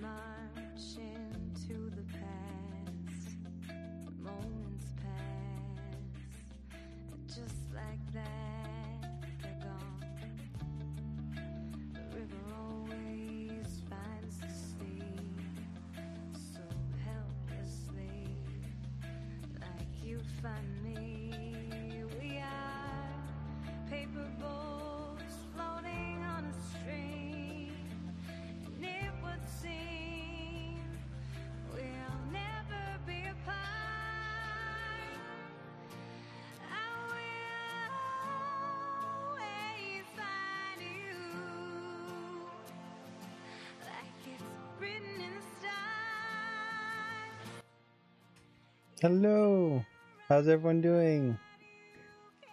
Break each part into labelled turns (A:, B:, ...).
A: march into the past. The moments pass, just like that, they're gone. The river always finds the sea, so helplessly, like you find me. We are paper boats floating on a stream, and it would seem we'll never be apart. I will always find you, like it's written in the stars.
B: Hello, how's everyone doing?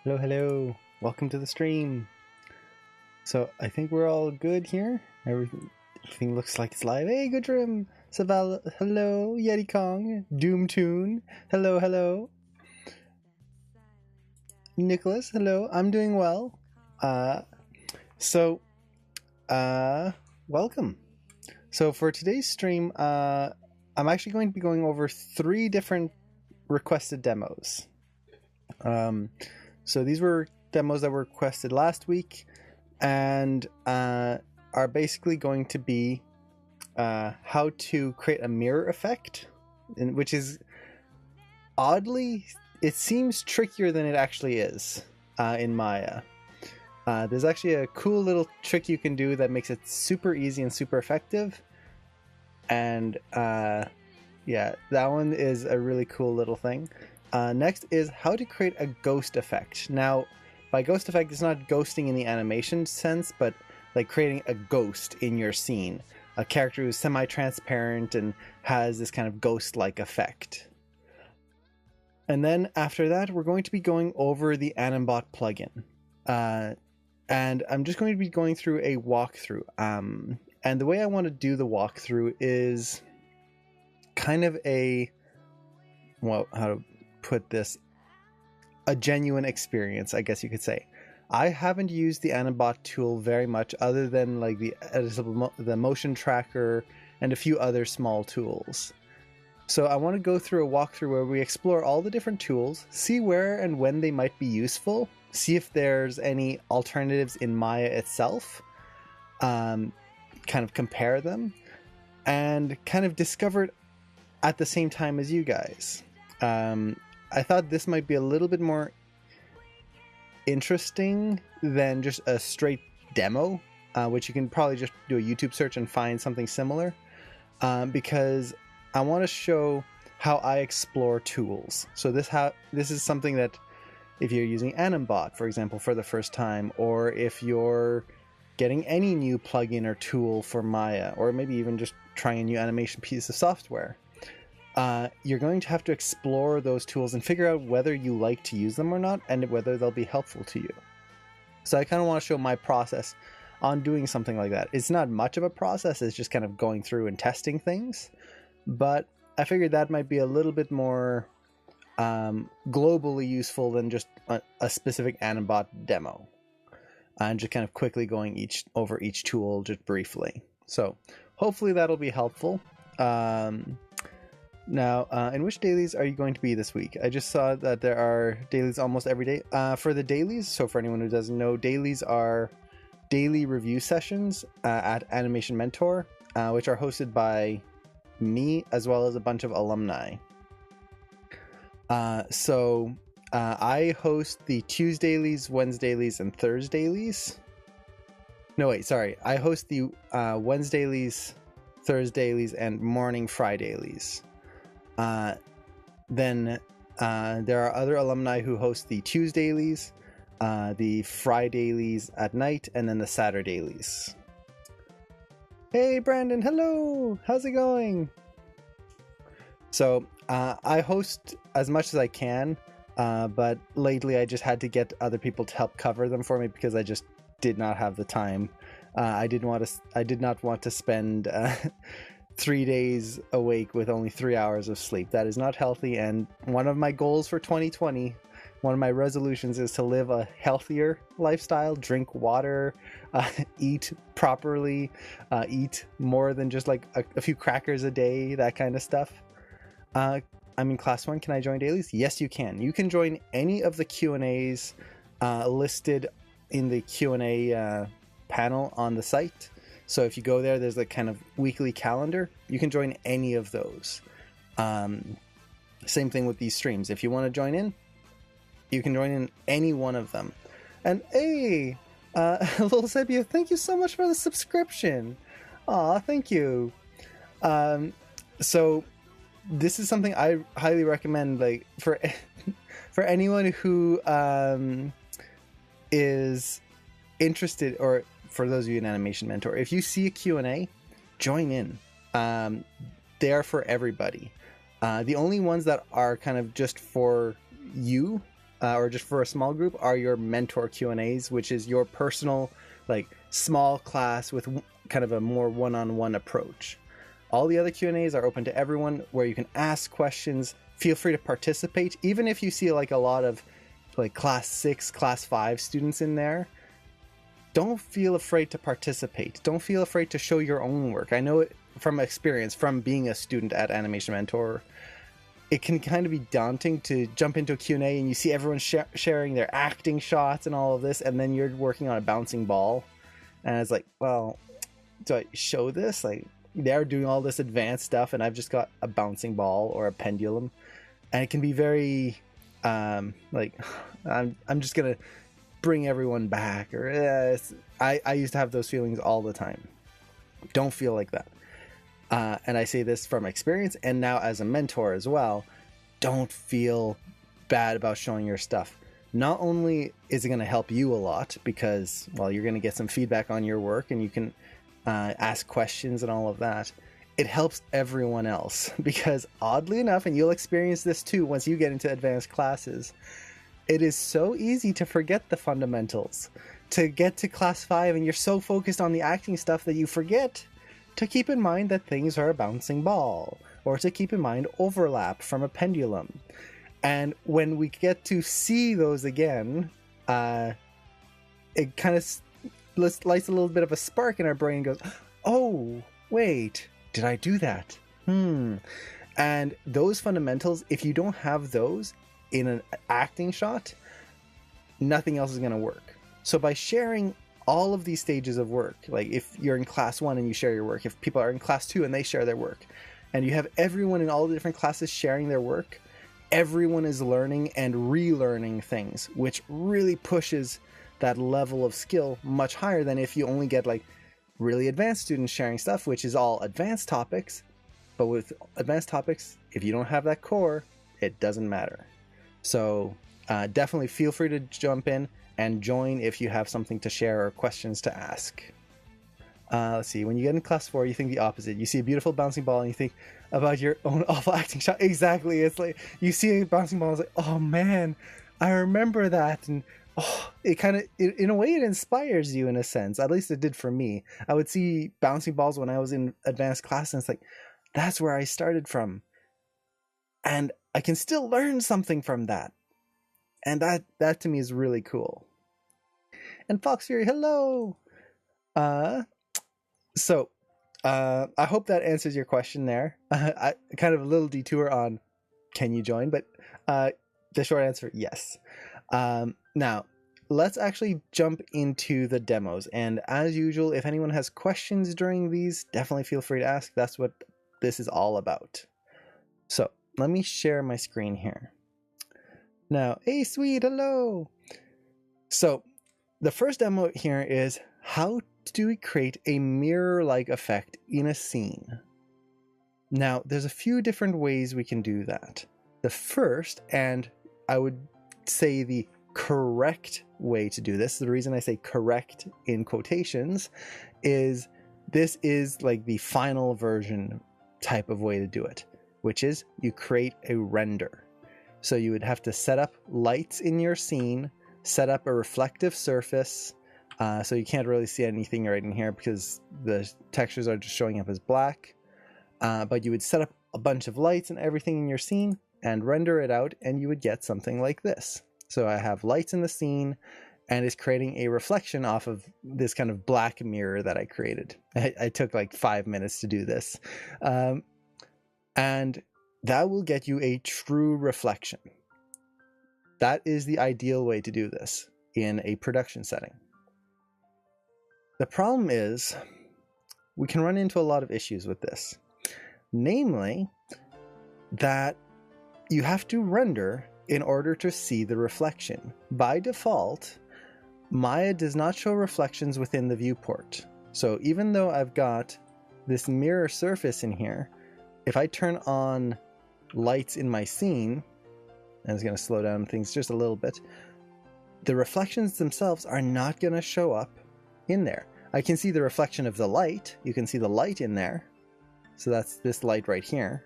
B: Hello, welcome to the stream. So I think we're all good here. Everything looks like it's live. Hey, Goodrim, Saval, hello, Yeti Kong, Doom Tune, hello. Nicholas, hello, I'm doing well. Welcome. So for today's stream, I'm actually going to be going over 3 different requested demos. So these were demos that were requested last week, and are basically going to be how to create a mirror effect, which is oddly, it seems trickier than it actually is in Maya. There's actually a cool little trick you can do that makes it super easy and super effective, and yeah, that one is a really cool little thing. Next is how to create a ghost effect. Now, by ghost effect, it's not ghosting in the animation sense, but like creating a ghost in your scene. A character who's semi-transparent and has this kind of ghost-like effect. And then after that, we're going to be going over the Animbot plugin. And I'm just going to be going through a walkthrough. And the way I want to do the walkthrough is kind of a, well, how to put this, a genuine experience, I guess you could say. I haven't used the Animbot tool very much, other than like the motion tracker and a few other small tools. So I want to go through a walkthrough where we explore all the different tools, see where and when they might be useful, see if there's any alternatives in Maya itself, kind of compare them, and kind of discover it at the same time as you guys. I thought this might be a little bit more interesting than just a straight demo, which you can probably just do a YouTube search and find something similar, because I want to show how I explore tools. So this is something that if you're using Animbot, for example, for the first time, or if you're getting any new plugin or tool for Maya, or maybe even just trying a new animation piece of software, you're going to have to explore those tools and figure out whether you like to use them or not, and whether they'll be helpful to you. So I kind of want to show my process on doing something like that. It's not much of a process, it's just kind of going through and testing things, but I figured that might be a little bit more globally useful than just a specific Animbot demo. And just kind of quickly going over each tool just briefly. So hopefully that'll be helpful. Now, in which dailies are you going to be this week? I just saw that there are dailies almost every day. For the dailies, so for anyone who doesn't know, dailies are daily review sessions at Animation Mentor, which are hosted by me as well as a bunch of alumni. I host the Tuesdailies, Wednesdailies, and Thursdailies. No, wait, sorry. I host the Wednesdailies, Thursdailies, and Morning Fridailies. Then there are other alumni who host the Tuesdailies, the Fridailies at night, and then the Saturdailies. Hey Brandon, hello! How's it going? So I host as much as I can, but lately I just had to get other people to help cover them for me because I just did not have the time. I did not want to spend 3 days awake with only 3 hours of sleep. That is not healthy, and one of my goals for 2020 one of my resolutions is to live a healthier lifestyle, drink water, eat properly, eat more than just like a few crackers a day, that kind of stuff. I'm in class 1. Can I join dailies? Yes, you can. You can join any of the Q&As listed in the Q&A panel on the site. So if you go there, there's the kind of weekly calendar. You can join any of those. Same thing with these streams. If you want to join in, you can join in any one of them. And hey, little Sepia, thank you so much for the subscription. Aw, thank you. So this is something I highly recommend, like for anyone who is interested, or for those of you an animation mentor, if you see a Q&A, join in. They are for everybody. The only ones that are kind of just for you or just for a small group are your mentor Q&As, which is your personal, like, small class with kind of a more one-on-one approach. All the other Q&As are open to everyone, where you can ask questions. Feel free to participate. Even if you see like a lot of like class 6, class 5 students in there, don't feel afraid to participate. Don't feel afraid to show your own work. I know it from experience, from being a student at Animation Mentor. It can kind of be daunting to jump into a Q&A and you see everyone sharing their acting shots and all of this, and then you're working on a bouncing ball. And it's like, well, do I show this? Like, they're doing all this advanced stuff and I've just got a bouncing ball or a pendulum. And it can be very, like, I'm just going to bring everyone back. Or I used to have those feelings all the time. Don't feel like that. And I say this from experience and now as a mentor as well. Don't feel bad about showing your stuff. Not only is it going to help you a lot because, well, you're going to get some feedback on your work and you can ask questions and all of that. It helps everyone else because, oddly enough, and you'll experience this too once you get into advanced classes, it is so easy to forget the fundamentals. To get to class 5 and you're so focused on the acting stuff that you forget to keep in mind that things are a bouncing ball, or to keep in mind overlap from a pendulum. And when we get to see those again, it kind of lights a little bit of a spark in our brain and goes, oh, wait, did I do that? And those fundamentals, if you don't have those in an acting shot, nothing else is going to work. So by sharing all of these stages of work, like if you're in class 1 and you share your work, if people are in class 2 and they share their work, and you have everyone in all the different classes sharing their work, everyone is learning and relearning things, which really pushes that level of skill much higher than if you only get like really advanced students sharing stuff, which is all advanced topics. But with advanced topics, if you don't have that core, it doesn't matter. So definitely feel free to jump in and join if you have something to share or questions to ask. Let's see, when you get in class 4, you think the opposite. You see a beautiful bouncing ball and you think about your own awful acting shot. Exactly. It's like you see a bouncing ball and it's like, oh man, I remember that. And it kind of, in a way, it inspires you in a sense. At least it did for me. I would see bouncing balls when I was in advanced class and it's like, that's where I started from. And I can still learn something from that. And that to me is really cool. And Fox Fury, hello! So, I hope that answers your question there. I kind of a little detour on can you join, but the short answer, yes. Now, let's actually jump into the demos. And as usual, if anyone has questions during these, definitely feel free to ask. That's what this is all about. So, let me share my screen here. Now, hey, sweet, hello! So, the first demo here is how do we create a mirror-like effect in a scene? Now, there's a few different ways we can do that. The first, and I would say the correct way to do this, the reason I say correct in quotations, is this is like the final version type of way to do it, which is you create a render. So you would have to set up lights in your scene, set up a reflective surface, so you can't really see anything right in here because the textures are just showing up as black. But you would set up a bunch of lights and everything in your scene and render it out, and you would get something like this. So I have lights in the scene, and it's creating a reflection off of this kind of black mirror that I created. I took like 5 minutes to do this. And that will get you a true reflection. That is the ideal way to do this in a production setting. The problem is we can run into a lot of issues with this. Namely, that you have to render in order to see the reflection. By default, Maya does not show reflections within the viewport. So even though I've got this mirror surface in here, if I turn on lights in my scene, and it's going to slow down things just a little bit, the reflections themselves are not going to show up in there. I can see the reflection of the light. You can see the light in there. So that's this light right here.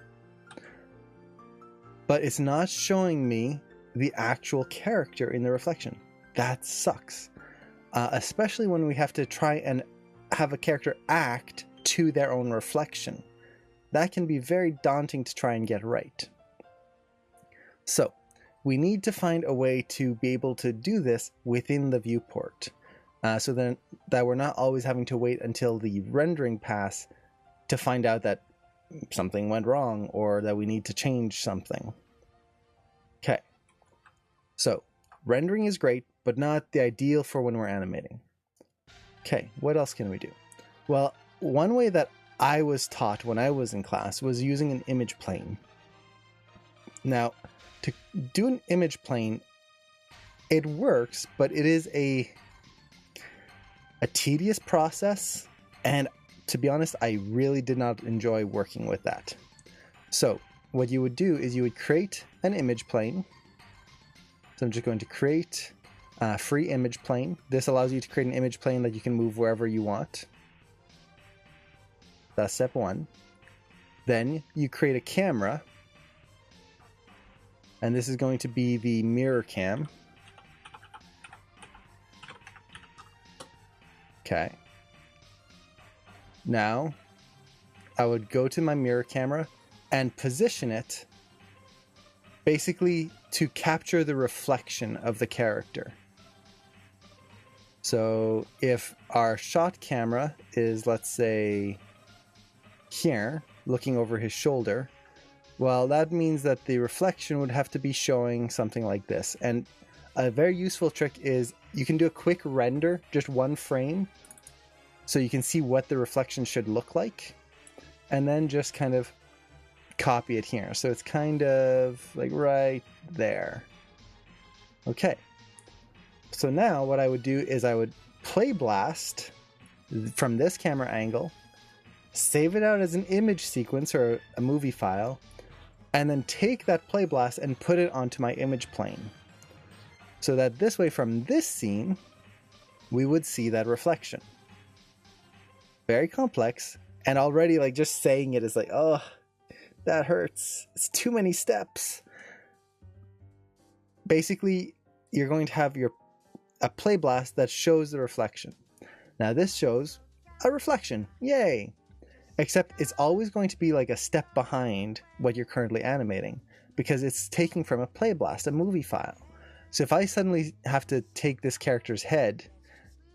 B: But it's not showing me the actual character in the reflection. That sucks. Especially when we have to try and have a character act to their own reflection. That can be very daunting to try and get right. So, we need to find a way to be able to do this within the viewport. So then that we're not always having to wait until the rendering pass to find out that something went wrong or that we need to change something. Okay. So, rendering is great, but not the ideal for when we're animating. Okay, what else can we do? Well, one way that I was taught when I was in class was using an image plane. Now, to do an image plane, it works, but it is a tedious process, and to be honest, I really did not enjoy working with that. So, what you would do is you would create an image plane. So I'm just going to create a free image plane. This allows you to create an image plane that you can move wherever you want. That's step one. Then you create a camera. And this is going to be the mirror cam. Okay. Now, I would go to my mirror camera and position it basically to capture the reflection of the character. So if our shot camera is, let's say, here, looking over his shoulder, well, that means that the reflection would have to be showing something like this. And a very useful trick is you can do a quick render, just one frame, so you can see what the reflection should look like, and then just kind of copy it here. So it's kind of like right there. Okay. So now what I would do is I would play blast from this camera angle, save it out as an image sequence or a movie file, and then take that play blast and put it onto my image plane. So that this way from this scene, we would see that reflection. Very complex, and already like just saying it is like, oh, that hurts. It's too many steps. Basically, you're going to have a play blast that shows the reflection. Now this shows a reflection. Yay! Except it's always going to be like a step behind what you're currently animating because it's taking from a play blast, a movie file. So if I suddenly have to take this character's head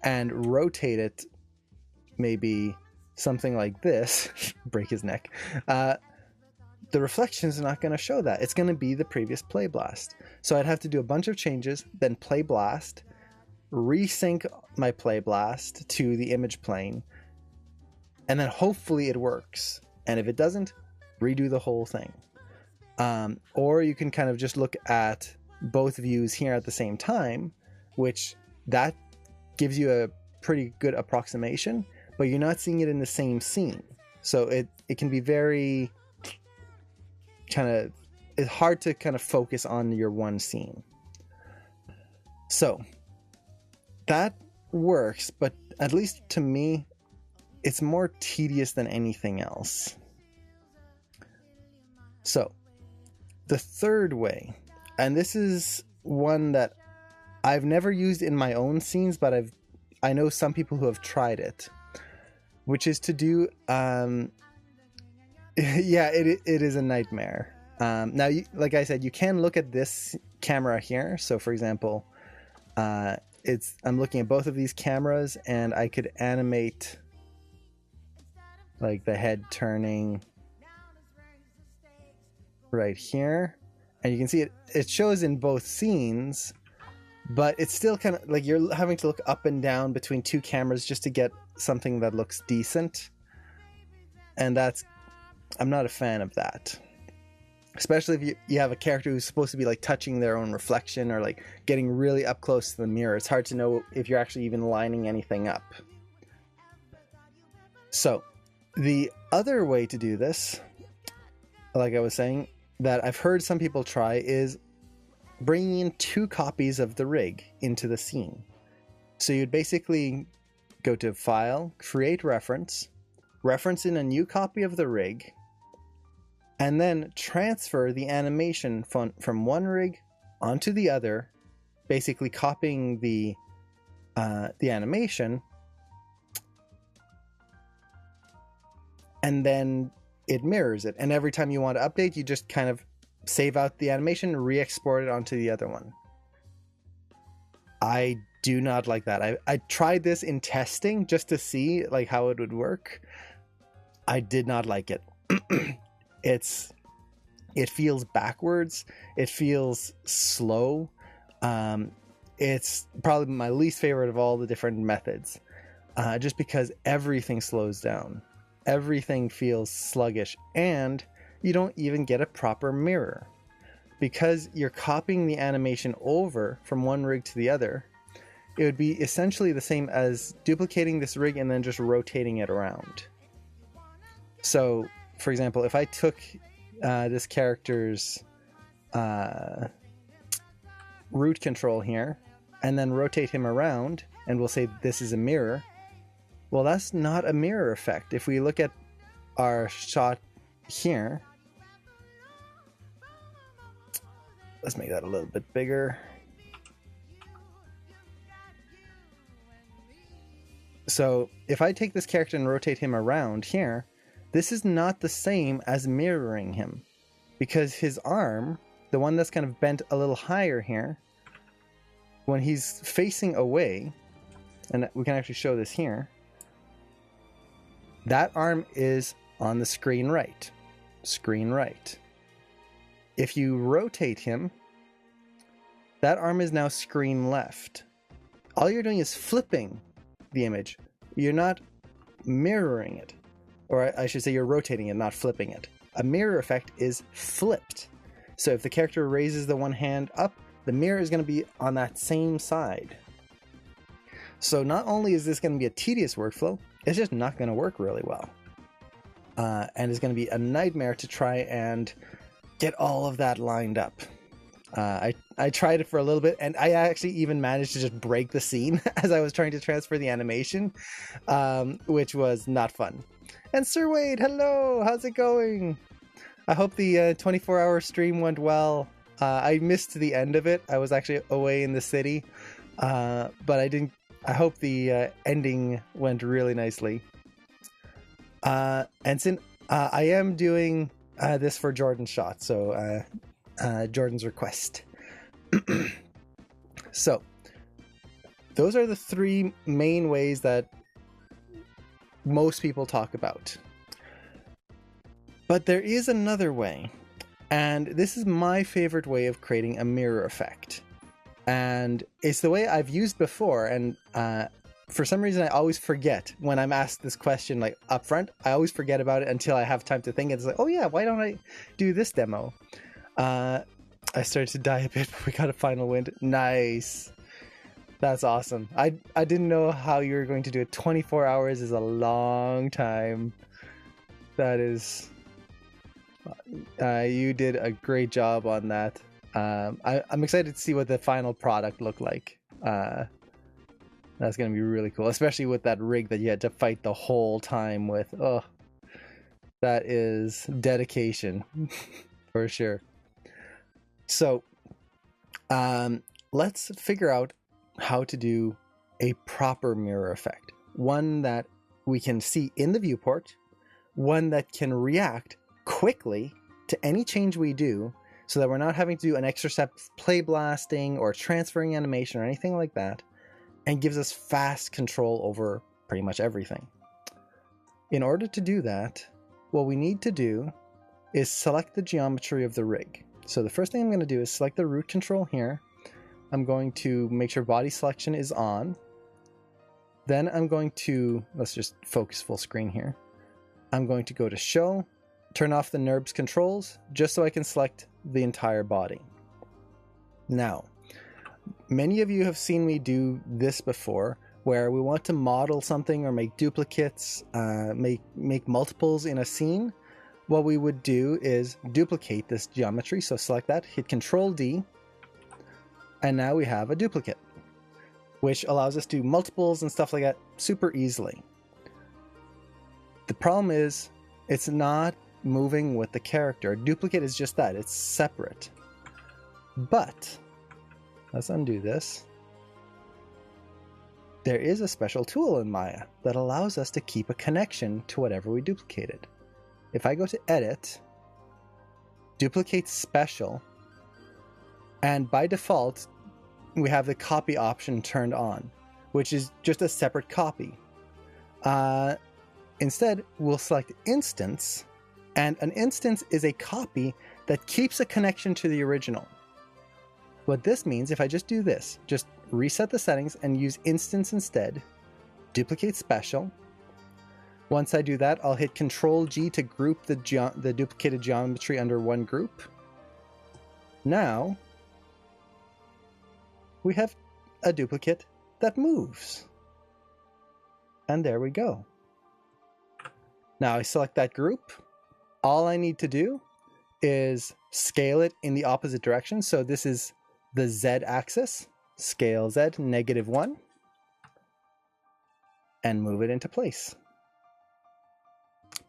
B: and rotate it maybe something like this, break his neck, the reflection is not going to show that. It's going to be the previous play blast. So I'd have to do a bunch of changes, then play blast, resync my play blast to the image plane, and then hopefully it works. And if it doesn't, redo the whole thing. Or you can kind of just look at both views here at the same time, which that gives you a pretty good approximation, but you're not seeing it in the same scene. So it can be very it's hard to kind of focus on your one scene. So that works, but at least to me, it's more tedious than anything else. So the third way, and this is one that I've never used in my own scenes, but I know some people who have tried it, which is to do, yeah, it is a nightmare. Now, like I said, you can look at this camera here. So for example, I'm looking at both of these cameras, and I could animate like the head turning right here, and you can see it shows in both scenes, but it's still kind of like you're having to look up and down between two cameras just to get something that looks decent, and I'm not a fan of that. Especially if you have a character who's supposed to be like touching their own reflection or like getting really up close to the mirror. It's hard to know if you're actually even lining anything up. So the other way to do this, like I was saying, that I've heard some people try, is bringing in 2 copies of the rig into the scene. So you'd basically go to File, Create Reference, reference in a new copy of the rig, and then transfer the animation from one rig onto the other, basically copying the animation, and then it mirrors it. And every time you want to update, you just kind of save out the animation, re-export it onto the other one. I do not like that. I tried this in testing just to see like how it would work. I did not like it. It feels backwards. It feels slow. It's probably my least favorite of all the different methods, just because everything slows down. Everything feels sluggish, and you don't even get a proper mirror. Because you're copying the animation over from one rig to the other, it would be essentially the same as duplicating this rig and then just rotating it around. So, for example, if I took this character's root control here and then rotate him around, and we'll say this is a mirror, well, that's not a mirror effect. If we look at our shot here, let's make that a little bit bigger. So if I take this character and rotate him around here, this is not the same as mirroring him, because his arm, the one that's kind of bent a little higher here, when he's facing away, and we can actually show this here, that arm is on the screen right. Screen right. If you rotate him, that arm is now screen left. All you're doing is flipping the image. You're not mirroring it. Or I should say you're rotating it, not flipping it. A mirror effect is flipped. So if the character raises the one hand up, the mirror is going to be on that same side. So not only is this going to be a tedious workflow, it's just not going to work really well. And it's going to be a nightmare to try and get all of that lined up. I tried it for a little bit, and I actually even managed to just break the scene as I was trying to transfer the animation, which was not fun. And Sir Wade, hello! How's it going? I hope the 24-hour stream went well. I missed the end of it. I was actually away in the city, but I hope the ending went really nicely. And since I am doing this for Jordan's shot, so Jordan's request. So those are the 3 main ways that most people talk about. But there is another way, and this is my favorite way of creating a mirror effect. And it's the way I've used before, and for some reason I always forget when I'm asked this question like up front. I always forget about it until I have time to think. It's like, oh yeah, why don't I do this demo? I started to die a bit, but we got a final win. Nice. That's awesome. I didn't know how you were going to do it. 24 hours is a long time. That is... you did a great job on that. I'm excited to see what the final product looked like. That's going to be really cool, especially with that rig that you had to fight the whole time with. Oh, that is dedication for sure. So, let's figure out how to do a proper mirror effect. One that we can see in the viewport, one that can react quickly to any change we do, so that we're not having to do an extra step of play blasting or transferring animation or anything like that, and gives us fast control over pretty much everything. In order to do that, what we need to do is select the geometry of the rig. So the first thing I'm going to do is select the root control here. I'm going to make sure body selection is on. Then I'm going to, let's just focus full screen here. I'm going to go to show, turn off the NURBS controls, just so I can select the entire body. Now, many of you have seen me do this before, where we want to model something or make duplicates, make multiples in a scene. What we would do is duplicate this geometry. So select that, hit Control D, and now we have a duplicate, which allows us to do multiples and stuff like that super easily. The problem is it's not moving with the character. A duplicate is just that, it's separate. But let's undo this. There is a special tool in Maya that allows us to keep a connection to whatever we duplicated. If I go to Edit, Duplicate Special, and by default, we have the copy option turned on, which is just a separate copy. Instead, we'll select Instance, and an instance is a copy that keeps a connection to the original. What this means, if I just do this, just reset the settings and use Instance instead, Duplicate Special. Once I do that, I'll hit Control G to group the duplicated geometry under one group. Now, we have a duplicate that moves. And there we go. Now I select that group. All I need to do is scale it in the opposite direction. So this is the Z axis. Scale Z, -1. And move it into place.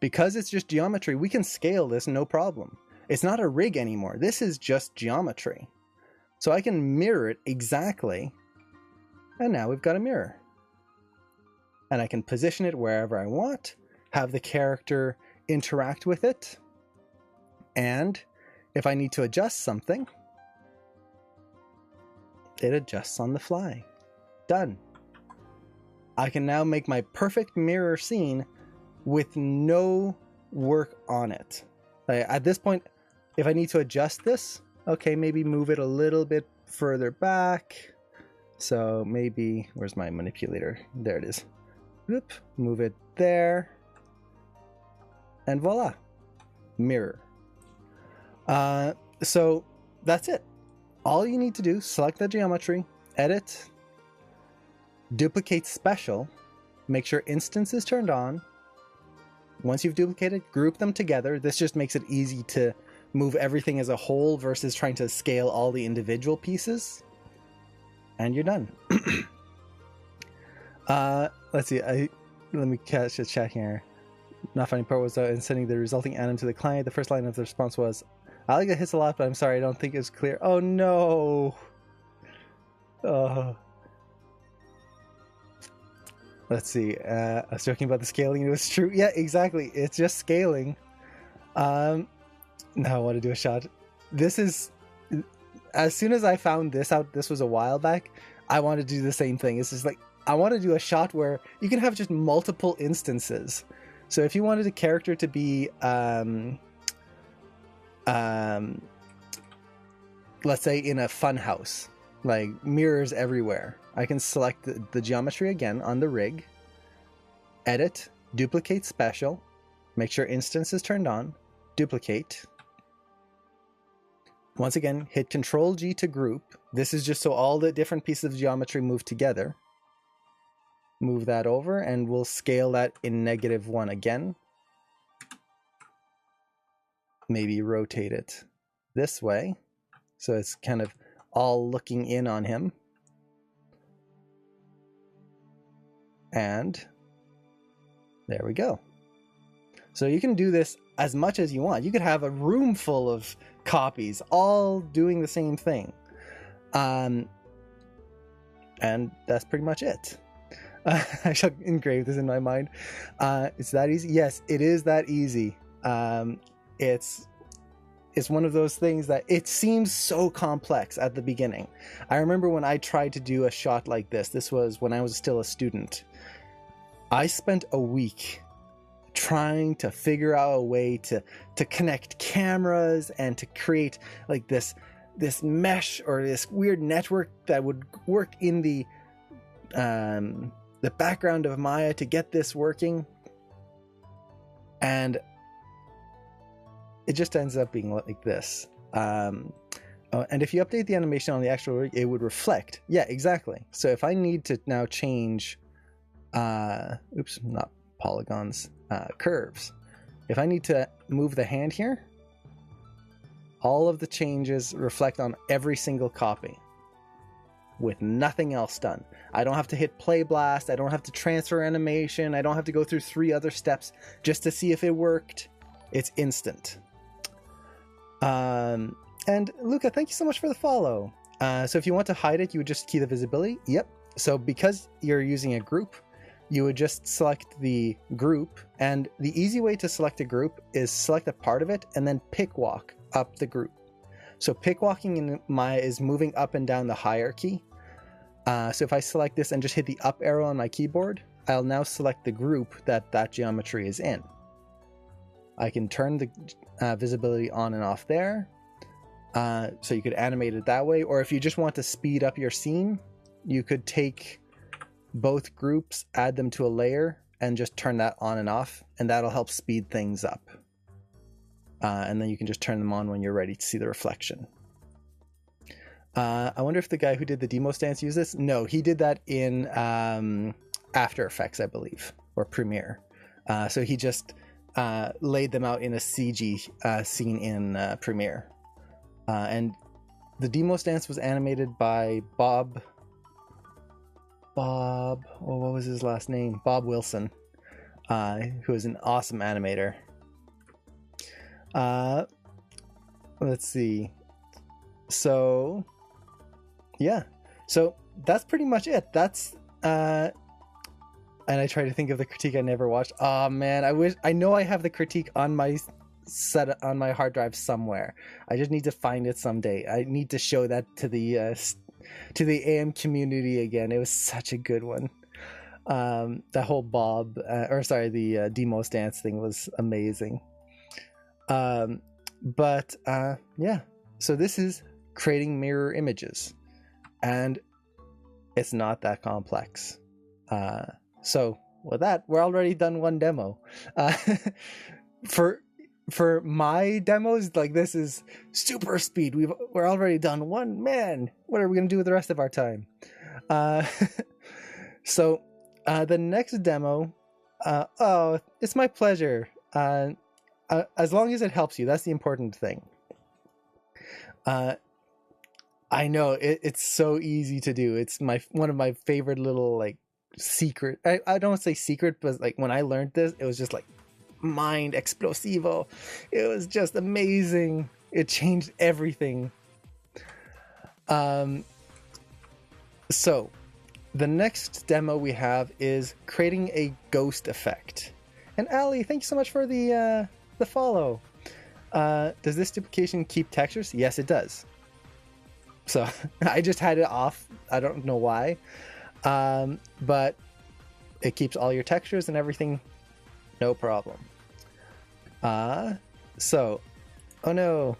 B: Because it's just geometry, we can scale this no problem. It's not a rig anymore. This is just geometry. So I can mirror it exactly. And now we've got a mirror. And I can position it wherever I want, have the character interact with it. And if I need to adjust something, it adjusts on the fly. Done. I can now make my perfect mirror scene with no work on it. At this point, if I need to adjust this, okay, maybe move it a little bit further back. So maybe, where's my manipulator? There it is. Whoop, move it there. And voila, mirror. So that's it. All you need to do, select the geometry, edit, duplicate special, make sure instance is turned on. Once you've duplicated, group them together. This just makes it easy to move everything as a whole versus trying to scale all the individual pieces. And you're done. Let's see. Let me catch a chat here. Not funny part was in sending the resulting anim to the client. The first line of the response was, "I like that hits a lot, but I'm sorry, I don't think it's clear." Oh no. Let's see. I was joking about the scaling. It was true. Yeah, exactly. It's just scaling. Now I want to do a shot. This is, as soon as I found this out, this was a while back, I want to do the same thing. It's just like, I want to do a shot where you can have just multiple instances. So if you wanted a character to be, let's say in a fun house, like mirrors everywhere, I can select the geometry again on the rig, edit, duplicate special, make sure instance is turned on, duplicate. Once again, hit Control G to group. This is just so all the different pieces of geometry move together. Move that over and we'll scale that in -1 again. Maybe rotate it this way, so it's kind of all looking in on him. And there we go. So you can do this as much as you want. You could have a room full of copies all doing the same thing. And that's pretty much it. I shall engrave this in my mind. It's that easy? Yes, it is that easy. It's is one of those things that it seems so complex at the beginning. I remember when I tried to do a shot like this was when I was still a student. I spent a week trying to figure out a way to connect cameras and to create like this mesh or this weird network that would work in the background of Maya to get this working. And it just ends up being like this. And if you update the animation on the actual rig, it would reflect. Yeah, exactly. So if I need to now change, oops, not polygons, curves. If I need to move the hand here, all of the changes reflect on every single copy with nothing else done. I don't have to hit play blast. I don't have to transfer animation. I don't have to go through 3 other steps just to see if it worked. It's instant. And Luca, thank you so much for the follow. So if you want to hide it, you would just key the visibility. Yep. So because you're using a group, you would just select the group, and the easy way to select a group is select a part of it and then pick walk up the group. So pick walking in Maya is moving up and down the hierarchy. So if I select this and just hit the up arrow on my keyboard, I'll now select the group that geometry is in. I can turn the visibility on and off there. So you could animate it that way, or if you just want to speed up your scene, you could take both groups, add them to a layer, and just turn that on and off, and that'll help speed things up. And then you can just turn them on when you're ready to see the reflection. I wonder if the guy who did the demo stance used this? No, he did that in After Effects, I believe, or Premiere. So he just laid them out in a CG scene in Premiere. And the demo stance was animated by Bob, what was his last name? Bob Wilson, who is an awesome animator. Let's see. So, yeah. So that's pretty much it. That's, and I try to think of the critique I never watched. Oh man, I know I have the critique on my hard drive somewhere. I just need to find it someday. I need to show that to the AM community again. It was such a good one. The whole the demo stance thing was amazing. But yeah, so this is creating mirror images, and it's not that complex. So with that, we're already done one demo. For my demos, like, this is super speed. We're already done one. Man, what are we gonna do with the rest of our time? So the next demo, oh, it's my pleasure. As long as it helps you, that's the important thing. I know it's so easy to do. It's one of my favorite little like secret. I don't say secret, but like when I learned this, it was just like mind explosivo. It was just amazing. It changed everything. So the next demo we have is creating a ghost effect. And Ali, thank you so much for the follow. Does this duplication keep textures? Yes, it does. So I just had it off. I don't know why. But it keeps all your textures and everything. No problem. So, oh no,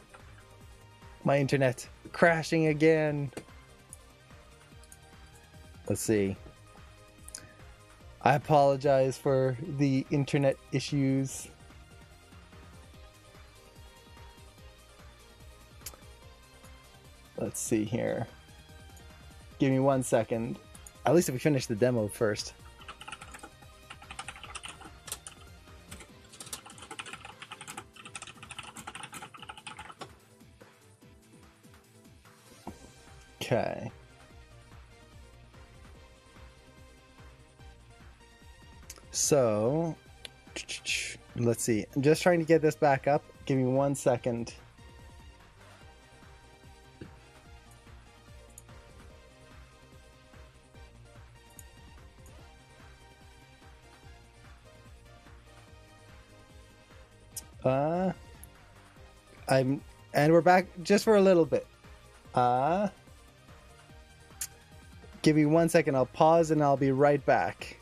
B: my internet crashing again. Let's see. I apologize for the internet issues. Let's see here. Give me 1 second. At least if we finish the demo first. Okay. So, let's see. I'm just trying to get this back up. Give me 1 second. I'm And we're back just for a little bit. Give me 1 second. I'll pause and I'll be right back.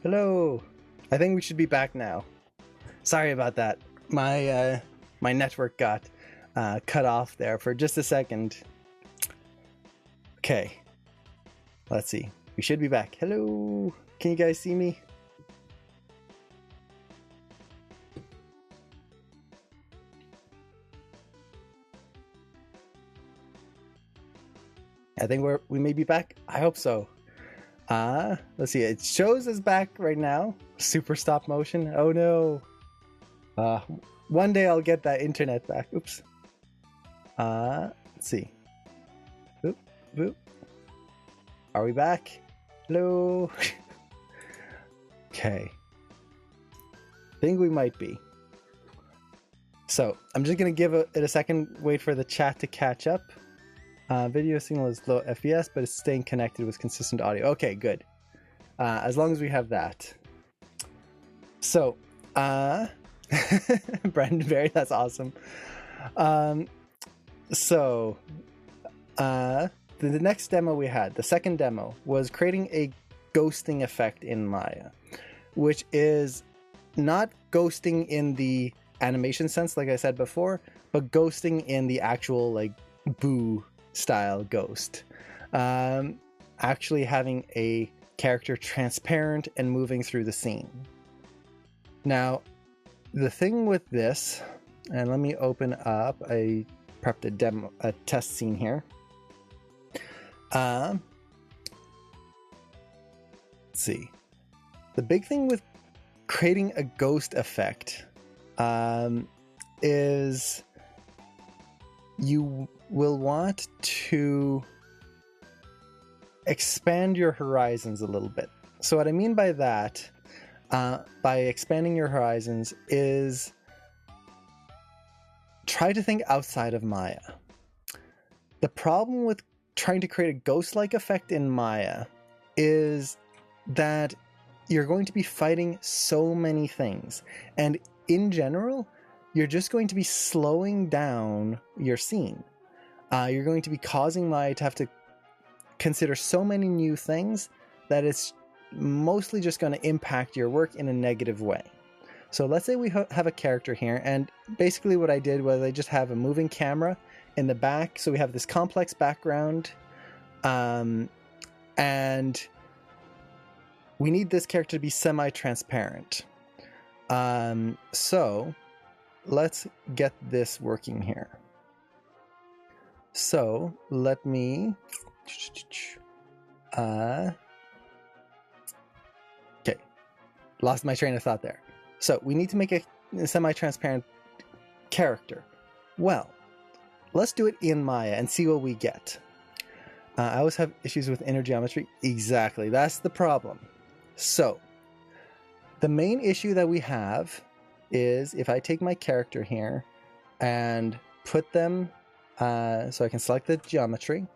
B: Hello. I think we should be back now. Sorry about that. My network got cut off there for just a second. Okay. Let's see. We should be back. Hello. Can you guys see me? I think we may be back. I hope so. Let's see. It shows us back right now. Super stop motion. Oh no. One day I'll get that internet back. Oops. Let's see. Boop, boop. Are we back? Hello. Okay. Think we might be. So I'm just gonna give it a second. Wait for the chat to catch up. Video signal is low FPS, but it's staying connected with consistent audio. Okay, good. As long as we have that. So, Brandon Berry, that's awesome. So, the next demo we had, the second demo, was creating a ghosting effect in Maya, which is not ghosting in the animation sense, like I said before, but ghosting in the actual, like, boo style ghost. Actually having a character transparent and moving through the scene. Now, the thing with this, and let me open up, I prepped a test scene here. Let's see. The big thing with creating a ghost effect is you will want to expand your horizons a little bit. So what I mean by that, by expanding your horizons, is try to think outside of Maya. The problem with trying to create a ghost-like effect in Maya is that you're going to be fighting so many things. And in general, you're just going to be slowing down your scene. You're going to be causing Maya to have to consider so many new things that it's mostly just going to impact your work in a negative way. So let's say we have a character here, and basically what I did was I just have a moving camera in the back. So we have this complex background, and we need this character to be semi-transparent. So let's get this working here. So let me okay, lost my train of thought there. So we need to make a semi-transparent character. Well, let's do it in Maya and see what we get. I always have issues with inner geometry. Exactly, that's the problem. So the main issue that we have is if I take my character here and put them, so I can select the geometry,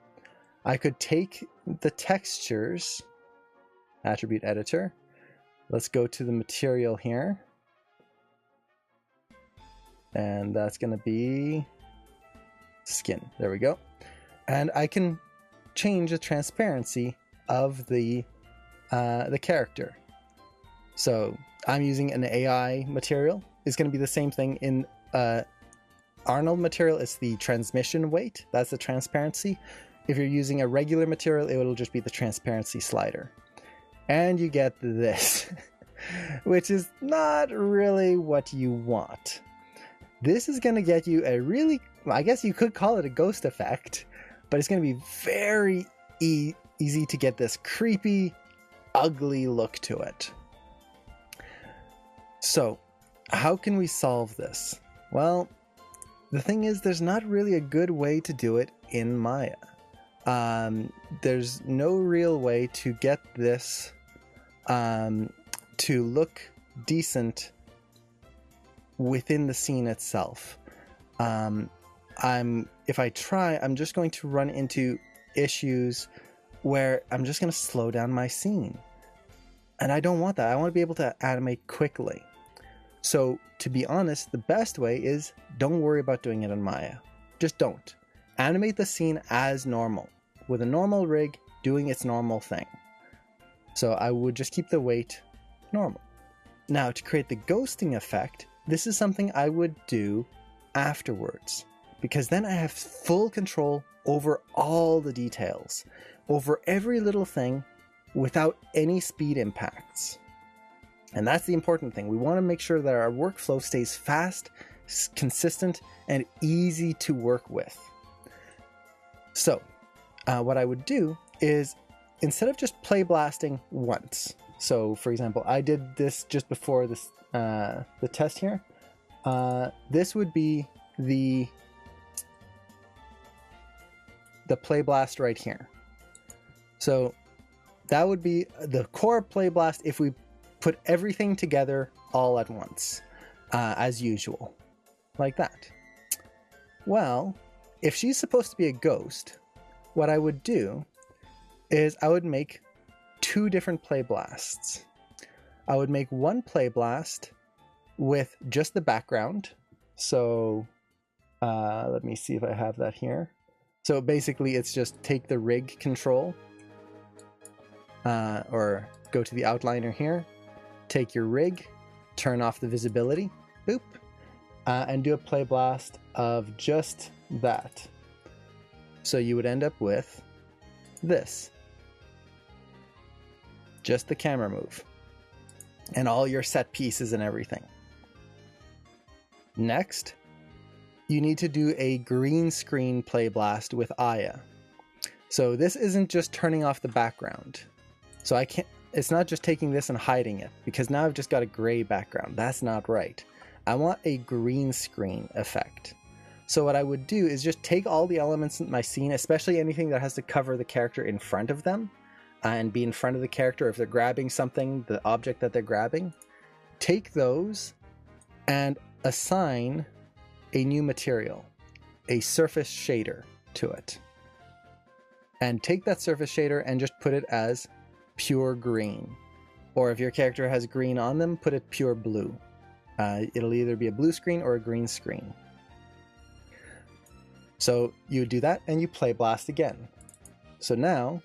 B: I could take the textures, attribute editor, let's go to the material here, and that's going to be skin. There we go. And I can change the transparency of the character. So I'm using an AI material. It's going to be the same thing in Arnold material. It's the transmission weight. That's the transparency. If you're using a regular material, it will just be the transparency slider. And you get this, which is not really what you want. This is going to get you a really, I guess you could call it a ghost effect, but it's going to be very easy to get this creepy, ugly look to it. So how can we solve this? Well, the thing is, there's not really a good way to do it in Maya. There's no real way to get this to look decent within the scene itself. If I try, I'm just going to run into issues where I'm just going to slow down my scene. And I don't want that. I want to be able to animate quickly. So, to be honest, the best way is don't worry about doing it in Maya. Just don't. Animate the scene as normal, with a normal rig doing its normal thing. So I would just keep the weight normal. Now, to create the ghosting effect, this is something I would do afterwards, because then I have full control over all the details, over every little thing without any speed impacts. And that's the important thing. We want to make sure that our workflow stays fast, consistent, and easy to work with. So, what I would do is, instead of just play blasting once, so for example, I did this just before this the test here. This would be the play blast right here. So that would be the core play blast if we put everything together all at once, as usual, like that. Well, if she's supposed to be a ghost, what I would do is I would make 2 different play blasts. I would make one play blast with just the background. So let me see if I have that here. So basically it's just take the rig control, or go to the outliner here, take your rig, turn off the visibility, boop, and do a play blast of just that. So you would end up with this. Just the camera move. And all your set pieces and everything. Next, you need to do a green screen play blast with Aya. So this isn't just turning off the background. So it's not just taking this and hiding it, because now I've just got a gray background. That's not right. I want a green screen effect. So what I would do is just take all the elements in my scene, especially anything that has to cover the character in front of them, and be in front of the character if they're grabbing something, the object that they're grabbing. Take those and assign a new material, a surface shader to it. And take that surface shader and just put it as pure green. Or if your character has green on them, put it pure blue. It'll either be a blue screen or a green screen. So you do that and you play blast again. So now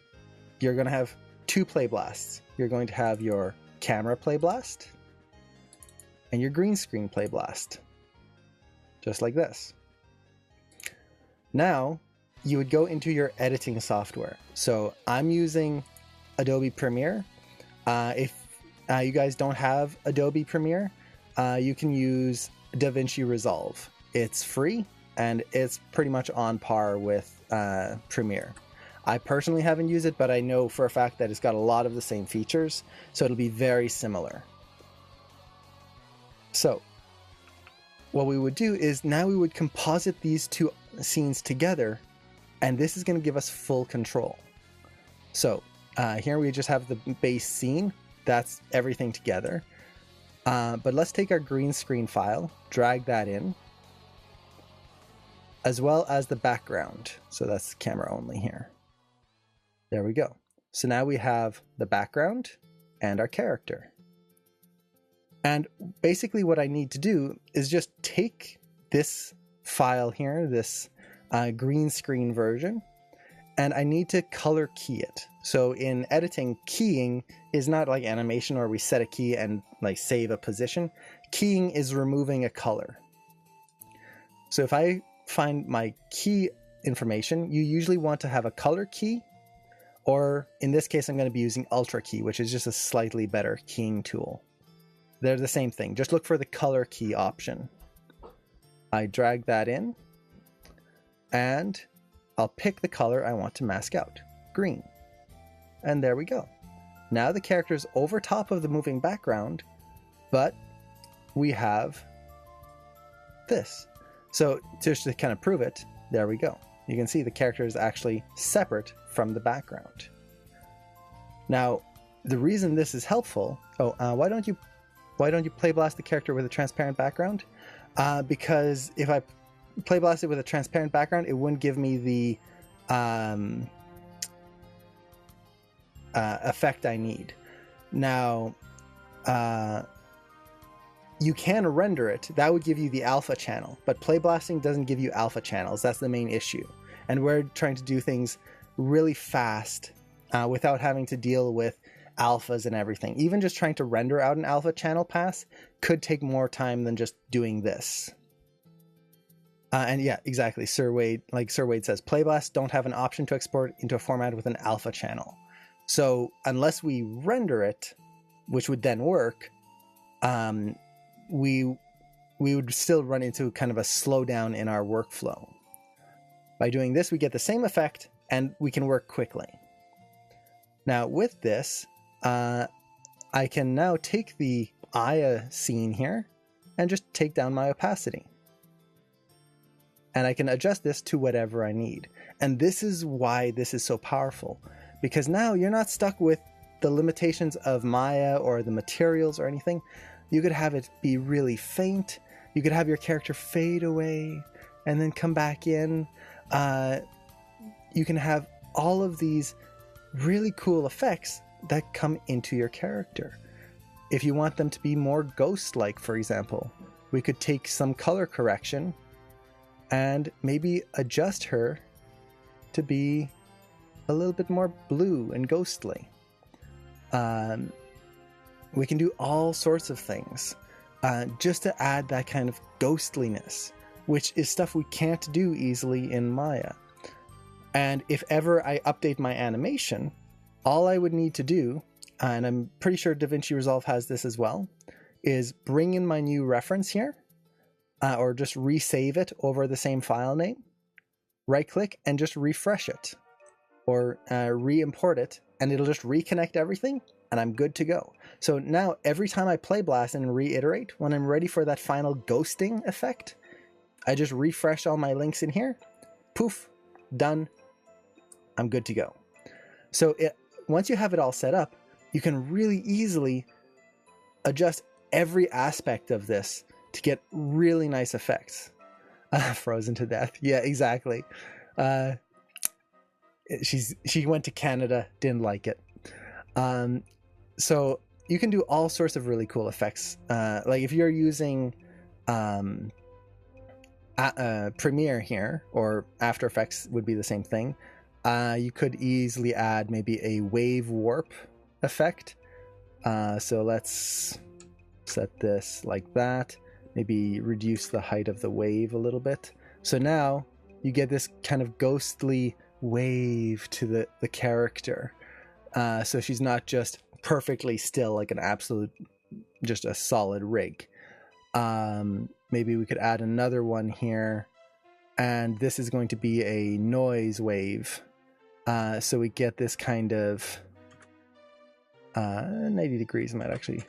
B: you're going to have 2 play blasts. You're going to have your camera play blast and your green screen play blast. Just like this. Now you would go into your editing software. So I'm using Adobe Premiere. If you guys don't have Adobe Premiere, you can use DaVinci Resolve. It's free and it's pretty much on par with Premiere. I personally haven't used it, but I know for a fact that it's got a lot of the same features, so it'll be very similar. So what we would do is now we would composite these 2 scenes together, and this is going to give us full control. So here we just have the base scene. That's everything together. But let's take our green screen file, drag that in, as well as the background. So that's camera only here. There we go. So now we have the background and our character. And basically what I need to do is just take this file here, this green screen version, and I need to color key it. So in editing, keying is not like animation where we set a key and like save a position. Keying is removing a color. So if I find my key information, you usually want to have a color key, or in this case I'm going to be using Ultra Key, which is just a slightly better keying tool. They're the same thing. Just look for the color key option. I drag that in and I'll pick the color I want to mask out, green. And there we go. Now the character's over top of the moving background, but we have this. So just to kind of prove it, there we go. You can see the character is actually separate from the background. Now, the reason this is helpful, why don't you play blast the character with a transparent background? Because if I play blast it with a transparent background, it wouldn't give me the effect I need. Now, you can render it. That would give you the alpha channel, but play blasting doesn't give you alpha channels. That's the main issue. And we're trying to do things really fast without having to deal with alphas and everything. Even just trying to render out an alpha channel pass could take more time than just doing this. And yeah, exactly. Sir Wade says, Playblast don't have an option to export into a format with an alpha channel. So unless we render it, which would then work, we would still run into kind of a slowdown in our workflow. By doing this, we get the same effect and we can work quickly. Now with this, I can now take the Aya scene here and just take down my opacity. And I can adjust this to whatever I need. And this is why this is so powerful, because now you're not stuck with the limitations of Maya or the materials or anything. You could have it be really faint. You could have your character fade away and then come back in. You can have all of these really cool effects that come into your character. If you want them to be more ghost-like, for example, we could take some color correction and maybe adjust her to be a little bit more blue and ghostly. We can do all sorts of things just to add that kind of ghostliness, which is stuff we can't do easily in Maya. And if ever I update my animation, all I would need to do, and I'm pretty sure DaVinci Resolve has this as well, is bring in my new reference here, or just resave it over the same file name, right click and just refresh it, or re-import it, and it'll just reconnect everything, and I'm good to go. So now every time I play blast and reiterate, when I'm ready for that final ghosting effect, I just refresh all my links in here, poof, done, I'm good to go. So once you have it all set up, you can really easily adjust every aspect of this to get really nice effects. Frozen to death. Yeah, exactly. She went to Canada, didn't like it. So you can do all sorts of really cool effects. Like if you're using Premiere here, or After Effects would be the same thing, you could easily add maybe a wave warp effect. So let's set this like that. Maybe reduce the height of the wave a little bit. So now you get this kind of ghostly wave to the character. So she's not just perfectly still like an absolute, just a solid rig. Maybe we could add another one here. And this is going to be a noise wave. So we get this kind of 90 degrees might actually,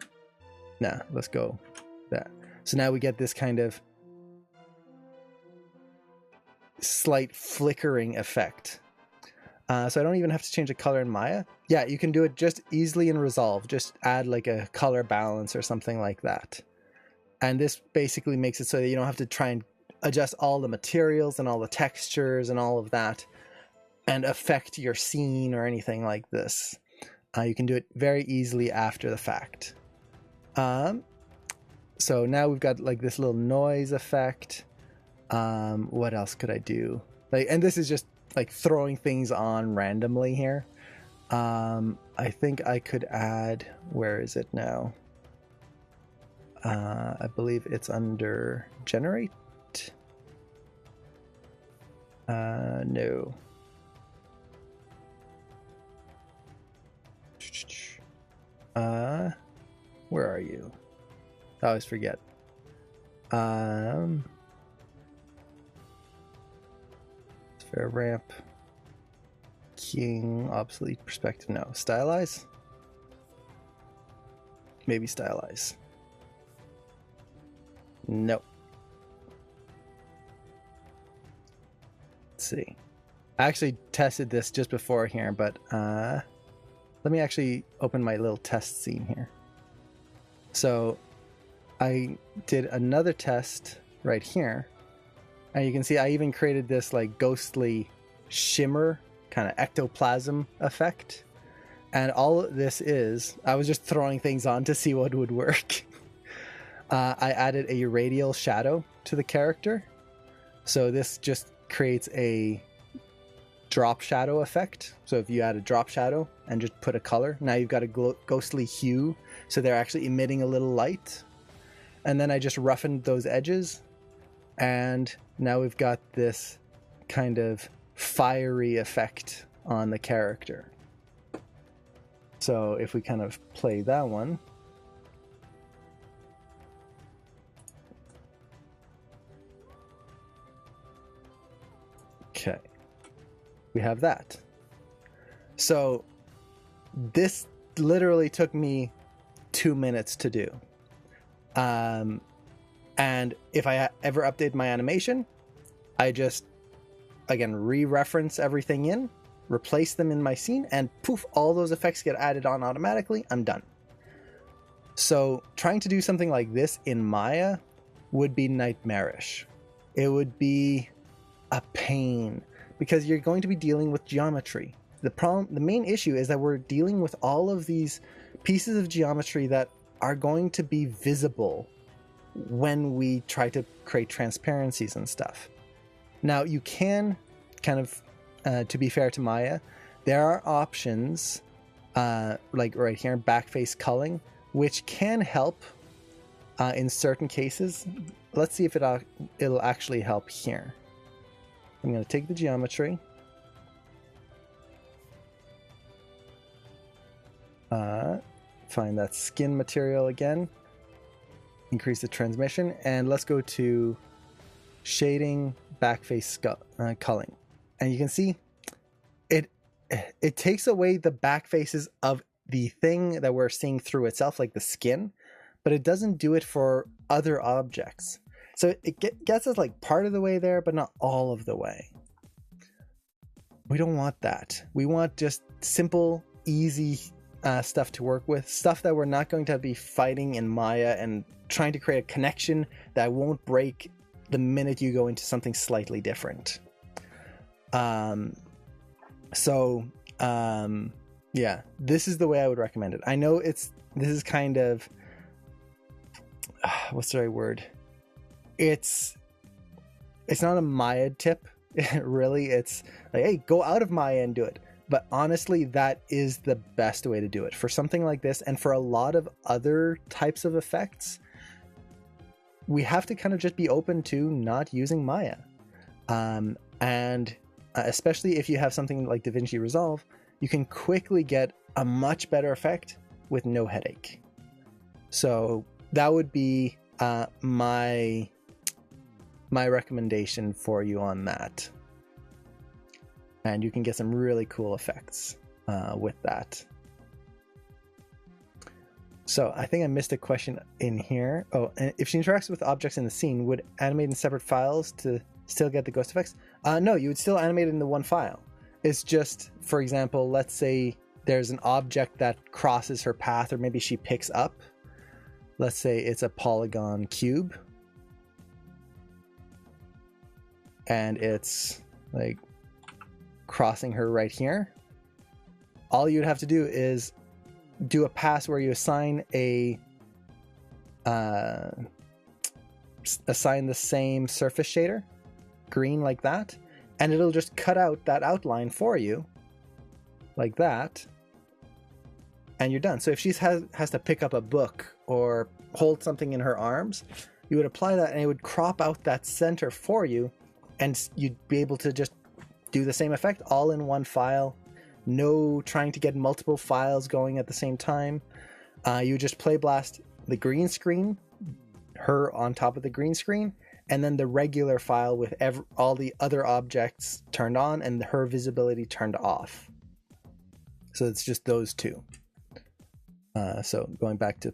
B: nah, let's go that. So now we get this kind of slight flickering effect. So I don't even have to change the color in Maya. Yeah, you can do it just easily in Resolve. Just add like a color balance or something like that. And this basically makes it so that you don't have to try and adjust all the materials and all the textures and all of that and affect your scene or anything like this. You can do it very easily after the fact. So now we've got like this little noise effect. What else could I do? Like, and this is just like throwing things on randomly here. I think I could add, where is it now? I believe it's under generate. No. Where are you? I always forget. Fair ramp. King, obsolete perspective. No. Stylize? Maybe stylize. Nope. let's see. I actually tested this just before here, but let me actually open my little test scene here. So I did another test right here, and you can see I even created this like ghostly shimmer kind of ectoplasm effect. And all this is, I was just throwing things on to see what would work. I added a radial shadow to the character. So this just creates a drop shadow effect. So if you add a drop shadow and just put a color, now you've got a ghostly hue. So they're actually emitting a little light. And then I just roughened those edges. And now we've got this kind of fiery effect on the character. So if we kind of play that one. Okay. We have that. So this literally took me 2 minutes to do. And if I ever update my animation, I just, again, re-reference everything in, replace them in my scene, and poof, all those effects get added on automatically. I'm done. So trying to do something like this in Maya would be nightmarish. It would be a pain because you're going to be dealing with geometry. The main issue is that we're dealing with all of these pieces of geometry that are going to be visible when we try to create transparencies and stuff. Now you can kind of, to be fair to Maya, there are options like right here, backface culling, which can help in certain cases. Let's see if it'll actually help here. I'm going to take the geometry. Find that skin material again. Increase the transmission. And let's go to shading, backface culling. And you can see it takes away the back faces of the thing that we're seeing through itself, like the skin, but it doesn't do it for other objects. So it gets us like part of the way there, but not all of the way. We don't want that. We want just simple, easy stuff to work with, stuff that we're not going to be fighting in Maya and trying to create a connection that won't break the minute you go into something slightly different. Yeah, this is the way I would recommend it. I know this is kind of, what's the right word? It's not a Maya tip, really. It's like, hey, go out of Maya and do it. But honestly, that is the best way to do it. For something like this, and for a lot of other types of effects, we have to kind of just be open to not using Maya. And especially if you have something like DaVinci Resolve, you can quickly get a much better effect with no headache. So that would be my recommendation for you on that. And you can get some really cool effects with that. So I think I missed a question in here. Oh, and if she interacts with objects in the scene, would animate in separate files to still get the ghost effects? No, you would still animate it in the one file. It's just, for example, let's say there's an object that crosses her path, or maybe she picks up. Let's say it's a polygon cube. And it's like crossing her right here. All you'd have to do is do a pass where you assign assign the same surface shader, green like that, and it'll just cut out that outline for you like that, and you're done. So if she has to pick up a book or hold something in her arms, you would apply that and it would crop out that center for you, and you'd be able to just do the same effect all in one file. No trying to get multiple files going at the same time. You just play blast the green screen, her on top of the green screen, and then the regular file with all the other objects turned on and her visibility turned off. So it's just those two. So going back to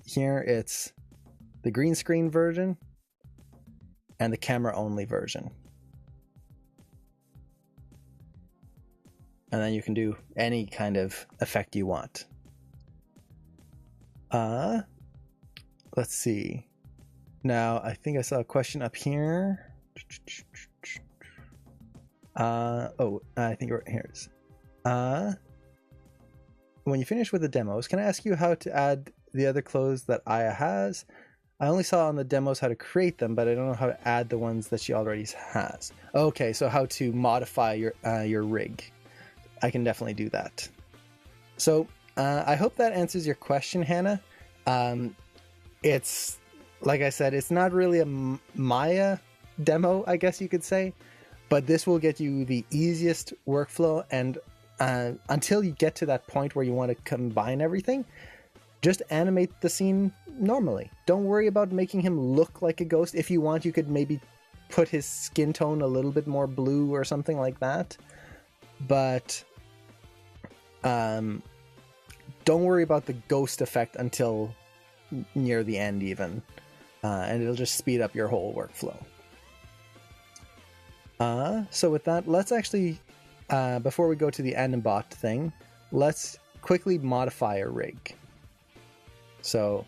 B: here, it's the green screen version and the camera only version. And then you can do any kind of effect you want. Let's see. Now, I think I saw a question up here. I think right here it is. When you finish with the demos, can I ask you how to add the other clothes that Aya has? I only saw on the demos how to create them, but I don't know how to add the ones that she already has. Okay, so how to modify your rig. I can definitely do that. So I hope that answers your question, Hannah. It's, like I said, it's not really a Maya demo, I guess you could say, but this will get you the easiest workflow. And until you get to that point where you want to combine everything, just animate the scene normally. Don't worry about making him look like a ghost. If you want, you could maybe put his skin tone a little bit more blue or something like that. But don't worry about the ghost effect until near the end even. And it'll just speed up your whole workflow. So with that, let's actually, before we go to the Animbot thing, let's quickly modify a rig. So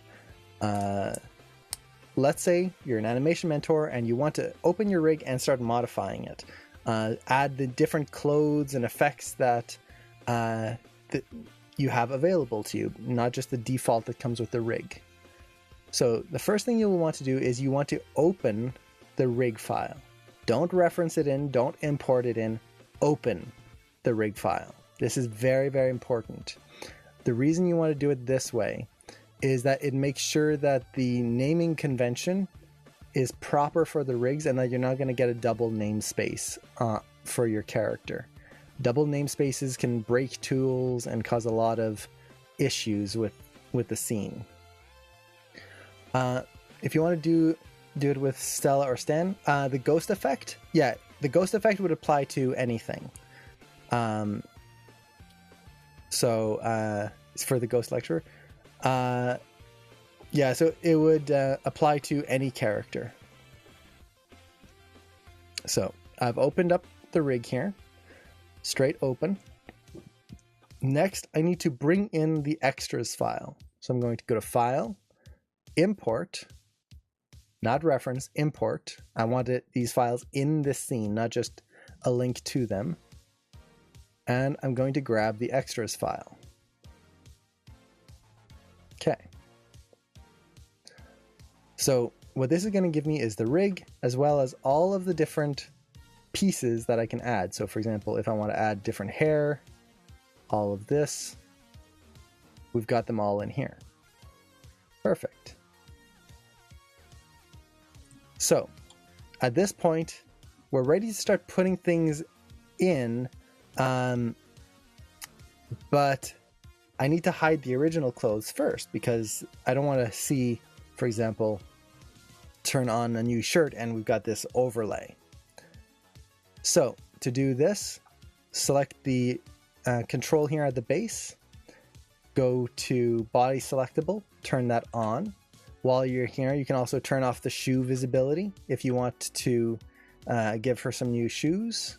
B: let's say you're an animation mentor and you want to open your rig and start modifying it. Add the different clothes and effects that you have available to you, not just the default that comes with the rig. So the first thing you'll want to do is you want to open the rig file. Don't reference it in, don't import it in, open the rig file. This is very, very important. The reason you want to do it this way is that it makes sure that the naming convention is proper for the rigs and that you're not going to get a double namespace for your character. Double namespaces can break tools and cause a lot of issues with the scene. If you want to do it with Stella or Stan, the ghost effect, the ghost effect would apply to anything. So it's for the ghost lecturer. So it would apply to any character. So I've opened up the rig here, straight open. Next, I need to bring in the extras file. So I'm going to go to File, Import, not Reference, Import. I want these files in this scene, not just a link to them. And I'm going to grab the extras file. Okay. So what this is going to give me is the rig, as well as all of the different pieces that I can add. So for example, if I want to add different hair, all of this, we've got them all in here. Perfect. So at this point, we're ready to start putting things in, but I need to hide the original clothes first because I don't want to see, for example, turn on a new shirt and we've got this overlay. So to do this, select the control here at the base, go to body selectable, turn that on. While you're here, you can also turn off the shoe visibility if you want to give her some new shoes.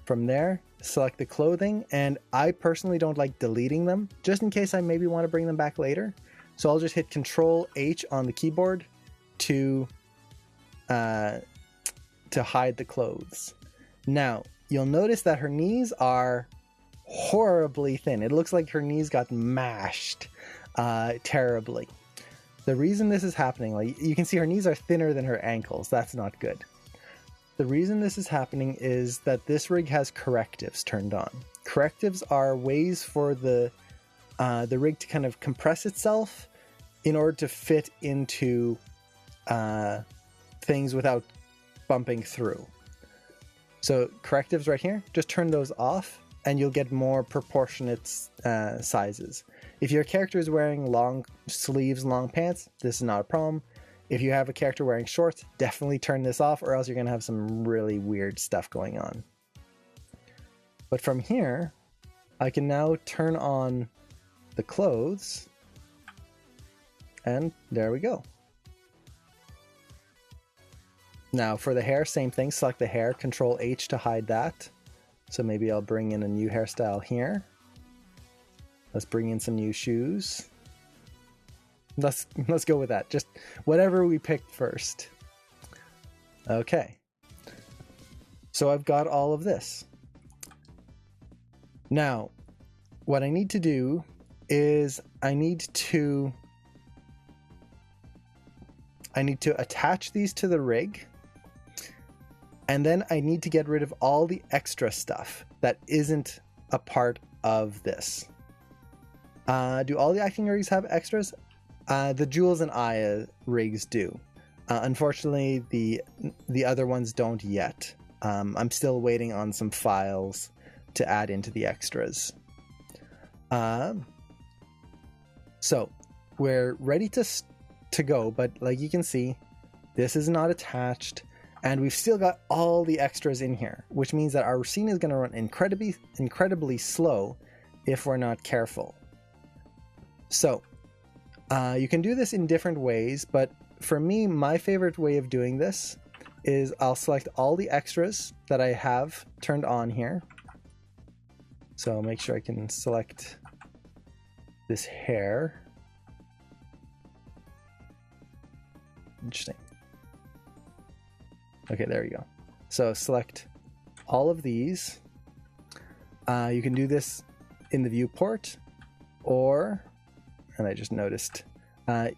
B: From there, select the clothing, and I personally don't like deleting them, just in case I maybe want to bring them back later. So I'll just hit Control H on the keyboard to hide the clothes. Now, you'll notice that her knees are horribly thin. It looks like her knees got mashed terribly. The reason this is happening, like you can see her knees are thinner than her ankles. That's not good. The reason this is happening is that this rig has correctives turned on. Correctives are ways for the rig to kind of compress itself in order to fit into things without bumping through. So correctives right here, just turn those off and you'll get more proportionate sizes. If your character is wearing long sleeves, long pants, this is not a problem. If you have a character wearing shorts, definitely turn this off or else you're going to have some really weird stuff going on. But from here, I can now turn on the clothes and there we go. Now for the hair, same thing, select the hair, Control H to hide that. So maybe I'll bring in a new hairstyle here. Let's bring in some new shoes. Let's go with that. Just whatever we picked first. Okay. So I've got all of this. Now, what I need to do is I need to attach these to the rig, and then I need to get rid of all the extra stuff that isn't a part of this. Do all the acting rigs have extras? The Jules and Aya rigs do. Unfortunately, the other ones don't yet. I'm still waiting on some files to add into the extras. So we're ready to go, but like you can see, this is not attached, and we've still got all the extras in here, which means that our scene is going to run incredibly slow if we're not careful. So you can do this in different ways, but for me, my favorite way of doing this is I'll select all the extras that I have turned on here. So make sure I can select this hair. Interesting. Okay, there you go. So select all of these. You can do this in the viewport, or, and I just noticed,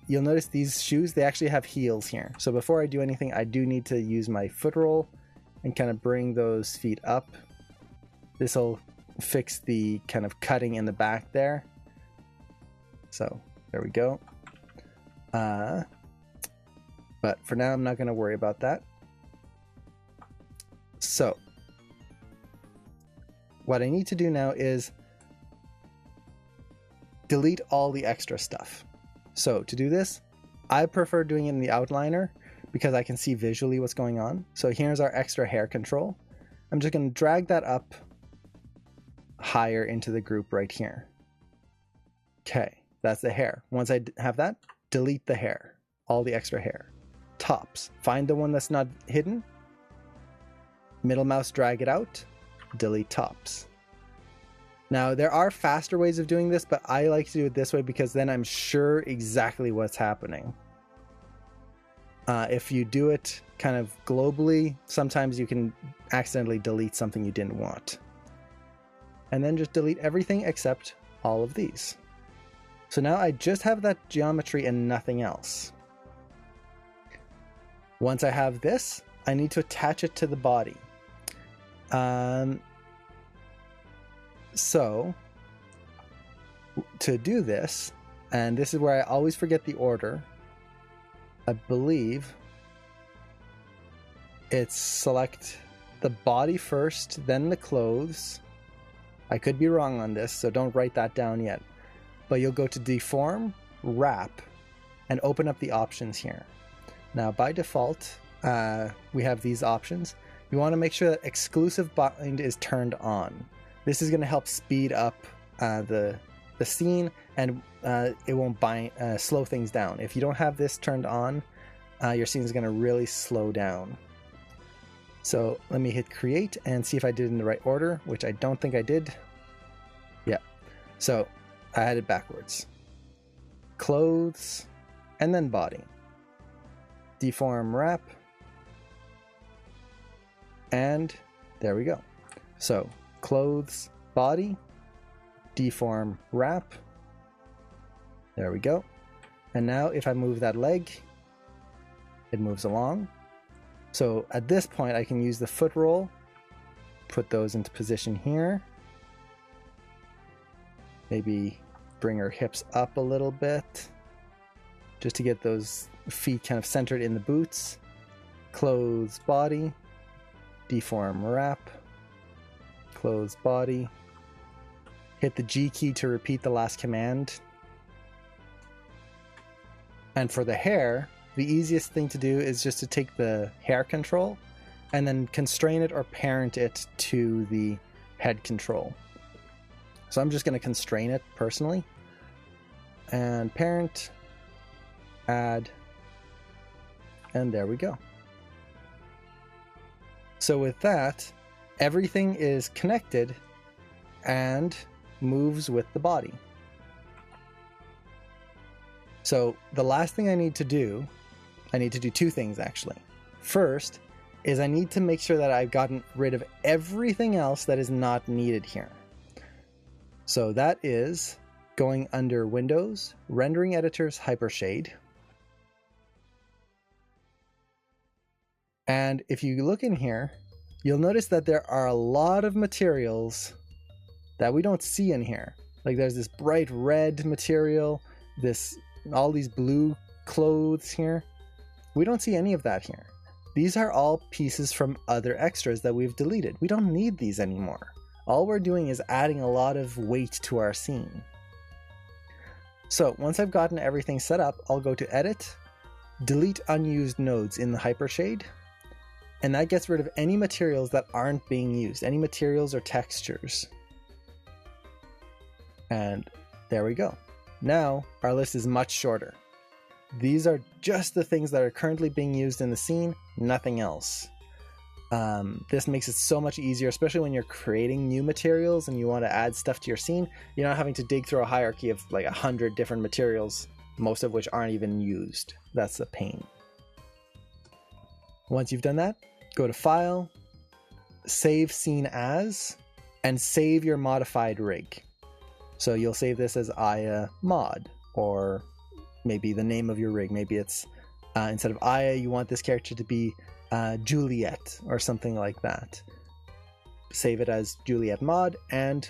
B: you'll notice these shoes, they actually have heels here. So before I do anything, I do need to use my foot roll and kind of bring those feet up. This will fix the kind of cutting in the back there. So there we go. But for now, I'm not going to worry about that. So what I need to do now is delete all the extra stuff. So to do this, I prefer doing it in the outliner because I can see visually what's going on. So here's our extra hair control. I'm just going to drag that up higher into the group right here. Okay, that's the hair. Once I have that, delete the hair, all the extra hair. Tops, find the one that's not hidden. Middle mouse, drag it out, delete tops. Now, there are faster ways of doing this, but I like to do it this way because then I'm sure exactly what's happening. If you do it kind of globally, sometimes you can accidentally delete something you didn't want. And then just delete everything except all of these. So now I just have that geometry and nothing else. Once I have this, I need to attach it to the body. So to do this, and this is where I always forget the order, I believe it's select the body first, then the clothes. I could be wrong on this, so don't write that down yet. But you'll go to deform, wrap, and open up the options here. Now by default, we have these options. You want to make sure that exclusive bind is turned on. This is going to help speed up the scene, and it won't slow things down. If you don't have this turned on, your scene is going to really slow down. So let me hit create and see if I did it in the right order, which I don't think I did. Yeah. So I had it backwards. Clothes, and then body. Deform, wrap. And there we go. So clothes, body, deform, wrap. There we go. And now if I move that leg, it moves along. So at this point, I can use the foot roll, put those into position here. Maybe bring her hips up a little bit, just to get those feet kind of centered in the boots. Clothes, body, deform, wrap, clothes, body. Hit the G key to repeat the last command. And for the hair, the easiest thing to do is just to take the hair control and then constrain it or parent it to the head control. So I'm just going to constrain it personally. And parent, add, and there we go. So with that, everything is connected and moves with the body. So the last thing I need to do two things actually. First is I need to make sure that I've gotten rid of everything else that is not needed here. So that is going under Windows, Rendering Editors, Hypershade. And if you look in here, you'll notice that there are a lot of materials that we don't see in here. Like there's this bright red material, all these blue clothes here. We don't see any of that here. These are all pieces from other extras that we've deleted. We don't need these anymore. All we're doing is adding a lot of weight to our scene. So once I've gotten everything set up, I'll go to Edit, Delete Unused Nodes in the Hypershade, and that gets rid of any materials that aren't being used, any materials or textures. And there we go. Now our list is much shorter. These are just the things that are currently being used in the scene, nothing else. This makes it so much easier, especially when you're creating new materials and you want to add stuff to your scene. You're not having to dig through a hierarchy of like 100 different materials, most of which aren't even used. That's a pain. Once you've done that, go to File, Save Scene As, and save your modified rig. So you'll save this as Aya mod, or maybe the name of your rig. Maybe it's instead of Aya, you want this character to be Juliet or something like that. Save it as Juliet mod, and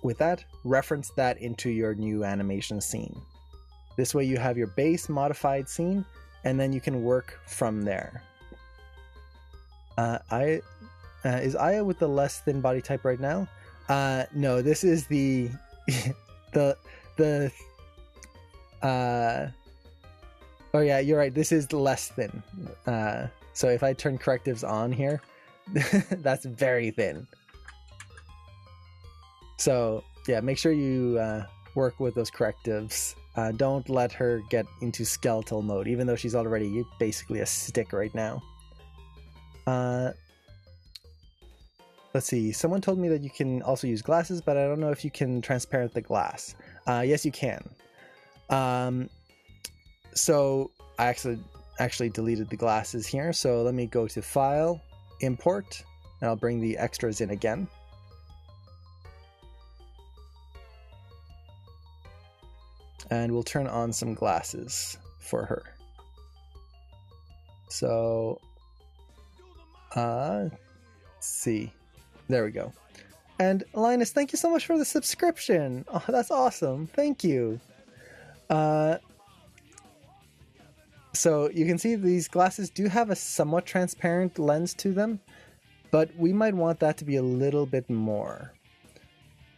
B: with that, reference that into your new animation scene. This way you have your base modified scene, and then you can work from there. Is Aya with the less thin body type right now? No, this is the oh yeah, you're right. This is less thin. So if I turn correctives on here, that's very thin. So yeah, make sure you work with those correctives. Don't let her get into skeletal mode, even though she's already basically a stick right now. Let's see. Someone told me that you can also use glasses, but I don't know if you can transparent the glass. Yes, you can. So I actually deleted the glasses here. So let me go to File, Import, and I'll bring the extras in again. And we'll turn on some glasses for her. So, let's see. There we go. And Linus, thank you so much for the subscription. Oh, that's awesome. Thank you. So you can see these glasses do have a somewhat transparent lens to them, but we might want that to be a little bit more.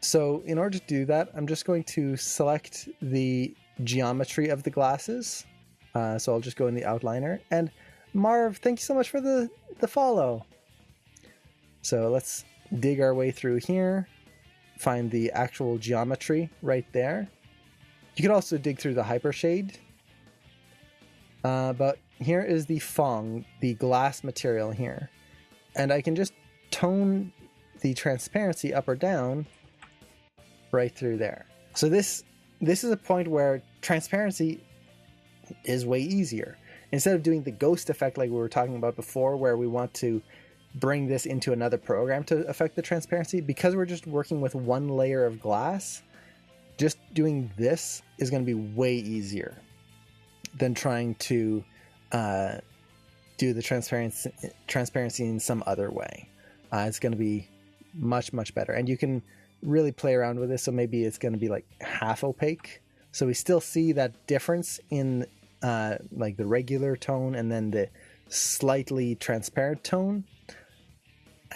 B: So in order to do that, I'm just going to select the geometry of the glasses. So I'll just go in the outliner. And Marv, thank you so much for the follow. So let's dig our way through here, find the actual geometry right there. You could also dig through the hypershade. But here is the Fong, the glass material here. And I can just tone the transparency up or down right through there. So this is a point where transparency is way easier. Instead of doing the ghost effect like we were talking about before, where we want to bring this into another program to affect the transparency, because we're just working with one layer of glass, just doing this is going to be way easier than trying to do the transparency in some other way. It's going to be much, much better. And you can really play around with this. So maybe it's going to be like half opaque. So we still see that difference in like the regular tone and then the slightly transparent tone.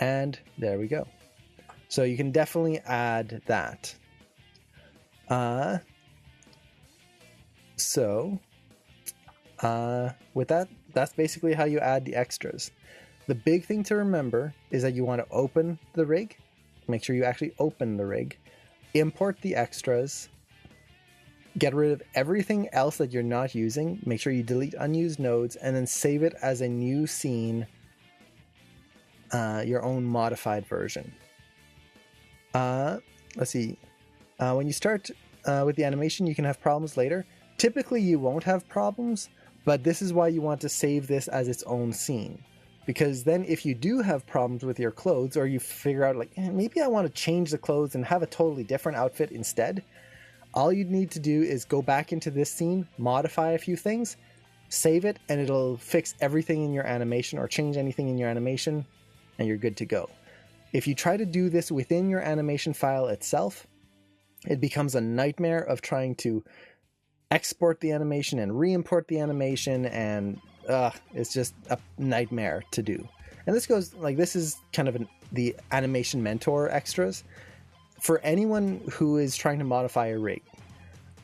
B: And there we go. So you can definitely add that. With that, that's basically how you add the extras. The big thing to remember is that you want to open the rig. Make sure you actually open the rig. Import the extras. Get rid of everything else that you're not using. Make sure you delete unused nodes and then save it as a new scene your own modified version. Let's see. When you start with the animation, you can have problems later. Typically, you won't have problems, but this is why you want to save this as its own scene. Because then if you do have problems with your clothes, or you figure out like, maybe I want to change the clothes and have a totally different outfit instead, all you need to do is go back into this scene, modify a few things, save it, and it'll fix everything in your animation or change anything in your animation, and you're good to go. If you try to do this within your animation file itself, it becomes a nightmare of trying to export the animation and re-import the animation, and it's just a nightmare to do. And this goes like, this is kind of the animation mentor extras for anyone who is trying to modify a rig.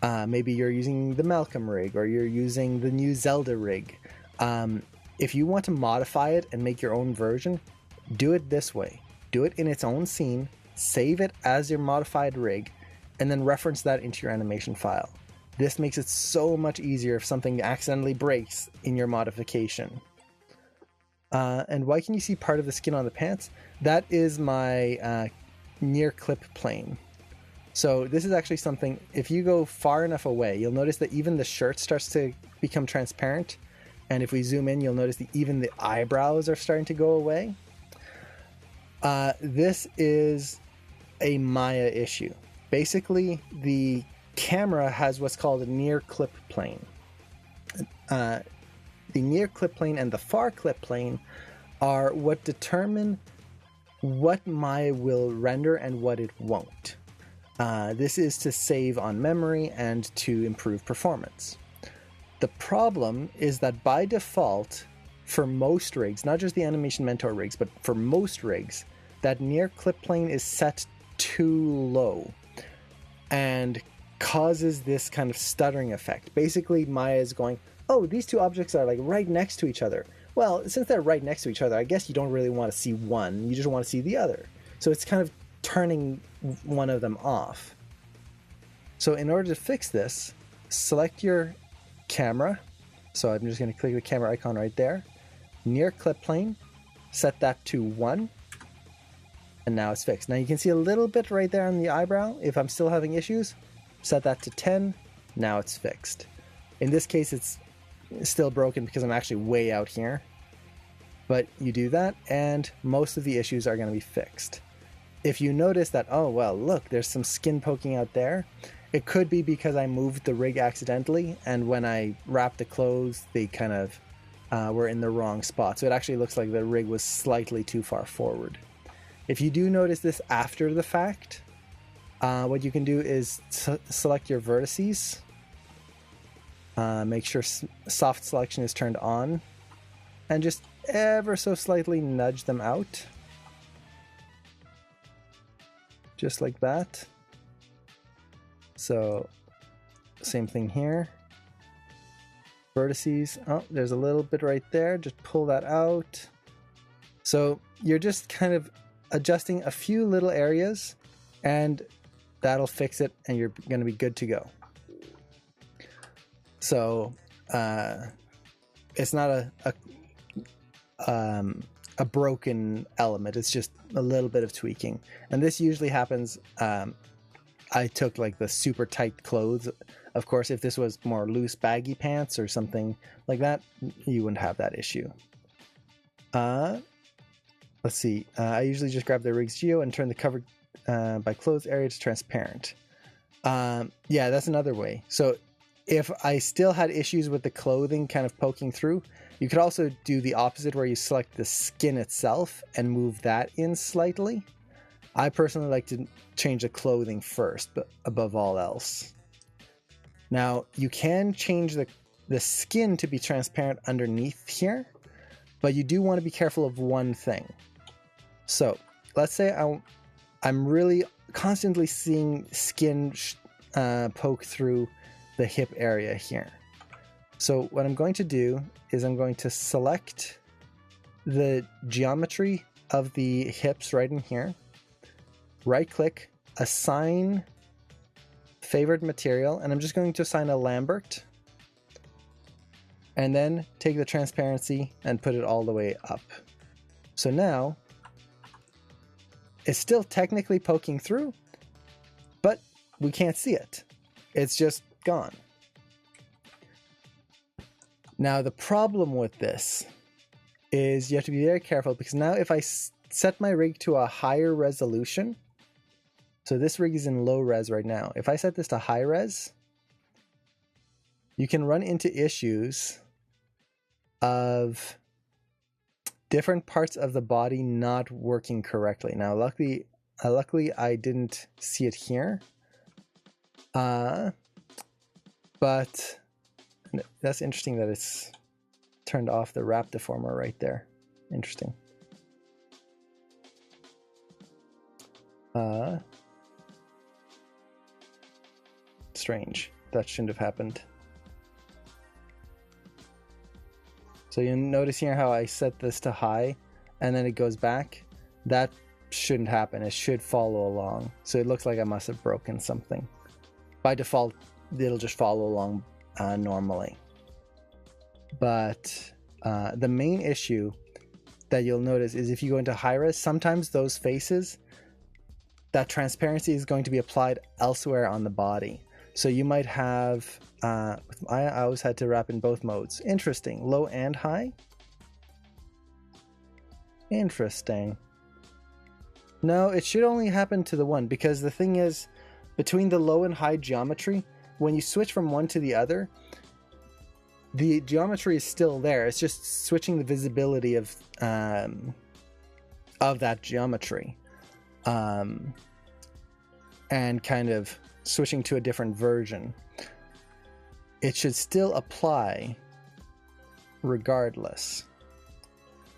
B: Maybe you're using the Malcolm rig, or you're using the new Zelda rig. If you want to modify it and make your own version, do it this way. Do it in its own scene, save it as your modified rig, and then reference that into your animation file. This makes it so much easier if something accidentally breaks in your modification. And why can you see part of the skin on the pants? That is my near clip plane. So this is actually something, if you go far enough away, you'll notice that even the shirt starts to become transparent. And if we zoom in, you'll notice that even the eyebrows are starting to go away. This is a Maya issue. Basically, the camera has what's called a near clip plane. The near clip plane and the far clip plane are what determine what Maya will render and what it won't. This is to save on memory and to improve performance. The problem is that by default, for most rigs, not just the Animation Mentor rigs, but for most rigs, that near clip plane is set too low and causes this kind of stuttering effect. Basically, Maya is going, oh, these two objects are like right next to each other. Well, since they're right next to each other, I guess you don't really want to see one, you just want to see the other. So it's kind of turning one of them off. So in order to fix this, select your camera. So I'm just going to click the camera icon right there. Near clip plane, set that to 1. And now it's fixed. Now you can see a little bit right there on the eyebrow. If I'm still having issues, set that to 10. Now it's fixed. In this case, it's still broken because I'm actually way out here. But you do that, and most of the issues are going to be fixed. If you notice that, oh, well, look, there's some skin poking out there, it could be because I moved the rig accidentally, and when I wrapped the clothes, they kind of were in the wrong spot. So it actually looks like the rig was slightly too far forward. If you do notice this after the fact, what you can do is select your vertices. Make sure soft selection is turned on, and just ever so slightly nudge them out. Just like that. So, same thing here. Vertices. Oh, there's a little bit right there. Just pull that out. So, you're just kind of adjusting a few little areas, and that'll fix it, and you're going to be good to go. So, it's not a broken element. It's just a little bit of tweaking, and this usually happens. I took like the super tight clothes. Of course, if this was more loose, baggy pants or something like that, you wouldn't have that issue. Let's see. I usually just grab the rig's geo and turn the covered by clothes area to transparent. Yeah, that's another way. So if I still had issues with the clothing kind of poking through, you could also do the opposite where you select the skin itself and move that in slightly. I personally like to change the clothing first, but above all else. Now, you can change the skin to be transparent underneath here, but you do want to be careful of one thing. So, let's say I'm really constantly seeing skin poke through the hip area here. So what I'm going to do is I'm going to select the geometry of the hips right in here, right click, assign favored material, and I'm just going to assign a Lambert, and then take the transparency and put it all the way up. So now It's still technically poking through, but we can't see it. It's just gone. Now the problem with this is you have to be very careful, because now if I set my rig to a higher resolution, so this rig is in low res right now. If I set this to high res, you can run into issues of different parts of the body not working correctly. Now, luckily I didn't see it here, but that's interesting that it's turned off the wrap deformer right there. Interesting. Strange. That shouldn't have happened. So you notice here how I set this to high and then it goes back. That shouldn't happen. It should follow along. So it looks like I must have broken something. By default, it'll just follow along normally. But the main issue that you'll notice is if you go into high res, sometimes those faces, that transparency is going to be applied elsewhere on the body. So you might have, I always had to wrap in both modes. Interesting. Low and high. Interesting. No, it should only happen to the one, because the thing is, between the low and high geometry, when you switch from one to the other, the geometry is still there. It's just switching the visibility of that geometry, and kind of switching to a different version. It should still apply regardless.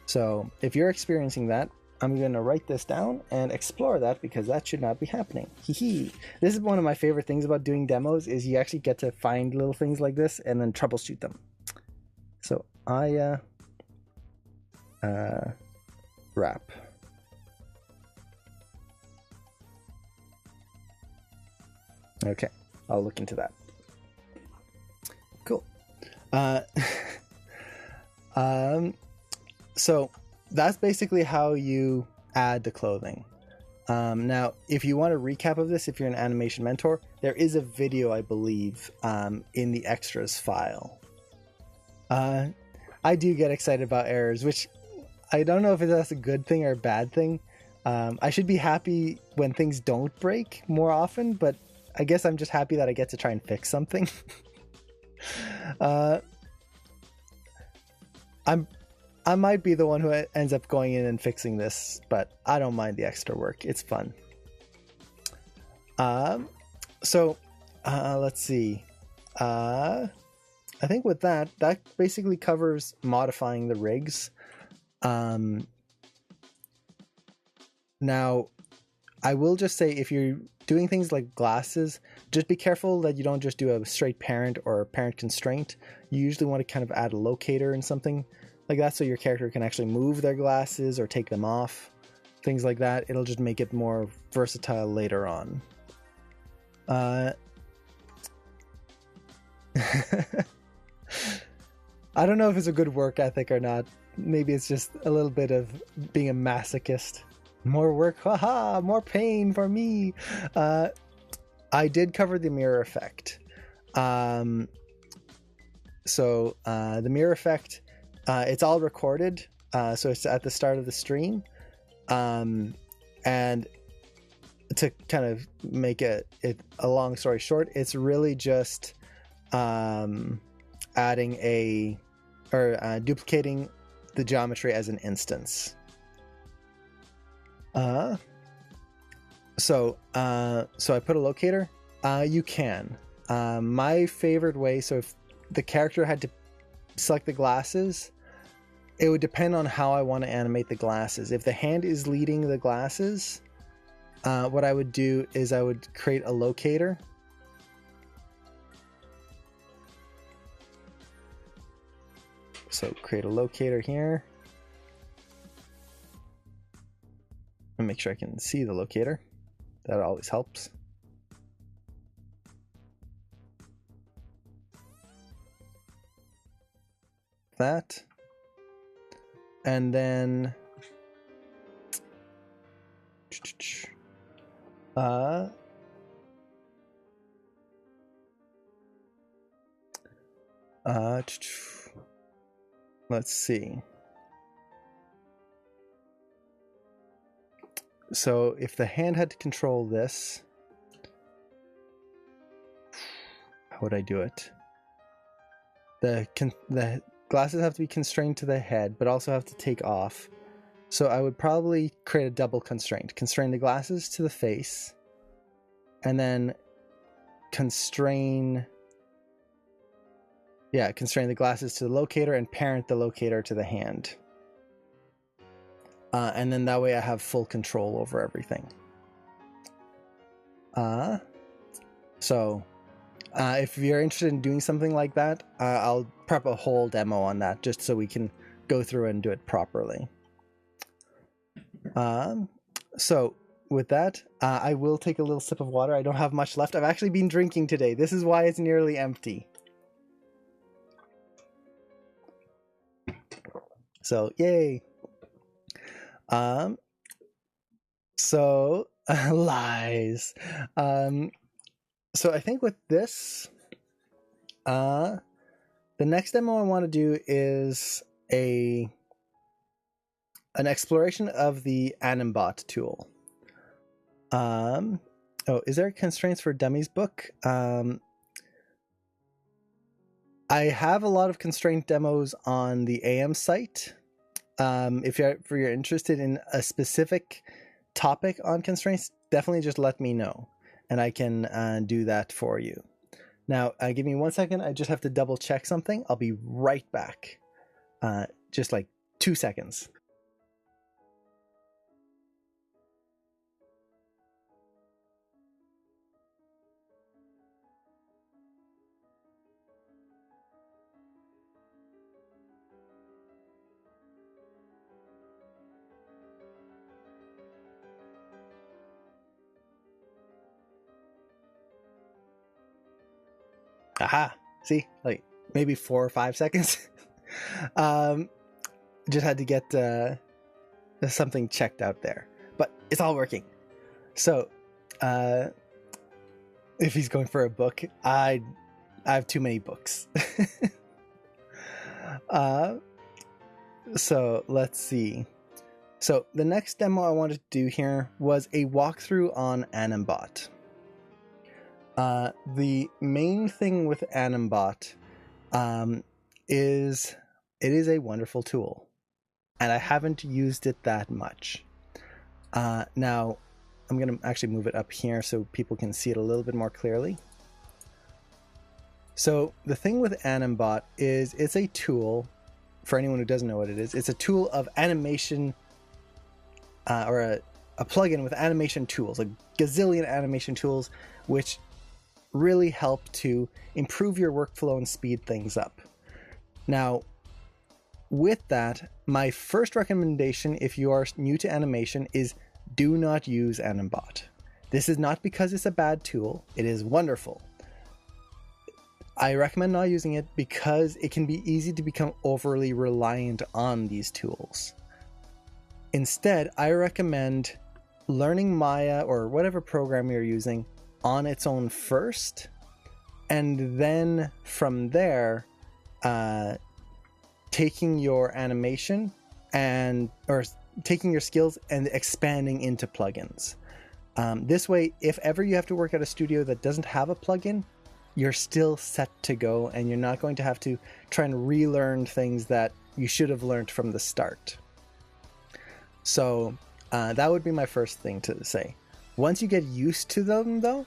B: So if you're experiencing that, I'm going to write this down and explore that, because that should not be happening. This is one of my favorite things about doing demos, is you actually get to find little things like this and then troubleshoot them. So I wrap. Okay, I'll look into that. Cool. So that's basically how you add the clothing. Now, if you want a recap of this, if you're an animation mentor, there is a video, I believe, in the extras file. I do get excited about errors, which I don't know if that's a good thing or a bad thing. I should be happy when things don't break more often, but I guess I'm just happy that I get to try and fix something. I might be the one who ends up going in and fixing this, but I don't mind the extra work. It's fun. Let's see. I think with that basically covers modifying the rigs. Now, I will just say, if you're doing things like glasses, just be careful that you don't just do a straight parent or parent constraint. You usually want to kind of add a locator and something like that, so your character can actually move their glasses or take them off, things like that. It'll just make it more versatile later on. I don't know if it's a good work ethic or not. Maybe it's just a little bit of being a masochist. More work, haha, more pain for me. I did cover the mirror effect. The mirror effect, it's all recorded, so it's at the start of the stream. And to kind of make it a long story short, it's really just adding duplicating the geometry as an instance. So I put a locator. You can. My favorite way, so if the character had to select the glasses, it would depend on how I want to animate the glasses. If the hand is leading the glasses, what I would do is I would create a locator. So create a locator here. And make sure I can see the locator. That always helps. That. And then Uh, let's see. So if the hand had to control this, how would I do it? The glasses have to be constrained to the head, but also have to take off. So I would probably create a double constraint. Constrain the glasses to the face, and then constrain the glasses to the locator and parent the locator to the hand. And then that way I have full control over everything. So if you're interested in doing something like that, I'll prep a whole demo on that just so we can go through and do it properly. So with that, I will take a little sip of water. I don't have much left. I've actually been drinking today. This is why it's nearly empty. So yay. So lies. So I think with this, the next demo I want to do is an exploration of the Animbot tool. Oh, is there constraints for dummies book? I have a lot of constraint demos on the AM site. If you're interested in a specific topic on constraints, definitely just let me know, and I can do that for you. Now, give me 1 second. I just have to double check something. I'll be right back. Just like 2 seconds. Aha! See, like maybe 4 or 5 seconds. Just had to get something checked out there, but it's all working. So, if he's going for a book, I have too many books. So let's see. So the next demo I wanted to do here was a walkthrough on Animbot. The main thing with Animbot is it is a wonderful tool, and I haven't used it that much. Now, I'm going to actually move it up here so people can see it a little bit more clearly. So the thing with Animbot is it's a tool, for anyone who doesn't know what it is, it's a tool of animation, or a plugin with animation tools, a gazillion animation tools, which really help to improve your workflow and speed things up. Now, with that, my first recommendation, if you are new to animation, is do not use Animbot. This is not because it's a bad tool. It is wonderful. I recommend not using it because it can be easy to become overly reliant on these tools. Instead, I recommend learning Maya or whatever program you're using on its own first, and then from there, taking your animation or taking your skills and expanding into plugins. This way, if ever you have to work at a studio that doesn't have a plugin, you're still set to go, and you're not going to have to try and relearn things that you should have learned from the start. So that would be my first thing to say. Once you get used to them, though,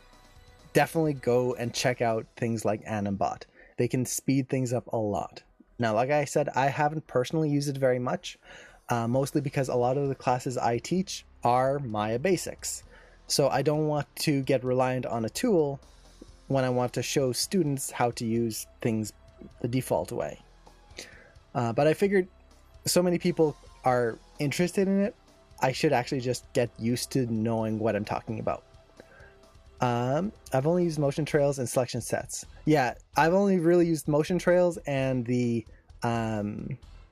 B: definitely go and check out things like Animbot. They can speed things up a lot. Now, like I said, I haven't personally used it very much, mostly because a lot of the classes I teach are Maya basics. So I don't want to get reliant on a tool when I want to show students how to use things the default way. But I figured so many people are interested in it, I should actually just get used to knowing what I'm talking about. I've only used motion trails and selection sets. Yeah, I've only really used motion trails and the,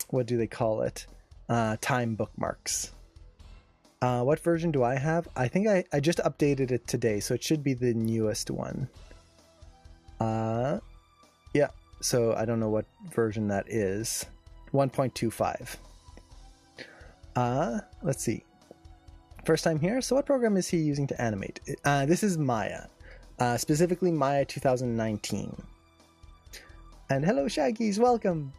B: what do they call it? Time bookmarks. What version do I have? I think I just updated it today, so it should be the newest one. Yeah, so I don't know what version that is. 1.25. Let's see. First time here. So what program is he using to animate? This is Maya, specifically Maya 2019. And hello, Shaggies, welcome.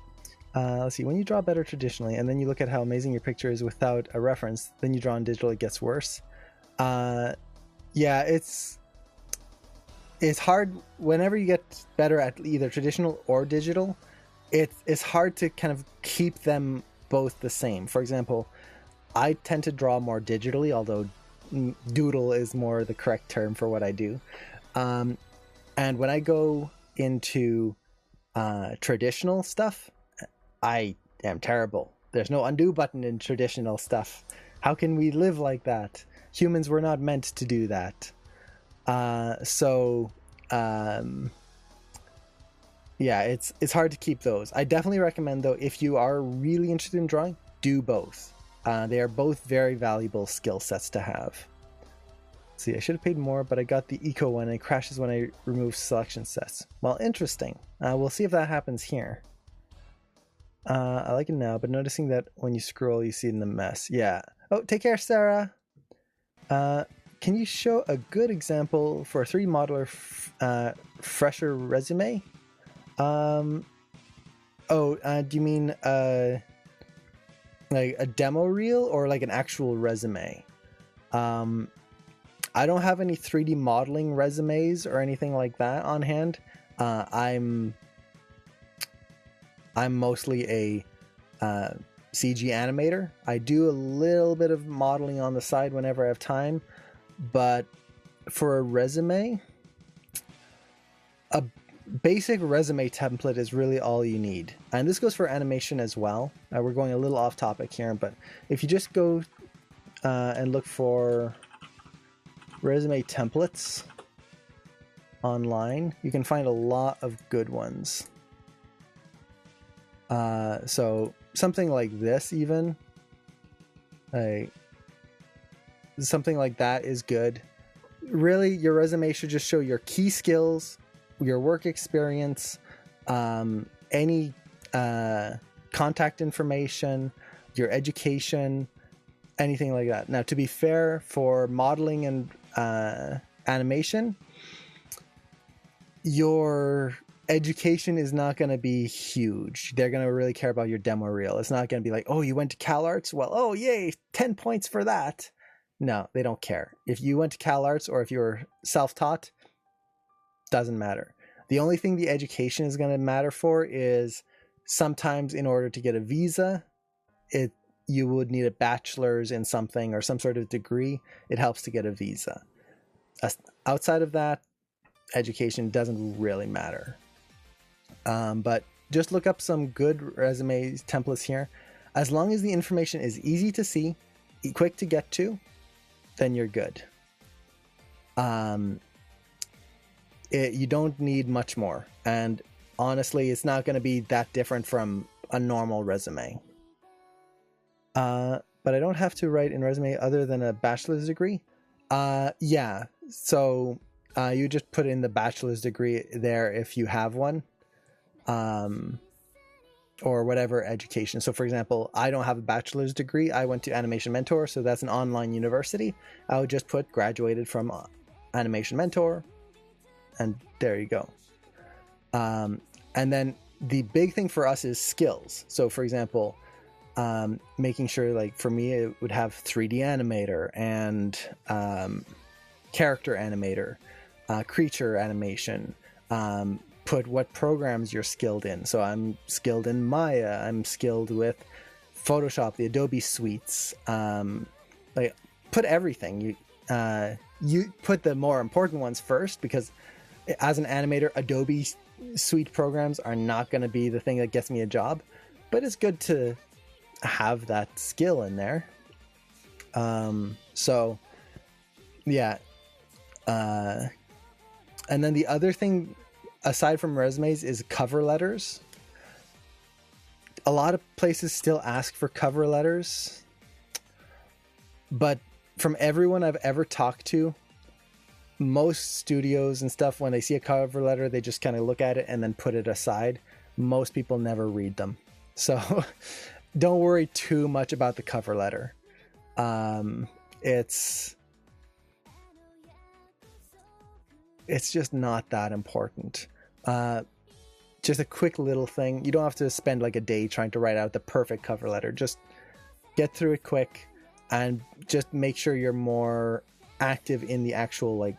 B: Let's see. When you draw better traditionally, and then you look at how amazing your picture is without a reference, then you draw in digital, it gets worse. Yeah, it's hard whenever you get better at either traditional or digital. It's hard to kind of keep them both the same. For example, I tend to draw more digitally, although doodle is more the correct term for what I do. And when I go into traditional stuff, I am terrible. There's no undo button in traditional stuff. How can we live like that? Humans were not meant to do that. Yeah, it's hard to keep those. I definitely recommend, though, if you are really interested in drawing, do both. They are both very valuable skill sets to have. Let's see, I should have paid more, but I got the eco one and it crashes when I remove selection sets. Well, interesting. We'll see if that happens here. I like it now, but noticing that when you scroll, you see it in the mess. Yeah. Oh, take care, Sarah. Can you show a good example for a 3D modeler fresher resume? Do you mean like a demo reel or like an actual resume? I don't have any 3D modeling resumes or anything like that on hand. I'm mostly a CG animator. I do a little bit of modeling on the side whenever I have time, but for a resume, a basic resume template is really all you need. And this goes for animation as well. We're going a little off topic here, but if you just go and look for resume templates online, you can find a lot of good ones. So something like this, even something like that is good. Really, your resume should just show your key skills, your work experience, any contact information, your education, anything like that. Now, to be fair, for modeling and animation, your education is not going to be huge. They're going to really care about your demo reel. It's not going to be like, oh, you went to CalArts? Well, oh, yay, 10 points for that. No, they don't care. If you went to CalArts or if you're self-taught, doesn't matter. The only thing the education is going to matter for is sometimes in order to get a visa, you would need a bachelor's in something or some sort of degree. It helps to get a visa. Outside of that, education doesn't really matter. But just look up some good resume templates here. As long as the information is easy to see, quick to get to, then you're good. You don't need much more. And honestly, it's not going to be that different from a normal resume. But I don't have to write in resume other than a bachelor's degree. Yeah. So you just put in the bachelor's degree there if you have one. Or whatever education. So for example, I don't have a bachelor's degree. I went to Animation Mentor, so that's an online university. I would just put graduated from Animation Mentor, and there you go. And then the big thing for us is skills. So for example, making sure, like for me, it would have 3D animator and character animator, creature animation, put what programs you're skilled in. So I'm skilled in Maya, I'm skilled with Photoshop, the Adobe suites, like put everything. You put the more important ones first, because as an animator, Adobe suite programs are not going to be the thing that gets me a job, but it's good to have that skill in there. So yeah. And then the other thing aside from resumes is cover letters. A lot of places still ask for cover letters, but from everyone I've ever talked to, most studios and stuff, when they see a cover letter, they just kind of look at it and then put it aside. Most people never read them. So don't worry too much about the cover letter. It's just not that important. Just a quick little thing. You don't have to spend like a day trying to write out the perfect cover letter. Just get through it quick and just make sure you're more active in the actual like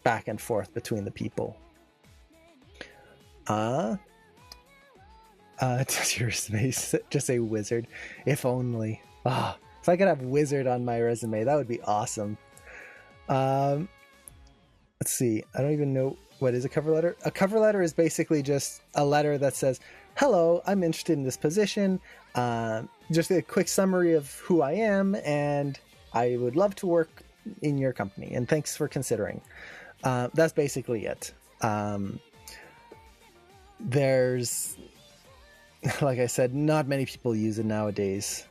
B: back and forth between the people. Does your resume just say wizard? If only. If I could have wizard on my resume, that would be awesome. Let's see. I don't even know what is a cover letter. A cover letter is basically just a letter that says, hello, I'm interested in this position. Just a quick summary of who I am, and I would love to work in your company, and thanks for considering. That's basically it. There's, like I said, not many people use it nowadays.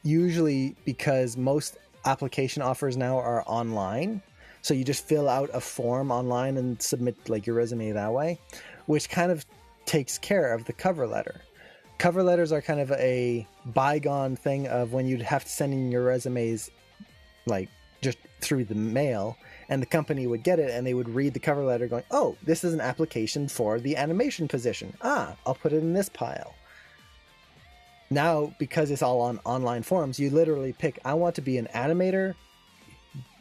B: Usually because most application offers now are online. So you just fill out a form online and submit like your resume that way, which kind of takes care of the cover letter. Cover letters are kind of a bygone thing of when you'd have to send in your resumes like just through the mail, and the company would get it and they would read the cover letter going, oh, this is an application for the animation position. I'll put it in this pile. Now, because it's all on online forums, you literally pick, I want to be an animator,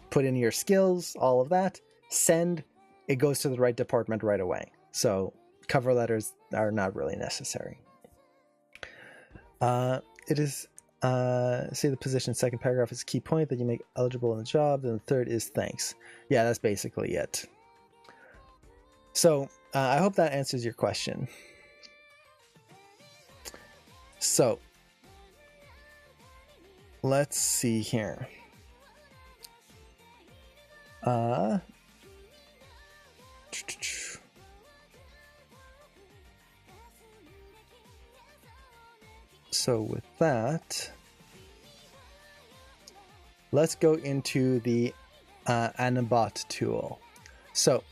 B: put in your skills, all of that, send, it goes to the right department right away. So cover letters are not really necessary. It is, say the position, second paragraph is a key point that you make eligible in the job, and the third is thanks. Yeah, that's basically it. So I hope that answers your question. So let's see here. So with that, let's go into the Animbot tool. So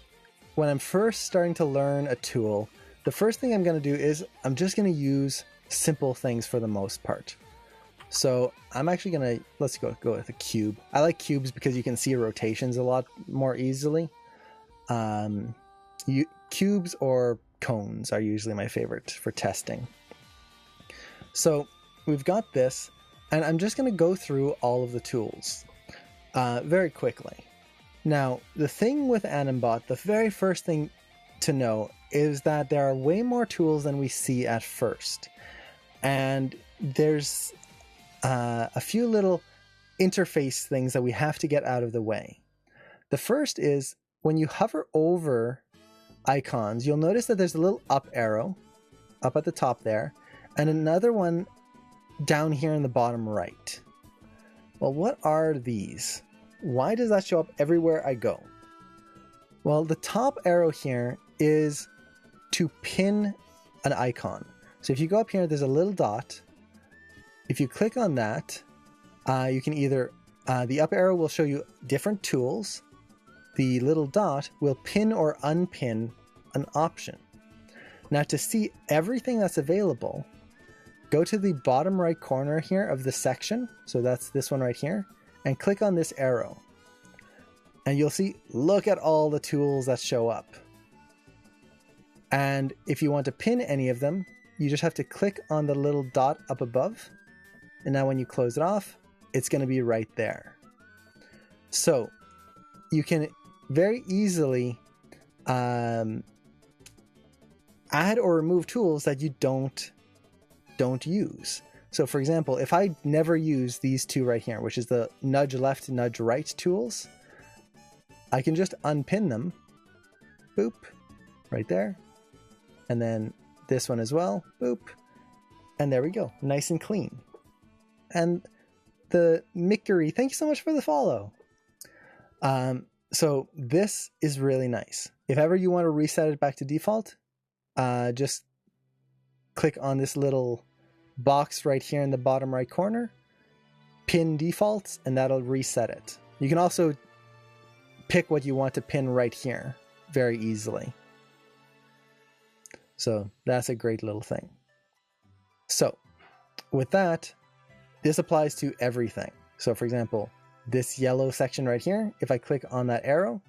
B: when I'm first starting to learn a tool, the first thing I'm going to do is I'm just going to use simple things for the most part. So I'm actually going to, let's go with a cube. I like cubes because you can see rotations a lot more easily. Cubes or cones are usually my favorite for testing. So we've got this, and I'm just going to go through all of the tools very quickly. Now, the thing with Animbot, the very first thing to know is that there are way more tools than we see at first. And there's a few little interface things that we have to get out of the way. The first is when you hover over icons, you'll notice that there's a little up arrow up at the top there, and another one down here in the bottom right. Well, what are these? Why does that show up everywhere I go? Well, the top arrow here is to pin an icon. So if you go up here, there's a little dot. If you click on that, you can either, the up arrow will show you different tools. The little dot will pin or unpin an option. Now to see everything that's available, go to the bottom right corner here of the section. So that's this one right here, and click on this arrow. And you'll see, look at all the tools that show up. And if you want to pin any of them, you just have to click on the little dot up above. And now when you close it off, it's going to be right there. So you can very easily add or remove tools that you don't use. So for example, if I never use these two right here, which is the nudge left, nudge right tools, I can just unpin them, boop, right there. And then this one as well, boop. And there we go, nice and clean. And the Mickery, thank you so much for the follow. So this is really nice. If ever you want to reset it back to default, just click on this little box right here in the bottom right corner, pin defaults, and that'll reset it. You can also pick what you want to pin right here very easily. So that's a great little thing. So with that, this applies to everything. So for example, this yellow section right here, if I click on that arrow,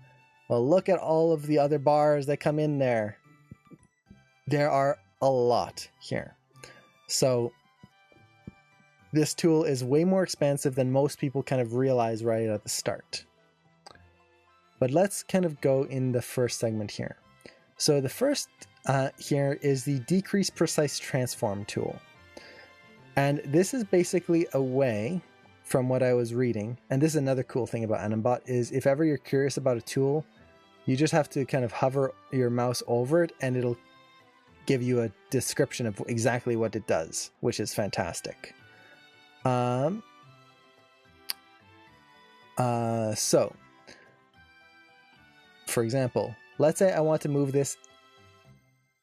B: well, look at all of the other bars that come in there. There are a lot here. So this tool is way more expensive than most people kind of realize right at the start. But let's kind of go in the first segment here. So the first here is the Decrease Precise Transform tool. And this is basically a way, from what I was reading, and this is another cool thing about Animbot, is if ever you're curious about a tool, you just have to kind of hover your mouse over it and it'll give you a description of exactly what it does, which is fantastic. So, for example, let's say I want to move this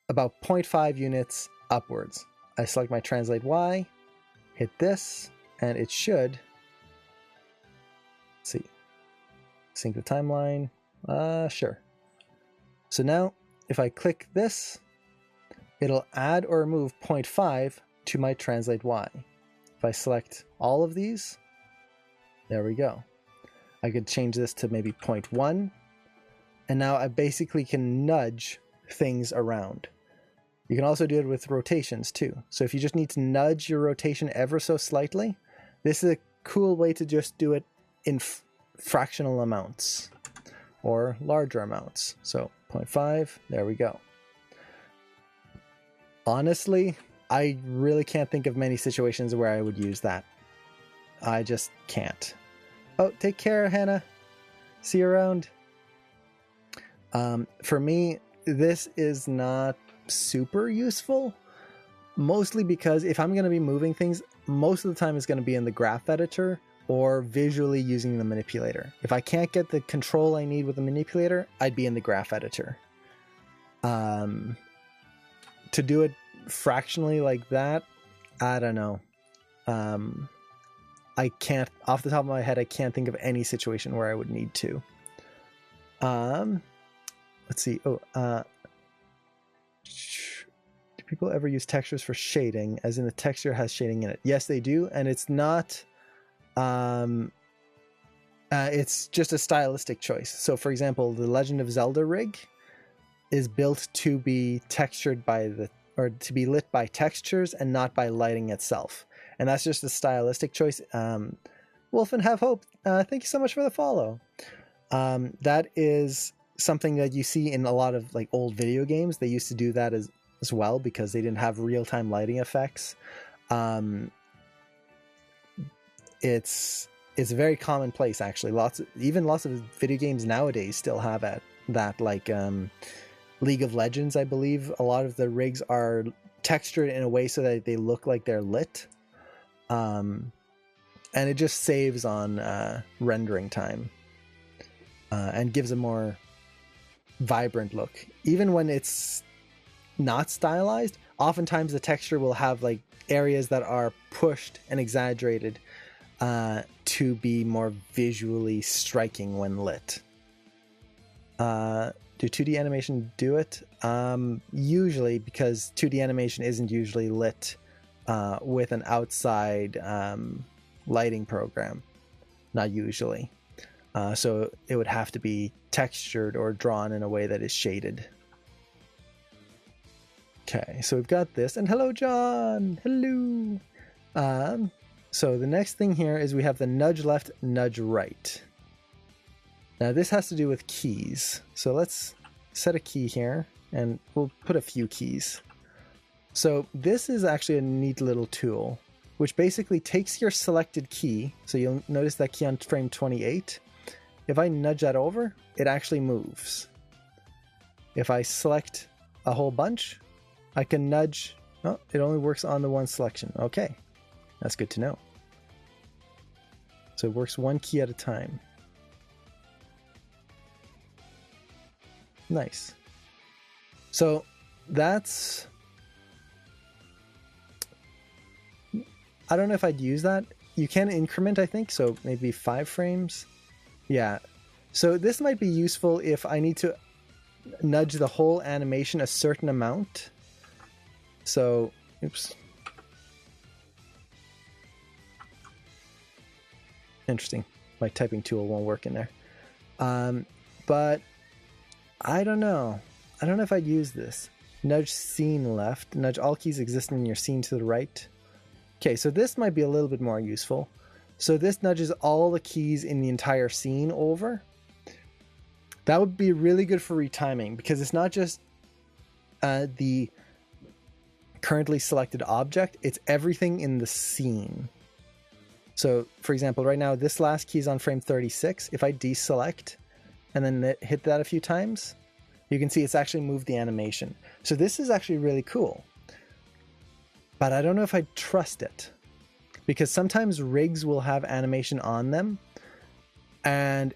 B: about 0.5 units upwards. I select my Translate Y, hit this, and it should, let's see, sync the timeline, sure. So now, if I click this, it'll add or remove 0.5 to my Translate Y. If I select all of these, there we go. I could change this to maybe 0.1, and now I basically can nudge things around. You can also do it with rotations too. So if you just need to nudge your rotation ever so slightly, this is a cool way to just do it in fractional amounts or larger amounts. So 0.5, there we go. Honestly, I really can't think of many situations where I would use that. I just can't. Oh, take care, Hannah. See you around. For me, this is not super useful, mostly because if I'm going to be moving things, most of the time it's going to be in the graph editor or visually using the manipulator. If I can't get the control I need with the manipulator, I'd be in the graph editor. To do it fractionally like that, I don't know. I can't, off the top of my head, I can't think of any situation where I would need to. Let's see. Do people ever use textures for shading, as in the texture has shading in it? Yes, they do, and it's not. It's just a stylistic choice. So, for example, the Legend of Zelda rig is built to be textured or to be lit by textures and not by lighting itself, and that's just a stylistic choice. Wolf and Have Hope, thank you so much for the follow. That is something that you see in a lot of like old video games. They used to do that as well because they didn't have real-time lighting effects. It's very commonplace actually. Lots of video games nowadays still have that like League of Legends, I believe. A lot of the rigs are textured in a way so that they look like they're lit. And it just saves on rendering time and gives a more vibrant look. Even when it's not stylized, oftentimes the texture will have like areas that are pushed and exaggerated to be more visually striking when lit. Do 2D animation do it? Usually, because 2D animation isn't usually lit with an outside lighting program. Not usually. So it would have to be textured or drawn in a way that is shaded. Okay, so we've got this. And hello, John! Hello! So the next thing here is we have the nudge left, nudge right. Now this has to do with keys. So let's set a key here, and we'll put a few keys. So this is actually a neat little tool, which basically takes your selected key. So you'll notice that key on frame 28. If I nudge that over, it actually moves. If I select a whole bunch, I can nudge. Oh, it only works on the one selection. Okay, that's good to know. So it works one key at a time. Nice. So that's... I don't know if I'd use that. You can increment, I think, so maybe 5 frames. Yeah. So this might be useful if I need to nudge the whole animation a certain amount. So, oops. Interesting. My typing tool won't work in there. But I don't know. I don't know if I'd use this. Nudge scene left. Nudge all keys existing in your scene to the right. Okay, so this might be a little bit more useful. So this nudges all the keys in the entire scene over. That would be really good for retiming because it's not just the currently selected object, it's everything in the scene. So, for example, right now this last key is on frame 36. If I deselect and then hit that a few times, you can see it's actually moved the animation. So this is actually really cool. But I don't know if I trust it, because sometimes rigs will have animation on them and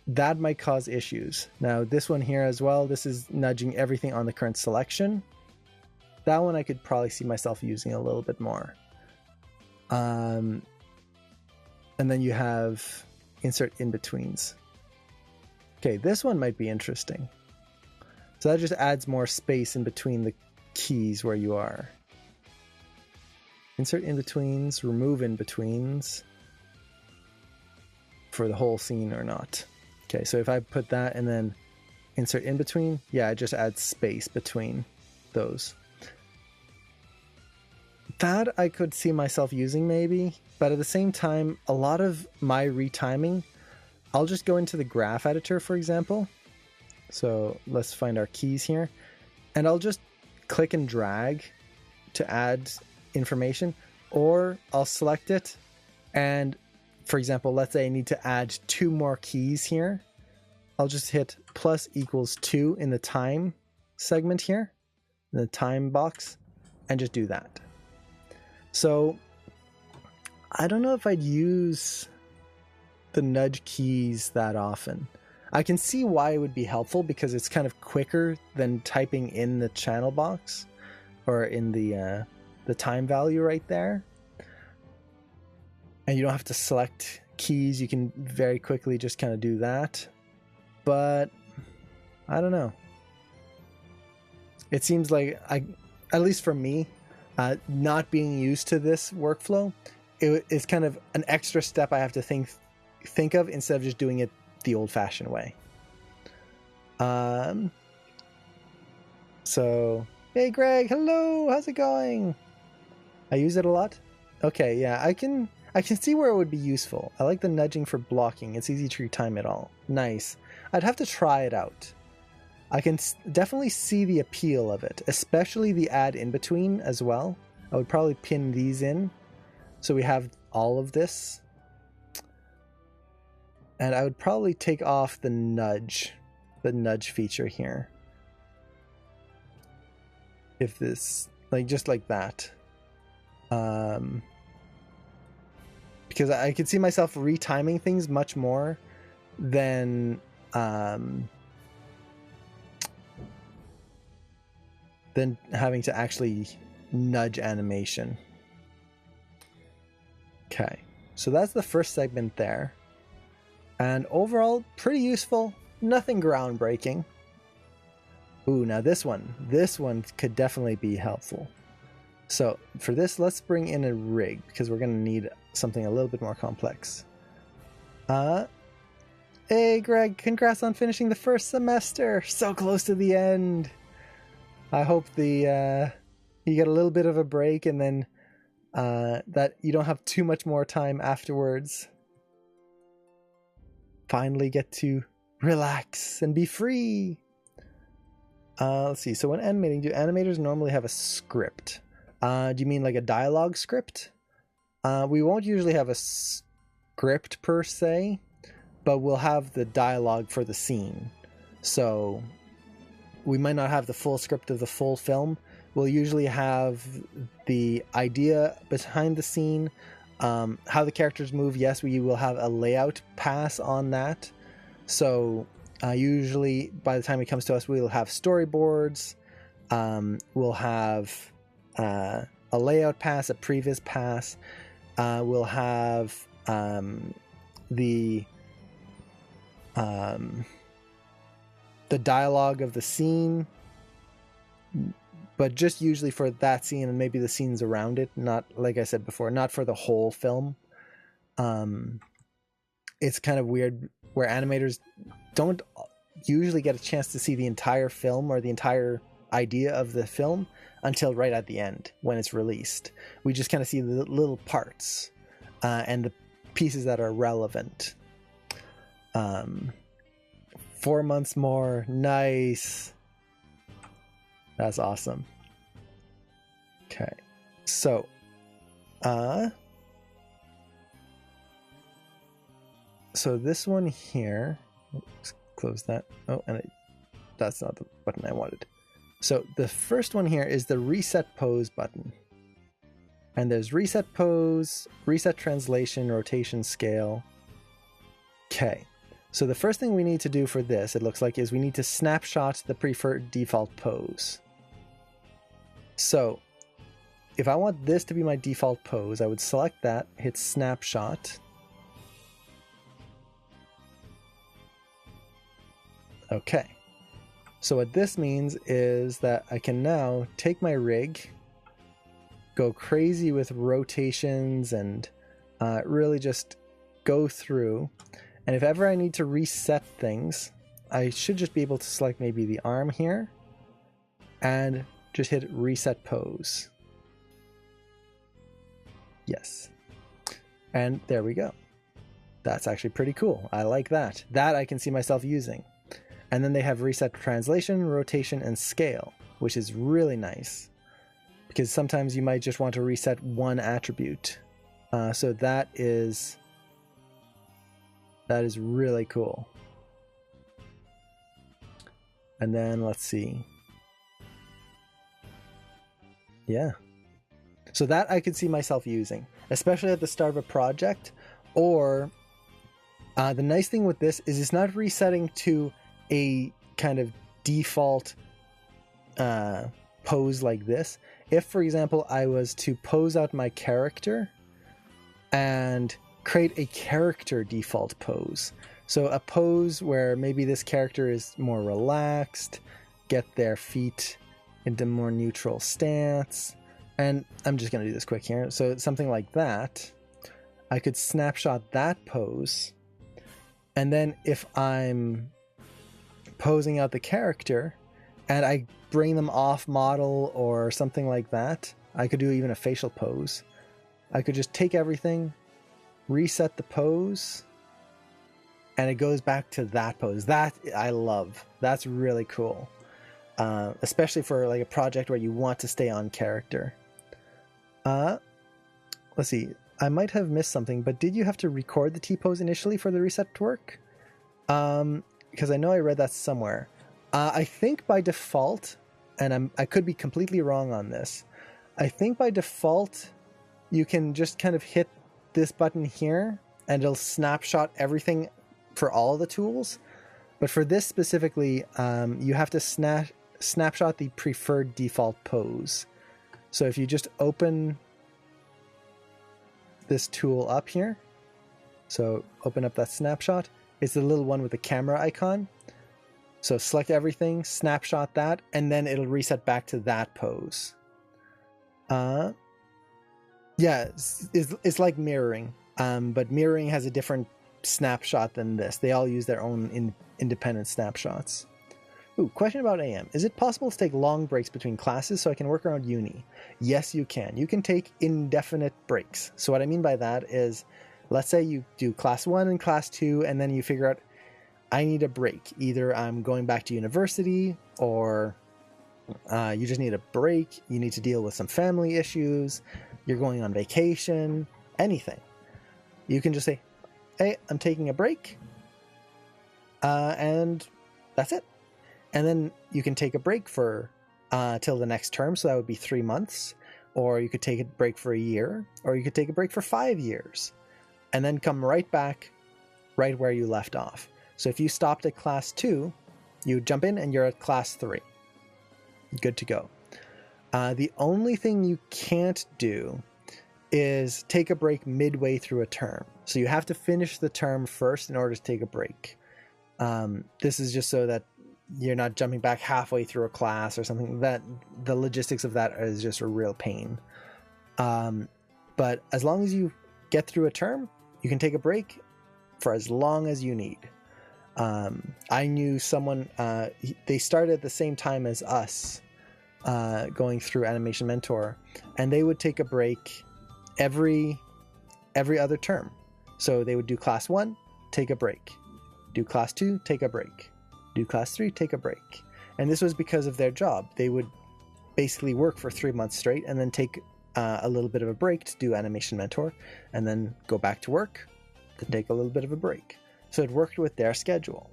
B: that might cause issues. Now this one here as well, this is nudging everything on the current selection. That one I could probably see myself using a little bit more. And then you have insert in-betweens. Okay, this one might be interesting. So that just adds more space in between the keys where you are. Insert in-betweens, remove in-betweens for the whole scene or not. Okay, so if I put that and then insert in-between, yeah, it just adds space between those. That I could see myself using maybe, but at the same time, a lot of my retiming, I'll just go into the graph editor, for example. So let's find our keys here, and I'll just click and drag to add information, or I'll select it. And for example, let's say I need to add 2 more keys here. I'll just hit plus equals 2 in the time segment here, in the time box, and just do that. So I don't know if I'd use the nudge keys that often. I can see why it would be helpful because it's kind of quicker than typing in the channel box or in the time value right there. And you don't have to select keys. You can very quickly just kind of do that. But I don't know. It seems like, at least for me, not being used to this workflow, it's kind of an extra step I have to think of instead of just doing it the old-fashioned way. So, hey Greg, hello, how's it going? I use it a lot. Okay, yeah, I can see where it would be useful. I like the nudging for blocking. It's easy to retime it all. Nice. I'd have to try it out. I can definitely see the appeal of it, especially the add in between as well. I would probably pin these in so we have all of this. And I would probably take off the nudge feature here. If this, like, just like that. Because I could see myself retiming things much more than having to actually nudge animation. Okay, so that's the first segment there. And overall, pretty useful. Nothing groundbreaking. Ooh, now this one could definitely be helpful. So for this, let's bring in a rig because we're going to need something a little bit more complex. Hey Greg, congrats on finishing the first semester. So close to the end. I hope you get a little bit of a break and then that you don't have too much more time afterwards. Finally get to relax and be free. Let's see. So when animating, do animators normally have a script? Do you mean like a dialogue script? We won't usually have a script per se, but we'll have the dialogue for the scene. So we might not have the full script of the full film. We'll usually have the idea behind the scene, how the characters move. Yes, we will have a layout pass on that. So usually by the time it comes to us, we'll have storyboards. We'll have a layout pass, a previs pass. We'll have the dialogue of the scene, but just usually for that scene and maybe the scenes around it, not, like I said before, not for the whole film. It's kind of weird where animators don't usually get a chance to see the entire film or the entire idea of the film until right at the end when it's released. We just kind of see the little parts and the pieces that are relevant. 4 months more. Nice. That's awesome. Okay. So, so this one here, let's close that. Oh, and that's not the button I wanted. So the first one here is the reset pose button. And there's reset pose, reset translation, rotation scale. Okay. So the first thing we need to do for this, it looks like, is we need to snapshot the preferred default pose. So if I want this to be my default pose, I would select that, hit snapshot. Okay. So what this means is that I can now take my rig, go crazy with rotations, and really just go through. And if ever I need to reset things, I should just be able to select maybe the arm here and just hit reset pose. Yes. And there we go. That's actually pretty cool. I like that. That I can see myself using. And then they have reset translation, rotation, and scale, which is really nice because sometimes you might just want to reset one attribute. So that is really cool. And then let's see. Yeah. So that I could see myself using, especially at the start of a project. Or the nice thing with this is it's not resetting to a kind of default pose like this. If, for example, I was to pose out my character and create a character default pose. So a pose where maybe this character is more relaxed, get their feet into more neutral stance. And I'm just going to do this quick here. So something like that, I could snapshot that pose. And then if I'm posing out the character and I bring them off model or something like that, I could do even a facial pose. I could just take everything, reset the pose, and it goes back to that pose. That I love. That's really cool. Especially for like a project where you want to stay on character. Let's see. I might have missed something, but did you have to record the T-pose initially for the reset to work? Because I know I read that somewhere. I think by default, and I could be completely wrong on this, I think by default you can just kind of hit this button here and it'll snapshot everything for all the tools. But for this specifically, you have to snapshot the preferred default pose. So if you just open this tool up here, so open up that snapshot, it's the little one with the camera icon. So select everything, snapshot that, and then it'll reset back to that pose. Yeah, it's like mirroring, but mirroring has a different snapshot than this. They all use their own independent snapshots. Ooh, question about AM. Is it possible to take long breaks between classes so I can work around uni? Yes, you can. You can take indefinite breaks. So what I mean by that is, let's say you do class 1 and class 2, and then you figure out, I need a break. Either I'm going back to university, or you just need a break. You need to deal with some family issues. You're going on vacation, anything. You can just say, hey, I'm taking a break. And that's it. And then you can take a break for till the next term. So that would be 3 months. Or you could take a break for a year. Or you could take a break for 5 years. And then come right back right where you left off. So if you stopped at class 2, you jump in and you're at class 3. Good to go. The only thing you can't do is take a break midway through a term. So you have to finish the term first in order to take a break. This is just so that you're not jumping back halfway through a class or something. That the logistics of that is just a real pain. But as long as you get through a term, you can take a break for as long as you need. I knew someone, they started at the same time as us, going through Animation Mentor, and they would take a break every other term. So they would do class 1, take a break. Do class 2, take a break. Do class 3, take a break. And this was because of their job. They would basically work for 3 months straight and then take a little bit of a break to do Animation Mentor, and then go back to work, then take a little bit of a break. So it worked with their schedule.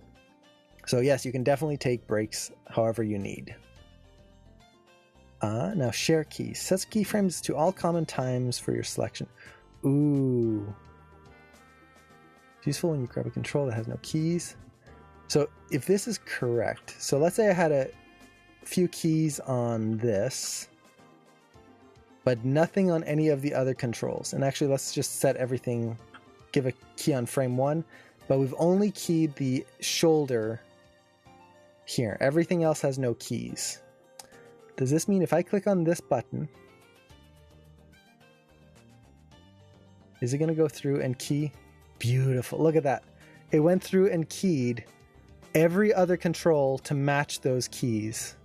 B: So yes, you can definitely take breaks however you need. Now share keys. Sets keyframes to all common times for your selection. Ooh. It's useful when you grab a control that has no keys. So if this is correct, so let's say I had a few keys on this, but nothing on any of the other controls. And actually, let's just set everything, give a key on frame 1, but we've only keyed the shoulder here. Everything else has no keys. Does this mean if I click on this button, is it going to go through and key? Beautiful. Look at that. It went through and keyed every other control to match those keys.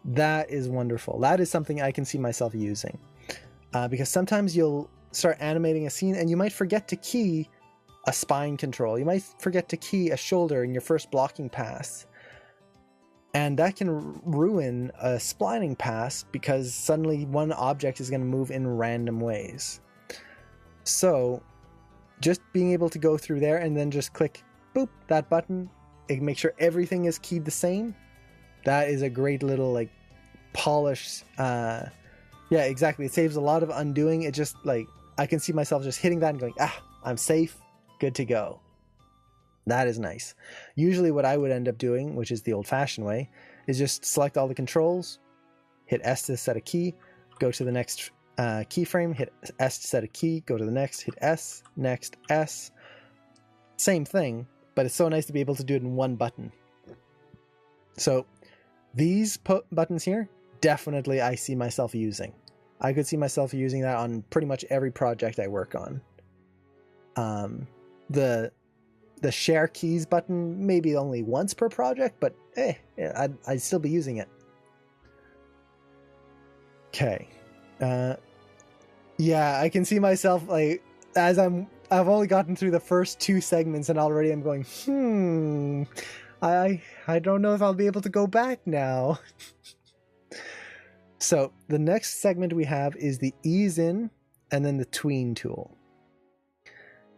B: That is wonderful. That is something I can see myself using. Because sometimes you'll start animating a scene and you might forget to key a spine control. You might forget to key a shoulder in your first blocking pass. And that can ruin a splining pass because suddenly one object is going to move in random ways. So just being able to go through there and then just click, boop, that button, and make sure everything is keyed the same. That is a great little like polished, yeah, exactly. It saves a lot of undoing. It just like, I can see myself just hitting that and going, I'm safe, good to go. That is nice. Usually what I would end up doing, which is the old-fashioned way, is just select all the controls, hit S to set a key, go to the next keyframe, hit S to set a key, go to the next, hit S, next, S. Same thing, but it's so nice to be able to do it in one button. So these buttons here, definitely I see myself using. I could see myself using that on pretty much every project I work on. The share keys button, maybe only once per project, but I'd still be using it. Okay. Yeah, I can see myself like as I've only gotten through the first 2 segments and already I'm going, I don't know if I'll be able to go back now. So the next segment we have is the ease in and then the tween tool.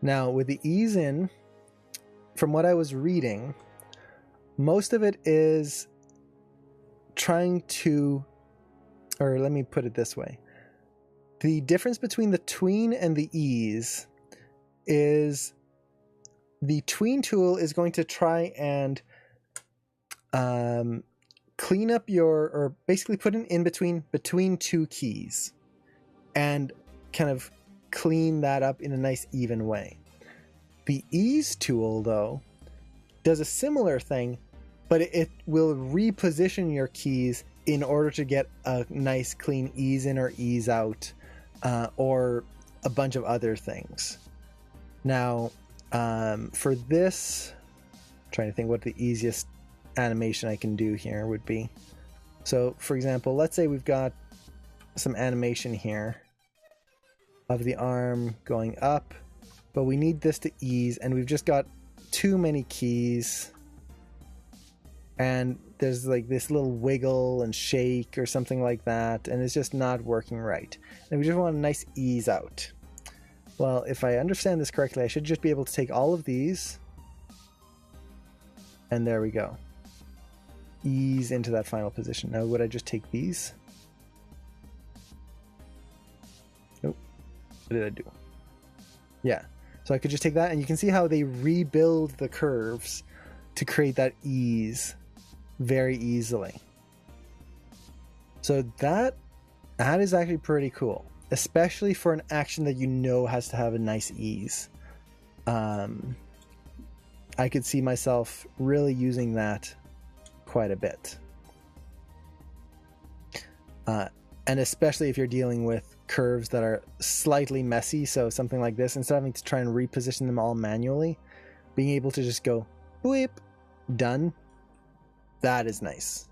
B: Now with the ease in, from what I was reading, most of it is trying to, or let me put it this way. The difference between the tween and the ease is the tween tool is going to try and clean up or basically put an in between 2 keys and kind of clean that up in a nice even way. The ease tool, though, does a similar thing, but it will reposition your keys in order to get a nice clean ease in or ease out, or a bunch of other things. Now, for this, I'm trying to think what the easiest animation I can do here would be. So, for example, let's say we've got some animation here of the arm going up, but we need this to ease, and we've just got too many keys, and there's like this little wiggle and shake or something like that, and it's just not working right. And we just want a nice ease out. Well, if I understand this correctly, I should just be able to take all of these, and there we go. Ease into that final position. Now, would I just take these? Nope. What did I do? Yeah. So I could just take that, and you can see how they rebuild the curves to create that ease very easily. So that is actually pretty cool, especially for an action that you know has to have a nice ease. I could see myself really using that quite a bit. And especially if you're dealing with curves that are slightly messy, so something like this, instead of having to try and reposition them all manually, being able to just go, boop, done, that is nice.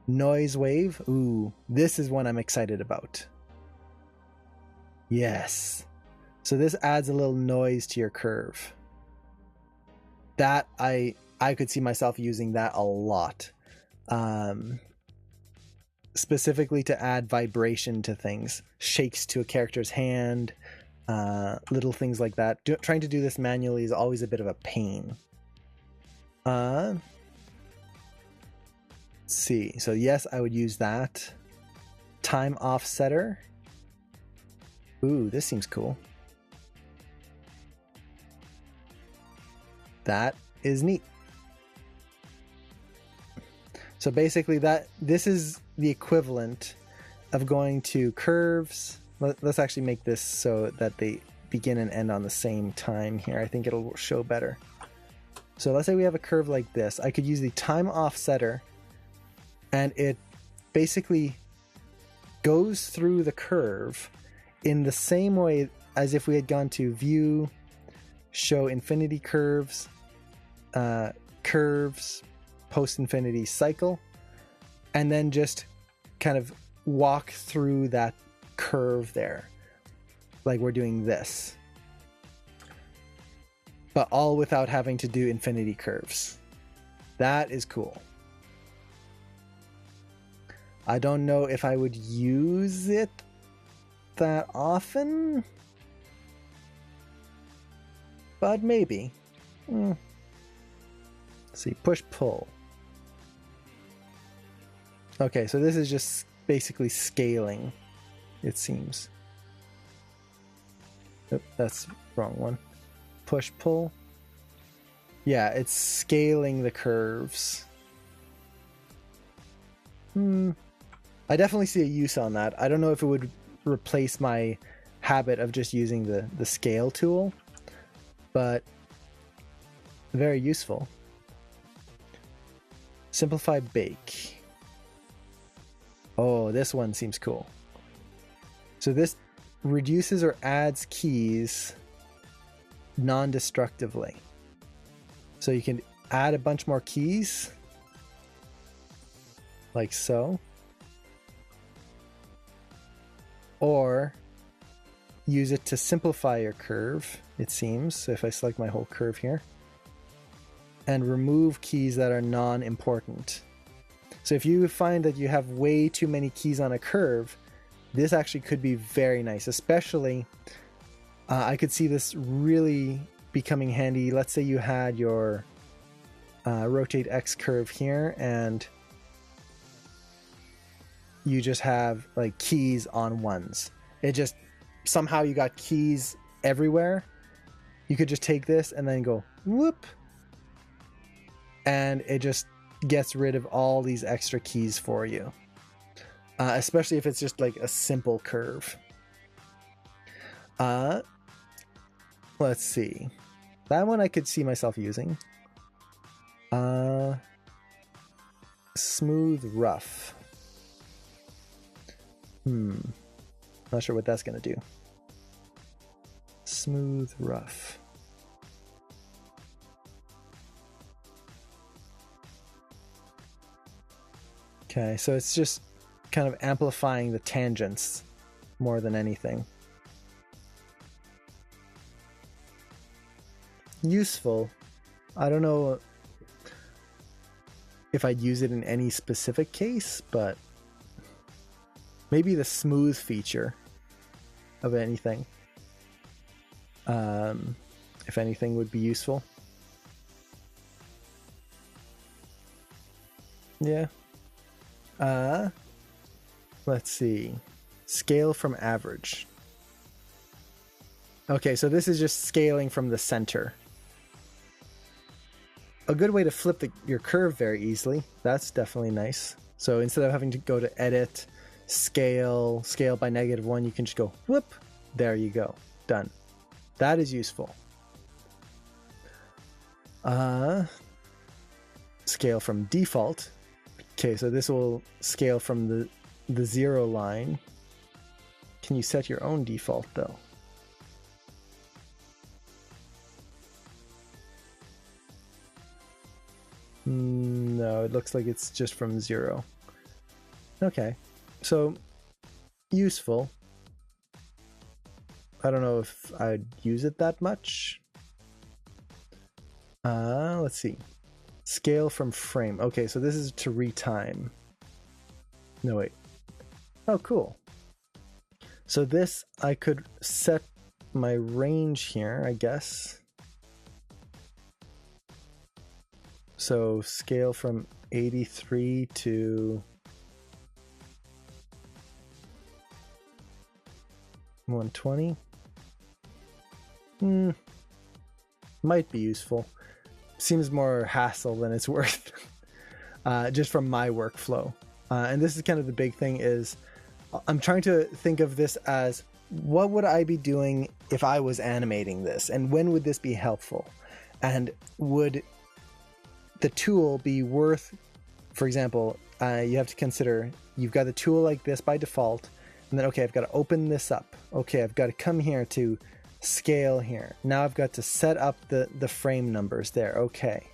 B: Noise wave, ooh, this is one I'm excited about. Yes. So this adds a little noise to your curve. That I could see myself using that a lot. Specifically to add vibration to things, shakes to a character's hand, little things like that. Trying to do this manually is always a bit of a pain. Let's see. So yes, I would use that. Time offsetter. Ooh, this seems cool. That is neat. So basically this is the equivalent of going to curves. Let's actually make this so that they begin and end on the same time here. I think it'll show better. So let's say we have a curve like this. I could use the time offsetter, and it basically goes through the curve in the same way as if we had gone to view, show infinity curves, curves, post infinity cycle, and then just kind of walk through that curve there like we're doing this, but all without having to do infinity curves. That is cool. I don't know if I would use it that often, but maybe. Let's see, push pull. Okay, so this is just basically scaling, it seems. Oop, that's the wrong one. Push pull. Yeah, it's scaling the curves. I definitely see a use on that. I don't know if it would replace my habit of just using the scale tool, but very useful. Simplify bake. Oh, this one seems cool. So this reduces or adds keys non-destructively. So you can add a bunch more keys, like so. Or use it to simplify your curve, it seems. So if I select my whole curve here, and remove keys that are non-important. So if you find that you have way too many keys on a curve, this actually could be very nice, especially I could see this really becoming handy. Let's say you had your rotate X curve here and you just have like keys on ones. It just, somehow you got keys everywhere. You could just take this and then go whoop, and it just gets rid of all these extra keys for you, especially if it's just like a simple curve. Let's see, that one I could see myself using. Smooth rough. Not sure what that's gonna do. Smooth rough. Okay, so it's just kind of amplifying the tangents more than anything. Useful. I don't know if I'd use it in any specific case, but maybe the smooth feature of anything, if anything, would be useful. Yeah. Let's see. Scale from average. Okay, so this is just scaling from the center. A good way to flip your curve very easily. That's definitely nice. So instead of having to go to edit, scale by -1, you can just go whoop, there you go, done. That is useful. Scale from default. Okay, so this will scale from the 0 line. Can you set your own default though? No, it looks like it's just from 0. Okay, so useful. I don't know if I'd use it that much. Let's see. Scale from frame. Okay, so this is to retime. No, wait. Oh, cool. So this, I could set my range here, I guess. So scale from 83 to 120. Might be useful. Seems more hassle than it's worth, just from my workflow. And this is kind of the big thing is I'm trying to think of this as what would I be doing if I was animating this, and when would this be helpful, and would the tool be worth, for example, you have to consider you've got a tool like this by default, and then okay, I've got to open this up. Okay, I've got to come here to scale here. Now I've got to set up the frame numbers there. Okay,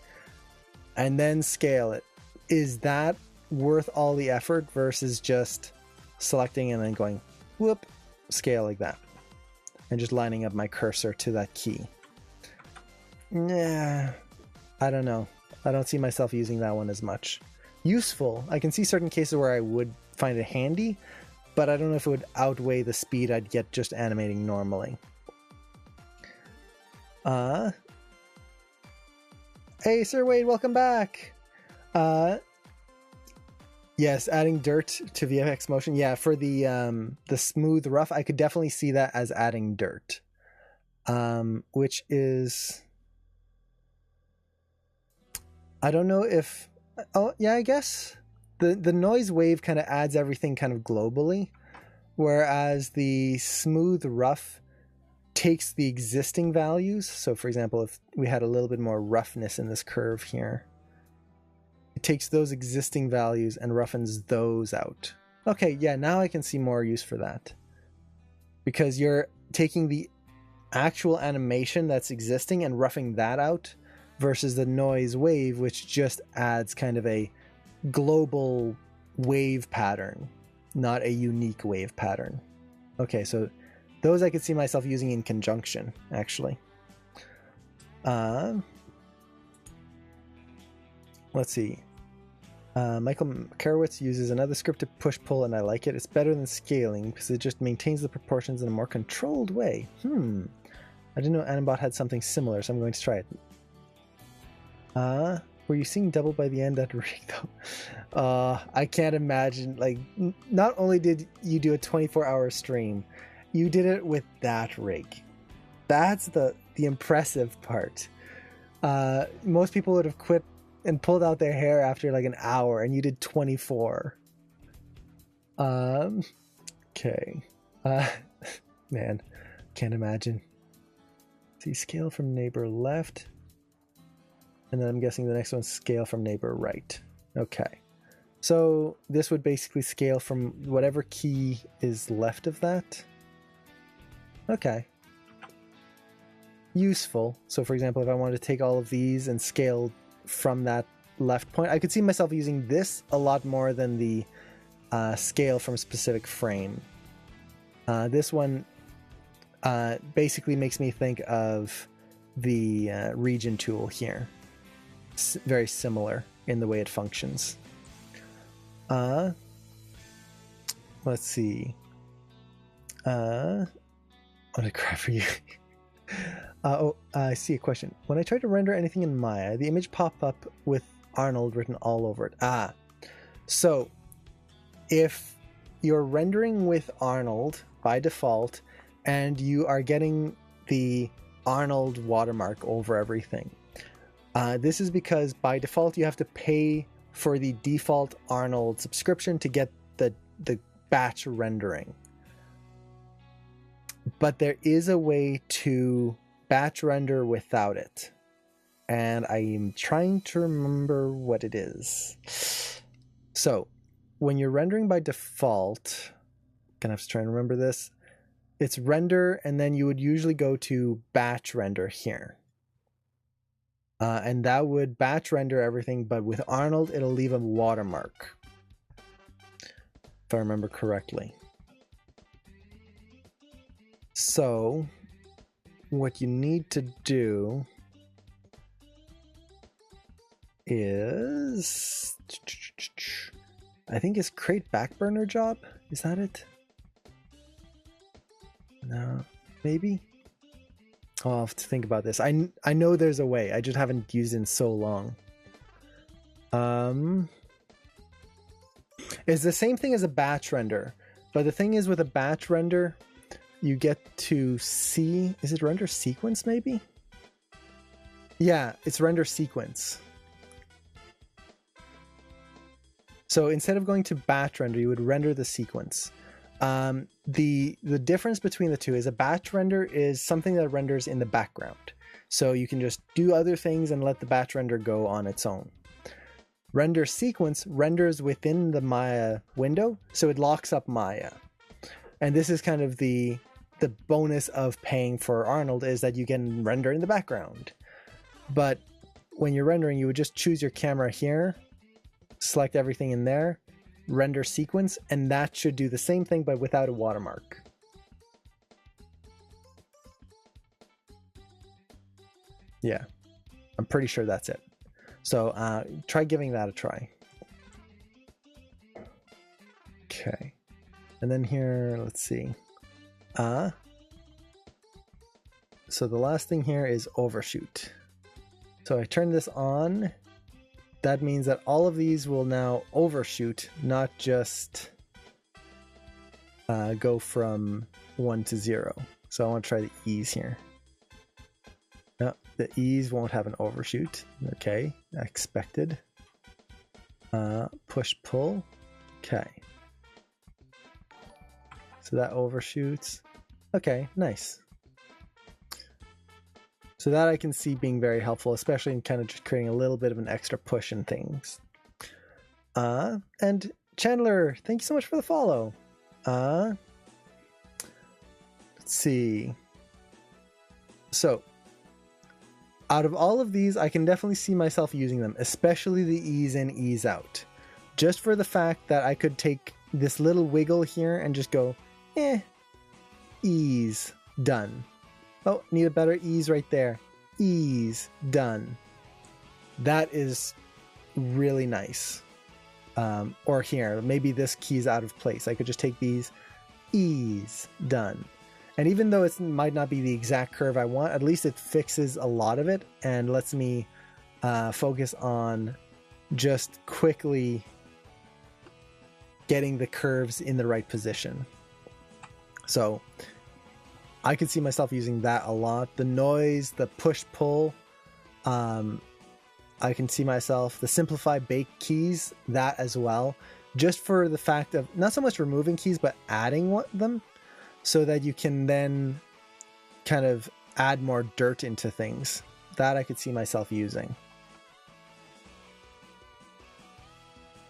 B: and then scale it. Is that worth all the effort versus just selecting and then going whoop, scale like that, and just lining up my cursor to that key? Nah, I don't know. I don't see myself using that one as much. Useful. I can see certain cases where I would find it handy, but I don't know if it would outweigh the speed I'd get just animating normally. Hey, Sir Wade, welcome back. Yes, adding dirt to VFX motion. Yeah, for the smooth rough, I could definitely see that as adding dirt. Which is, I don't know if, oh yeah, I guess the noise wave kind of adds everything kind of globally, whereas the smooth rough takes the existing values. So for example, if we had a little bit more roughness in this curve here, it takes those existing values and roughens those out. Okay, yeah, now I can see more use for that, because you're taking the actual animation that's existing and roughing that out versus the noise wave, which just adds kind of a global wave pattern, not a unique wave pattern. Okay, so those I could see myself using in conjunction, actually. Let's see. Michael Karowitz uses another script to push-pull, and I like it. It's better than scaling because it just maintains the proportions in a more controlled way. I didn't know Animbot had something similar, so I'm going to try it. Were you seeing double by the end? That rig, though. I can't imagine. Like, not only did you do a 24-hour stream, you did it with that rig. That's the impressive part. Most people would have quit and pulled out their hair after like an hour, and you did 24. Okay. Man, can't imagine. See, scale from neighbor left. And then I'm guessing the next one's scale from neighbor right. Okay. So this would basically scale from whatever key is left of that. Okay. Useful. So for example, if I wanted to take all of these and scale from that left point, I could see myself using this a lot more than the scale from a specific frame. This one basically makes me think of the region tool here. It's very similar in the way it functions. Let's see. I'm gonna cry for you. I see a question. When I try to render anything in Maya, the image pop up with Arnold written all over it. So if you're rendering with Arnold by default and you are getting the Arnold watermark over everything, this is because by default you have to pay for the default Arnold subscription to get the batch rendering. but there is a way to batch render without it. And I am trying to remember what it is. So when you're rendering by default, gonna have to try and remember this. It's render, and then you would usually go to batch render here. And that would batch render everything, but with Arnold, it'll leave a watermark. If I remember correctly. So what you need to do is, I think it's create backburner job. Is that it? No, maybe. I'll have to think about this. I know there's a way. I just haven't used it in so long. It's the same thing as a batch render, but the thing is with a batch render, you get to see. Is it render sequence? Maybe. Yeah, it's render sequence. So instead of going to batch render, you would render the sequence. The difference between the two is a batch render is something that renders in the background. So you can just do other things and let the batch render go on its own. Render sequence renders within the Maya window, so it locks up Maya. And this is kind of the bonus of paying for Arnold, is that you can render in the background. But when you're rendering, you would just choose your camera here, select everything in there, render sequence, and that should do the same thing but without a watermark. Yeah, I'm pretty sure that's it. So try giving that a try. Okay, and then here, let's see. So the last thing here is overshoot. So I turn this on. That means that all of these will now overshoot, not just go from 1 to 0. So I want to try the ease here. No, the ease won't have an overshoot. Okay, expected. Push pull. Okay. So that overshoots. Okay, nice. So that I can see being very helpful, especially in kind of just creating a little bit of an extra push in things. And Chandler, thank you so much for the follow. Let's see. So out of all of these, I can definitely see myself using them, especially the ease in, ease out. Just for the fact that I could take this little wiggle here and just go, ease, done. Oh, need a better ease right there. Ease, done. That is really nice. Or here, maybe this key's out of place. I could just take these, ease, done. And even though it might not be the exact curve I want, at least it fixes a lot of it and lets me focus on just quickly getting the curves in the right position. So I could see myself using that a lot. The noise, the push-pull, I can see myself, the simplify bake keys, that as well. Just for the fact of not so much removing keys, but adding them so that you can then kind of add more dirt into things. That I could see myself using.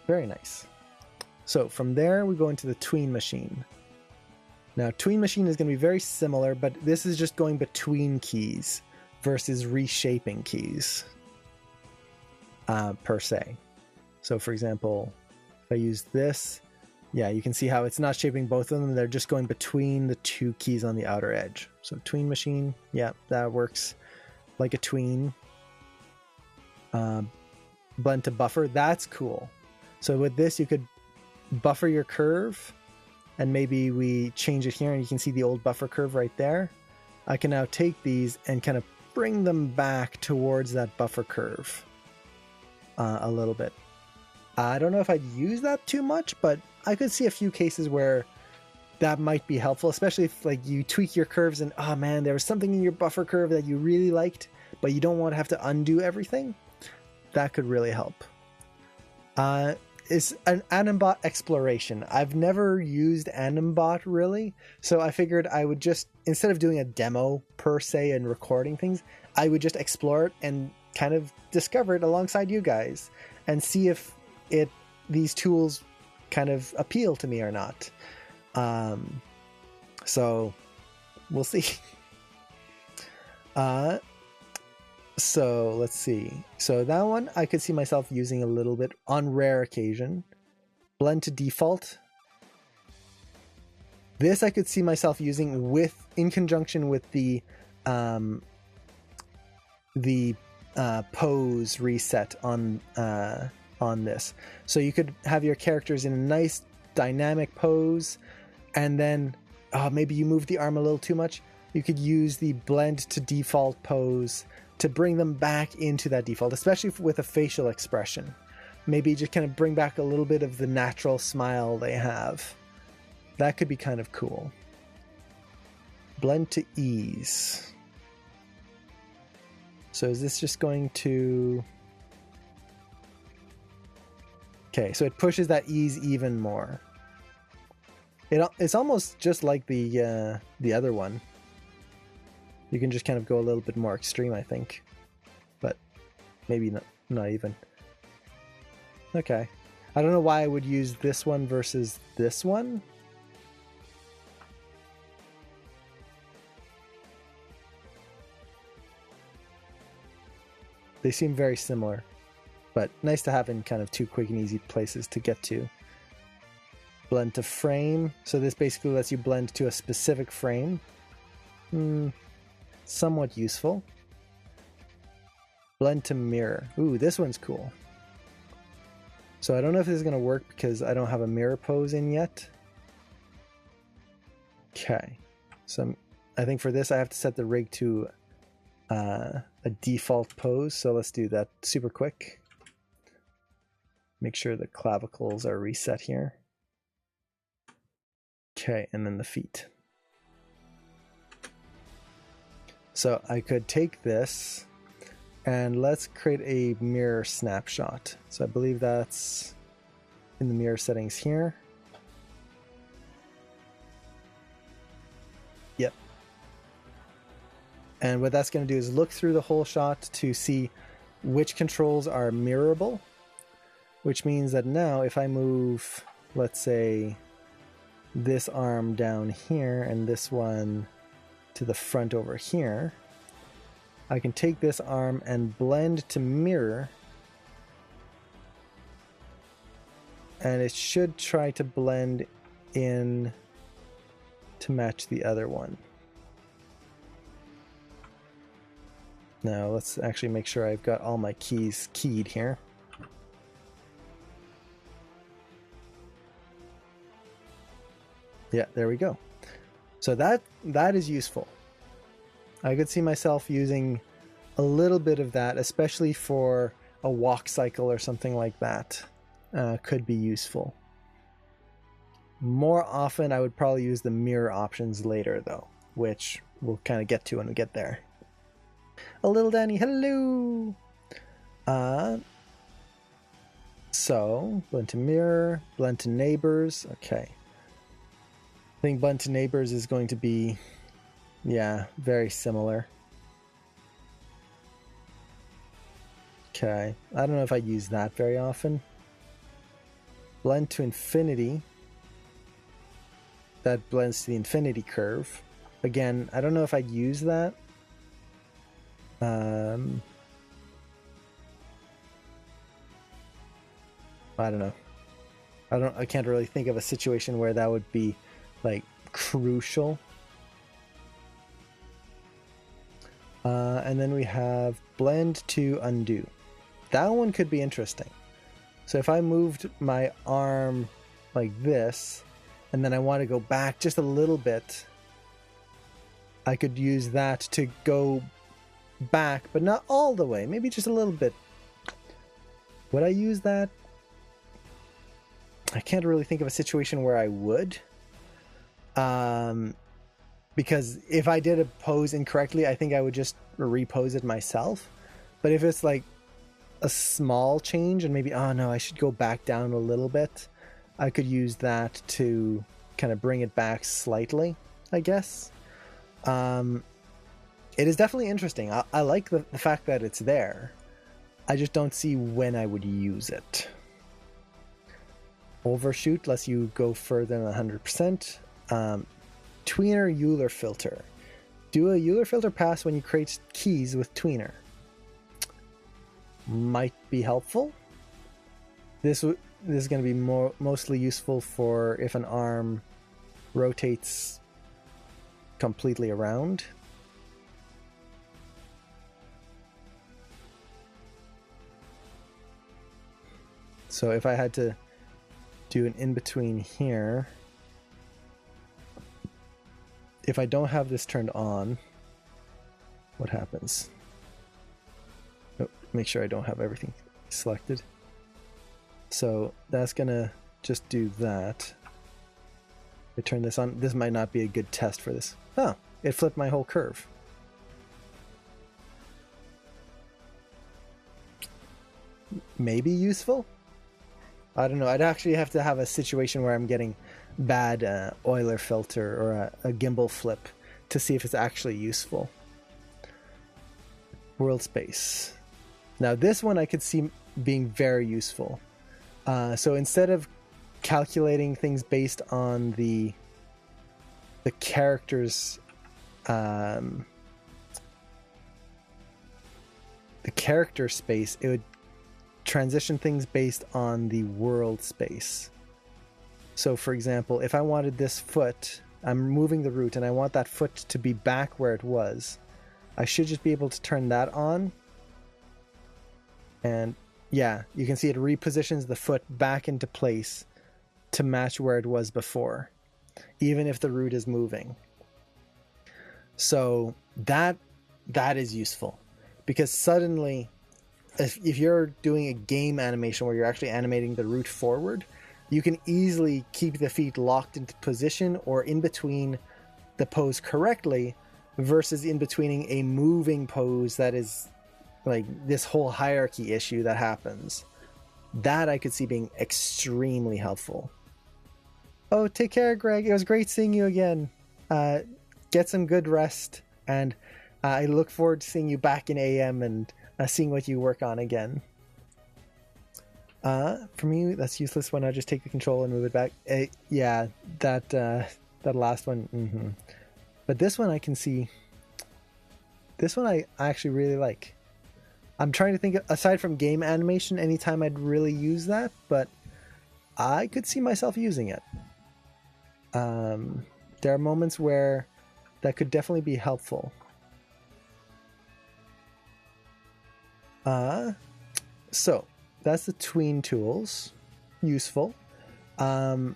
B: Very nice. So from there, we go into the tween machine. Now, tween machine is going to be very similar, but this is just going between keys versus reshaping keys per se. So for example, if I use this, yeah, you can see how it's not shaping both of them. They're just going between the two keys on the outer edge. So tween machine, yeah, that works like a tween. Blend to buffer, that's cool. So with this, you could buffer your curve, and maybe we change it here and you can see the old buffer curve right there. I can now take these and kind of bring them back towards that buffer curve a little bit. I don't know if I'd use that too much, but I could see a few cases where that might be helpful, especially if like you tweak your curves and, oh man, there was something in your buffer curve that you really liked, but you don't want to have to undo everything. That could really help. is an Animbot exploration. I've never used Animbot really, so I figured I would just, instead of doing a demo per se and recording things, I would just explore it and kind of discover it alongside you guys and see if these tools kind of appeal to me or not. So we'll see. So let's see. So that one I could see myself using a little bit on rare occasion. Blend to default. This I could see myself using in conjunction with the pose reset on this. So you could have your characters in a nice dynamic pose, and then maybe you move the arm a little too much. You could use the blend to default pose to bring them back into that default, especially with a facial expression. Maybe just kind of bring back a little bit of the natural smile they have. That could be kind of cool. Blend to ease. So is this just going to... Okay, so it pushes that ease even more. It's almost just like the other one. You can just kind of go a little bit more extreme, I think. But maybe not even. Okay. I don't know why I would use this one versus this one. They seem very similar, but nice to have in kind of two quick and easy places to get to. Blend to frame. So this basically lets you blend to a specific frame. Somewhat useful. Blend to mirror. Ooh, this one's cool. So I don't know if this is going to work because I don't have a mirror pose in yet. Okay. So I think for this I have to set the rig to a default pose. So let's do that super quick. Make sure the clavicles are reset here. Okay, and then the feet. So I could take this and let's create a mirror snapshot. So I believe that's in the mirror settings here. Yep. And what that's going to do is look through the whole shot to see which controls are mirrorable, which means that now if I move, let's say, this arm down here and this one to the front over here, I can take this arm and blend to mirror, and it should try to blend in to match the other one. Now let's actually make sure I've got all my keys keyed here. Yeah, there we go. So that is useful. I could see myself using a little bit of that, especially for a walk cycle or something like that. Could be useful. More often, I would probably use the mirror options later, though, which we'll kind of get to when we get there. A little Danny, hello! So, blend to mirror, blend to neighbors, okay. I think blend to neighbors is going to be, yeah, very similar. Okay, I don't know if I use that very often. Blend to infinity. That blends to the infinity curve. Again, I don't know if I'd use that. I don't know. I can't really think of a situation where that would be like crucial. And then we have blend to undo. That one could be interesting. So if I moved my arm like this, and then I want to go back just a little bit, I could use that to go back, but not all the way, maybe just a little bit. Would I use that? I can't really think of a situation where I would. Because if I did a pose incorrectly, I think I would just repose it myself. But if it's like a small change and maybe, oh no, I should go back down a little bit, I could use that to kind of bring it back slightly, I guess. It is definitely interesting. I like the fact that it's there. I just don't see when I would use it. Overshoot lets you go further than 100%. Tweener Euler filter. Do a Euler filter pass when you create keys with tweener. Might be helpful. This is going to be mostly useful for if an arm rotates completely around. So if I had to do an in-between here, if I don't have this turned on, what happens? Oh, make sure I don't have everything selected. So that's gonna just do that. I turn this on. This might not be a good test for this. Oh, it flipped my whole curve. Maybe useful? I don't know. I'd actually have to have a situation where I'm getting bad Euler filter or a gimbal flip to see if it's actually useful. World space. Now this one I could see being very useful. So instead of calculating things based on the characters, the character space, it would transition things based on the world space. So for example, if I wanted this foot, I'm moving the root and I want that foot to be back where it was, I should just be able to turn that on. And yeah, you can see it repositions the foot back into place to match where it was before, even if the root is moving. So that is useful, because suddenly if you're doing a game animation where you're actually animating the root forward, you can easily keep the feet locked into position or in between the pose correctly versus in betweening a moving pose that is like this whole hierarchy issue that happens. That I could see being extremely helpful. Oh, take care, Greg. It was great seeing you again. Get some good rest, and I look forward to seeing you back in AM and seeing what you work on again. For me, that's useless when I just take the control and move it back. Yeah, that last one. Mm-hmm. But this one I can see. This one I actually really like. I'm trying to think, aside from game animation, anytime I'd really use that, but I could see myself using it. There are moments where that could definitely be helpful. So that's the tween tools. Useful. I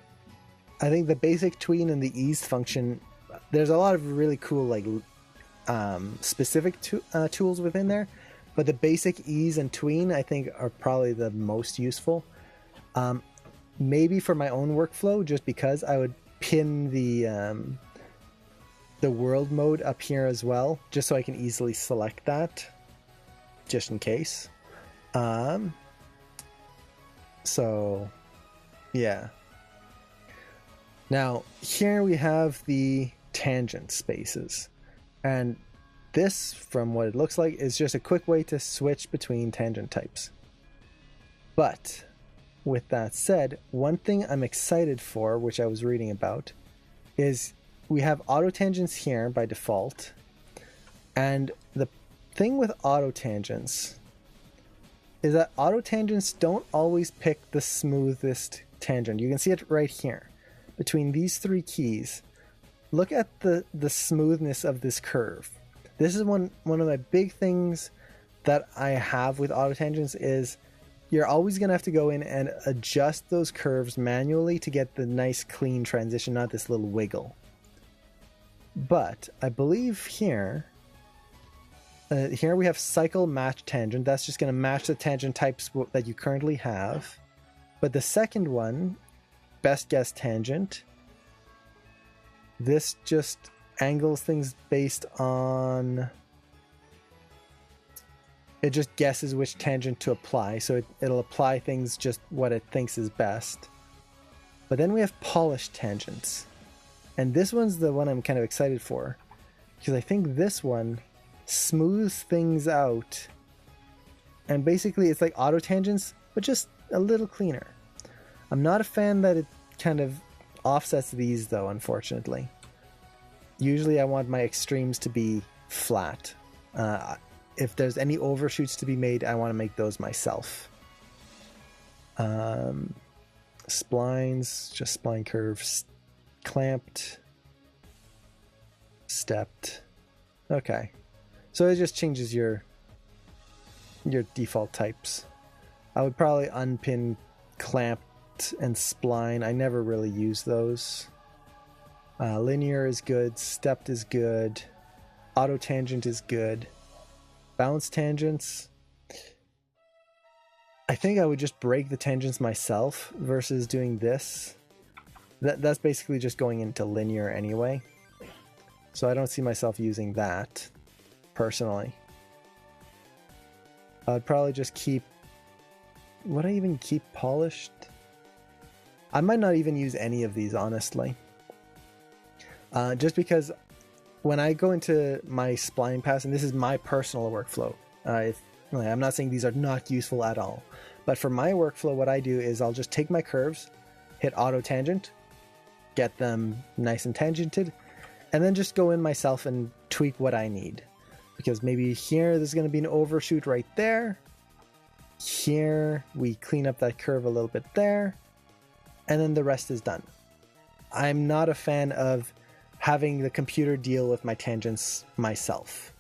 B: think the basic tween and the ease function, there's a lot of really cool like specific tools within there, but the basic ease and tween I think are probably the most useful. Maybe for my own workflow, just because I would pin the world mode up here as well, just so I can easily select that, just in case. So yeah. Now here we have the tangent spaces, and this, from what it looks like, is just a quick way to switch between tangent types. But with that said, one thing I'm excited for, which I was reading about, is we have auto tangents here by default, and the thing with auto tangents is that auto tangents don't always pick the smoothest tangent. You can see it right here between these three keys. Look at the smoothness of this curve. This is one of my big things that I have with auto tangents, is you're always going to have to go in and adjust those curves manually to get the nice clean transition, not this little wiggle. But I believe here we have cycle match tangent. That's just going to match the tangent types that you currently have. But the second one, best guess tangent, this just angles things based on It just guesses which tangent to apply, so it'll apply things just what it thinks is best. But then we have polished tangents. And this one's the one I'm kind of excited for, because I think this one smooths things out. And basically it's like auto tangents, but just a little cleaner. I'm not a fan that it kind of offsets these though, unfortunately. Usually I want my extremes to be flat. If there's any overshoots to be made, I want to make those myself. Splines, just spline curves, clamped, stepped. Okay, so it just changes your default types. I would probably unpin clamped and spline. I never really use those. Linear is good, stepped is good, auto tangent is good. Bounce tangents, I think I would just break the tangents myself versus doing this. That's basically just going into linear anyway. So I don't see myself using that, personally. I'd probably just keep... Would I even keep polished? I might not even use any of these, honestly. Just because when I go into my spline pass, and this is my personal workflow, I'm not saying these are not useful at all, but for my workflow, what I do is I'll just take my curves, hit auto tangent, get them nice and tangented, and then just go in myself and tweak what I need. Because maybe here there's going to be an overshoot right there. Here we clean up that curve a little bit there, and then the rest is done. I'm not a fan of having the computer deal with my tangents myself,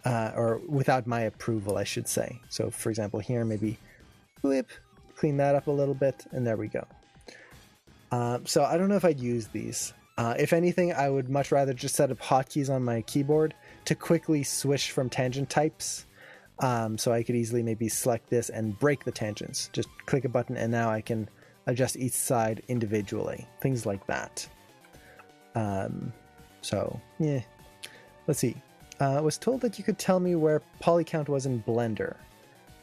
B: or without my approval, I should say. So for example, here maybe blip, clean that up a little bit, and there we go. So I don't know if I'd use these. If anything, I would much rather just set up hotkeys on my keyboard to quickly switch from tangent types. So I could easily maybe select this and break the tangents. Just click a button and now I can adjust each side individually. Things like that. So, yeah. Let's see. I was told that you could tell me where poly count was in Blender.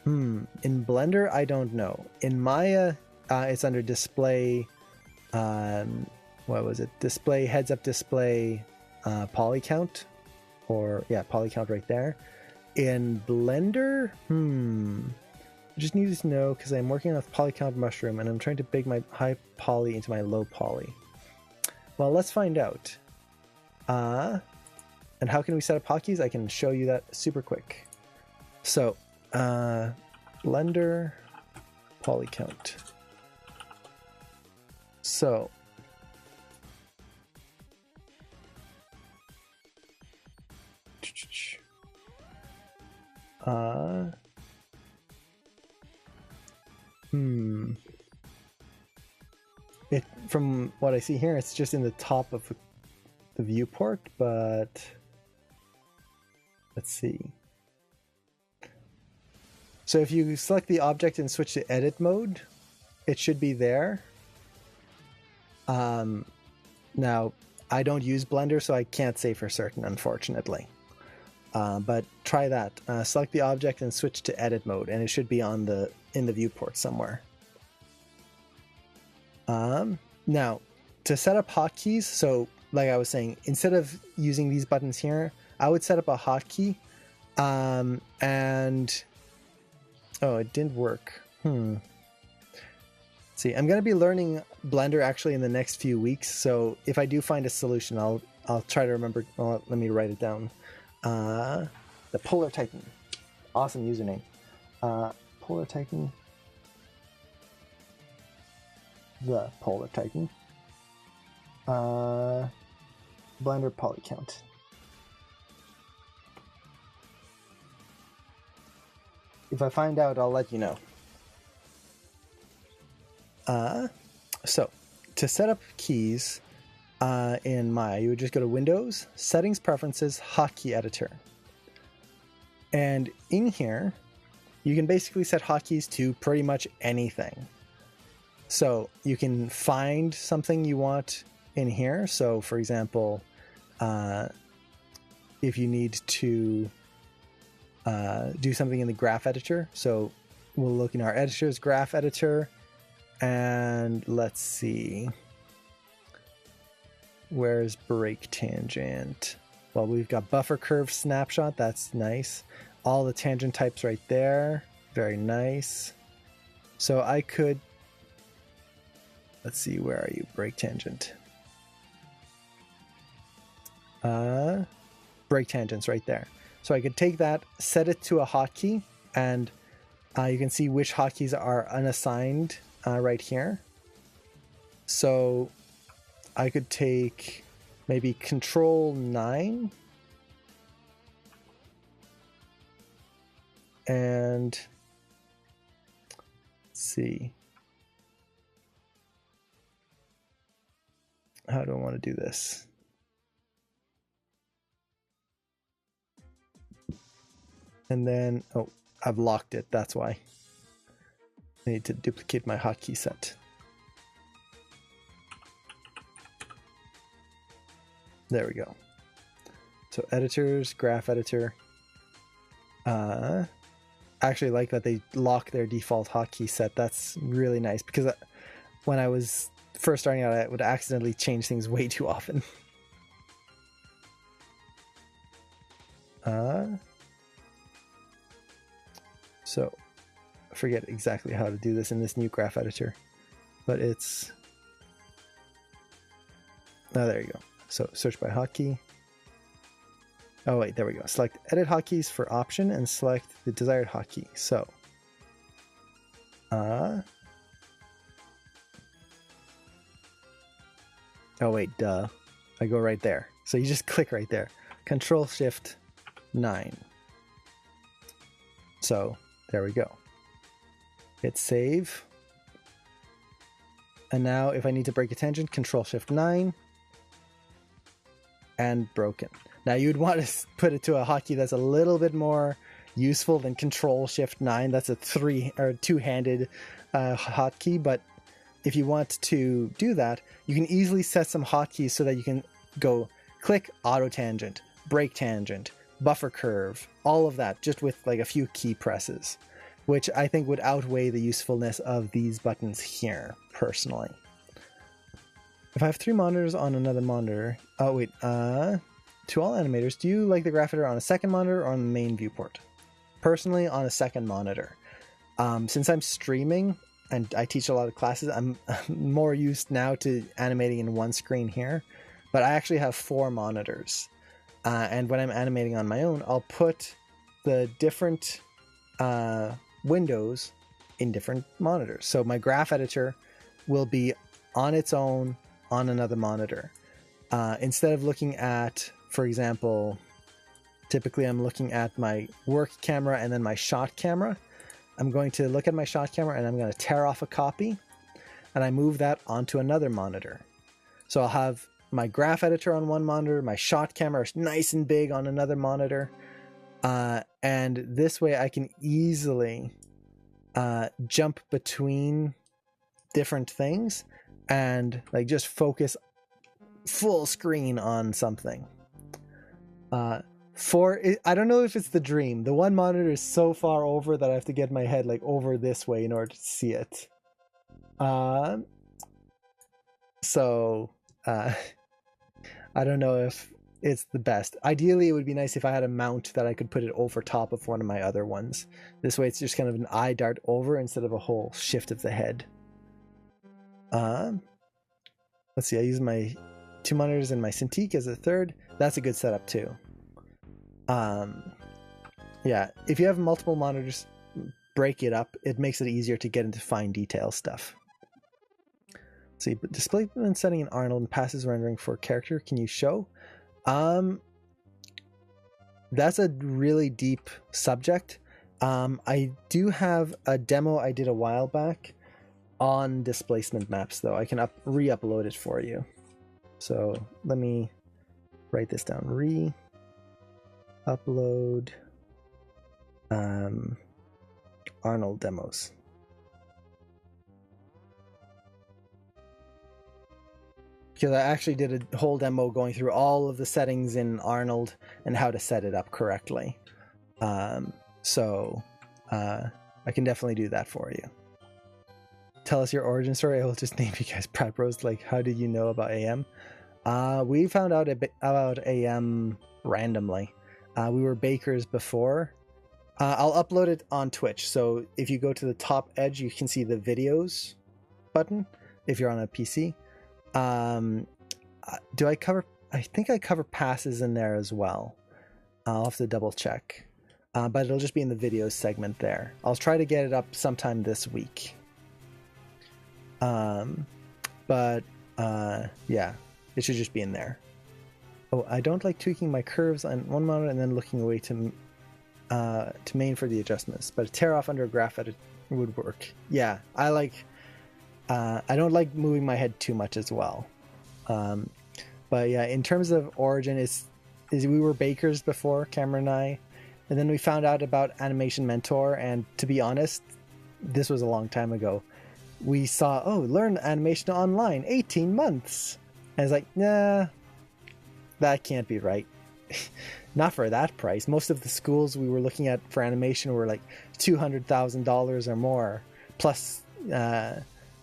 B: In Blender, I don't know. In Maya, it's under display... what was it? Display, heads up display, poly count. Or, yeah, poly count right there. In Blender, I just needed to know because I'm working on a poly count mushroom and I'm trying to bake my high poly into my low poly. Well, let's find out. And how can we set up hotkeys? I can show you that super quick. So, Blender poly count. So, from what I see here, it's just in the top of the viewport, but let's see. So if you select the object and switch to edit mode, it should be there. Now, I don't use Blender, so I can't say for certain, unfortunately. But try that. Select the object and switch to edit mode, and it should be in the viewport somewhere. Now, to set up hotkeys, so like I was saying, instead of using these buttons here, I would set up a hotkey, and oh, it didn't work. Let's see, I'm going to be learning Blender actually in the next few weeks, so if I do find a solution, I'll try to remember. Well, let me write it down. The Polar Titan, awesome username. Polar Titan. The Polar Titan. Blender poly count. If I find out, I'll let you know. So, to set up keys in Maya, you would just go to Windows, Settings, Preferences, Hotkey Editor. And in here, you can basically set hotkeys to pretty much anything. So you can find something you want in here. So for example, if you need to do something in the graph editor. So we'll look in our editor's graph editor, and let's see. Where's break tangent? Well, we've got buffer curve snapshot. That's nice. All the tangent types right there. Very nice. So I could, let's see, where are you? Break tangent. Break tangents right there. So I could take that, set it to a hotkey, and you can see which hotkeys are unassigned right here. So I could take maybe Control 9 and let's see. How do I want to do this? And then, oh, I've locked it. That's why. I need to duplicate my hotkey set. There we go. So editors, graph editor. I actually like that they lock their default hotkey set. That's really nice because when I was first starting out, I would accidentally change things way too often. So I forget exactly how to do this in this new graph editor, but it's, oh, there you go. So search by hotkey. Oh wait, there we go. Select edit hotkeys for option and select the desired hotkey. So, oh wait, duh. I go right there. So you just click right there. Control Shift 9. So there we go. Hit save. And now if I need to break a tangent, Control Shift 9. And broken. Now you'd want to put it to a hotkey that's a little bit more useful than Control Shift 9. That's a two-handed hotkey, but if you want to do that, you can easily set some hotkeys so that you can go click auto tangent, break tangent, buffer curve, all of that just with like a few key presses, which I think would outweigh the usefulness of these buttons here, personally. If I have 3 monitors on another monitor, oh wait, to all animators, do you like the graph editor on a second monitor or on the main viewport? Personally, on a second monitor. Since I'm streaming and I teach a lot of classes, I'm more used now to animating in one screen here, but I actually have 4 monitors. And when I'm animating on my own, I'll put the different windows in different monitors. So my graph editor will be on its own on another monitor. Instead of looking at, for example, typically I'm looking at my work camera and then my shot camera. I'm going to look at my shot camera and I'm going to tear off a copy and I move that onto another monitor. So I'll have my graph editor on one monitor, my shot camera is nice and big on another monitor. And this way I can easily jump between different things and like just focus full screen on something. I don't know if it's the dream. The one monitor is so far over that I have to get my head like over this way in order to see it. So I don't know if it's the best. Ideally, it would be nice if I had a mount that I could put it over top of one of my other ones. This way it's just kind of an eye dart over instead of a whole shift of the head. Let's see, I use my 2 monitors and my Cintiq as a third. That's a good setup too. Yeah, if you have multiple monitors, break it up. It makes it easier to get into fine detail stuff. Let's see, but displacement setting in Arnold and passes rendering for character, can you show? That's a really deep subject. I do have a demo I did a while back on displacement maps, though. I can re-upload it for you. So let me write this down. Re-upload Arnold demos. Because I actually did a whole demo going through all of the settings in Arnold and how to set it up correctly. So I can definitely do that for you. Tell us your origin story. I will just name you guys Pratt Bros. Like, how did you know about AM? We found out a bit about AM randomly. We were bakers before. I'll upload it on Twitch. So if you go to the top edge, you can see the videos button if you're on a PC. Do I cover? I think I cover passes in there as well. I'll have to double check. But it'll just be in the videos segment there. I'll try to get it up sometime this week. Yeah, it should just be in there. Oh, I don't like tweaking my curves on one monitor and then looking away to main for the adjustments, but a tear off under a graph edit would work. Yeah, I don't like moving my head too much as well. But yeah, in terms of origin, is we were bakers before, Cameron and I, and then we found out about Animation Mentor, and to be honest, this was a long time ago. We saw, learn animation online, 18 months. And it's like, nah, that can't be right. Not for that price. Most of the schools we were looking at for animation were like $200,000 or more, plus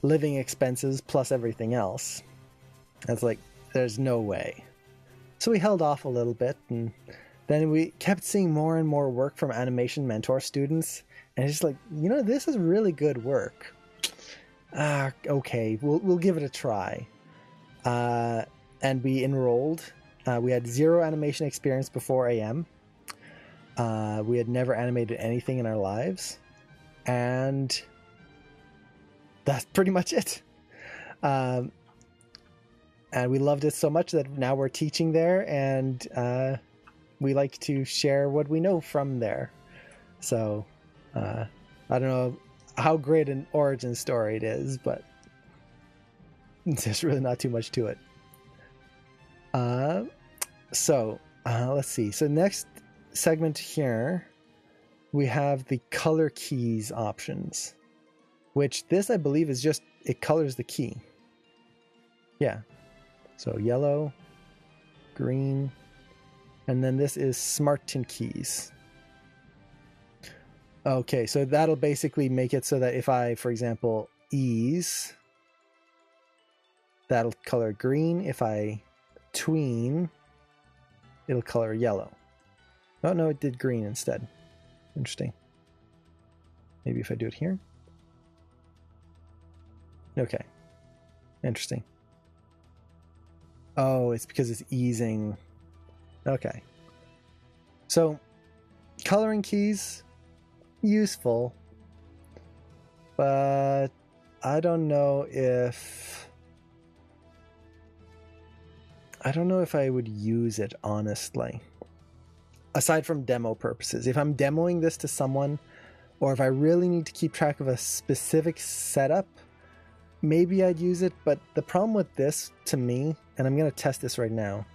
B: living expenses, plus everything else. That's like, there's no way. So we held off a little bit, and then we kept seeing more and more work from Animation Mentor students. And it's just like, this is really good work. Okay, we'll give it a try. And we enrolled. We had 0 animation experience before AM. We had never animated anything in our lives. And that's pretty much it. And we loved it so much that now we're teaching there, and we like to share what we know from there. So, I don't know how great an origin story it is, but there's really not too much to it. Let's see. So next segment here, we have the color keys options, which this, I believe, is just, it colors the key. Yeah. So yellow, green, and then this is smart tint keys. Okay, so that'll basically make it so that if I, for example, ease, that'll color green. If I tween, it'll color yellow. Oh no, it did green instead. Interesting. Maybe if I do it here. Okay. Interesting. Oh, it's because it's easing. Okay. So, coloring keys, useful, but I don't know if I would use it, honestly. Aside from demo purposes. If I'm demoing this to someone, or if I really need to keep track of a specific setup, maybe I'd use it. But the problem with this, to me, and I'm going to test this right now,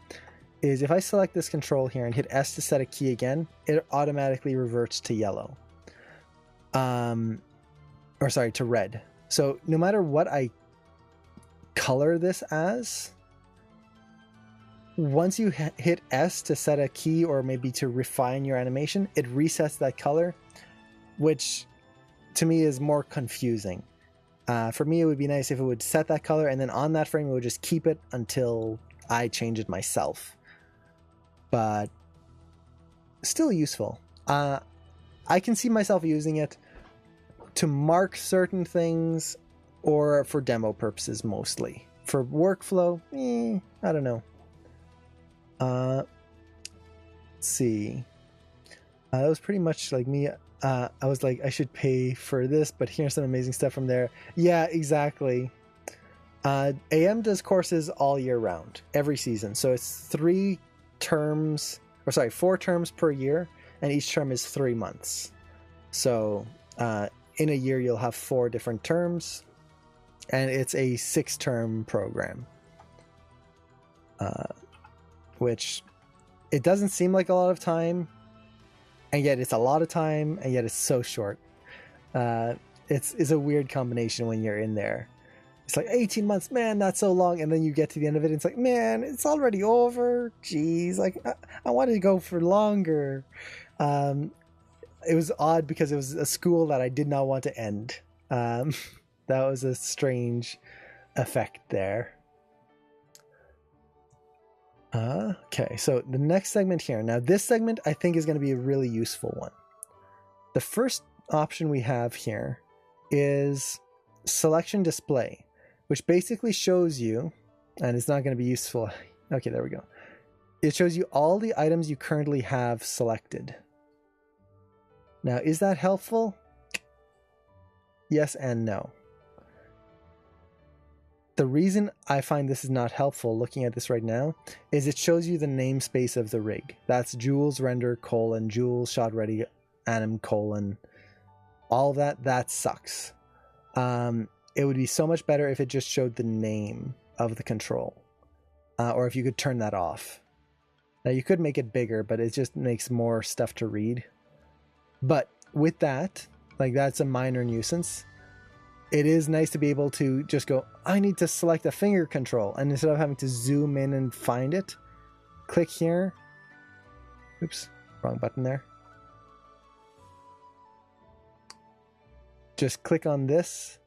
B: is if I select this control here and hit S to set a key again, it automatically reverts to yellow. To red. So no matter what I color this as, once you hit S to set a key or maybe to refine your animation, it resets that color, which to me is more confusing. For me, it would be nice if it would set that color, and then on that frame, it would just keep it until I change it myself. But still useful. I can see myself using it to mark certain things, or for demo purposes mostly. For workflow, I don't know. Let's see. That was pretty much like me. I was like, I should pay for this, but here's some amazing stuff from there. Yeah, exactly. AM does courses all year round, every season. So it's 4 terms per year, and each term is 3 months. So in a year, you'll have 4 different terms, and it's a 6-term program. Which it doesn't seem like a lot of time, and yet it's a lot of time, and yet it's so short. It's a weird combination when you're in there. It's like 18 months, man, that's so long. And then you get to the end of it, and it's like, man, it's already over. Jeez, like I wanted to go for longer. it was odd because it was a school that I did not want to end. That was a strange effect there. Okay, so the next segment here. Now this segment I think is going to be a really useful one. The first option we have here is selection display, which basically shows you, and it's not going to be useful. Okay, there we go. It shows you all the items you currently have selected. Now, is that helpful? Yes and no. The reason I find this is not helpful, looking at this right now, is it shows you the namespace of the rig. That's Jules render : Jules shot ready anim : all of that. That sucks. It would be so much better if it just showed the name of the control, or if you could turn that off. Now you could make it bigger, but it just makes more stuff to read. But with that, like, that's a minor nuisance. It is nice to be able to just go, I need to select a finger control, and instead of having to zoom in and find it, click here. Oops, wrong button there. Just click on this.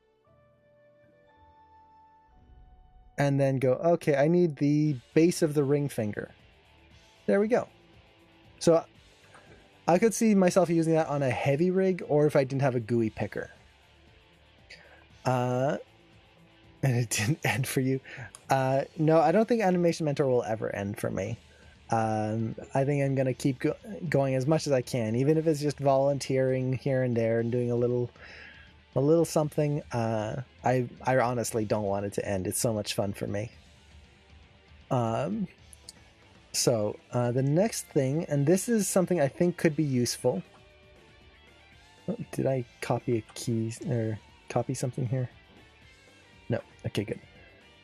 B: And then go, okay, I need the base of the ring finger. There we go. So I could see myself using that on a heavy rig, or if I didn't have a GUI picker. And it didn't end for you. No, I don't think Animation Mentor will ever end for me. I think I'm going to keep going as much as I can, even if it's just volunteering here and there and doing a little something. I honestly don't want it to end. It's so much fun for me. So the next thing, and this is something I think could be useful. Oh, did I copy a key or copy something here? No. Okay, good.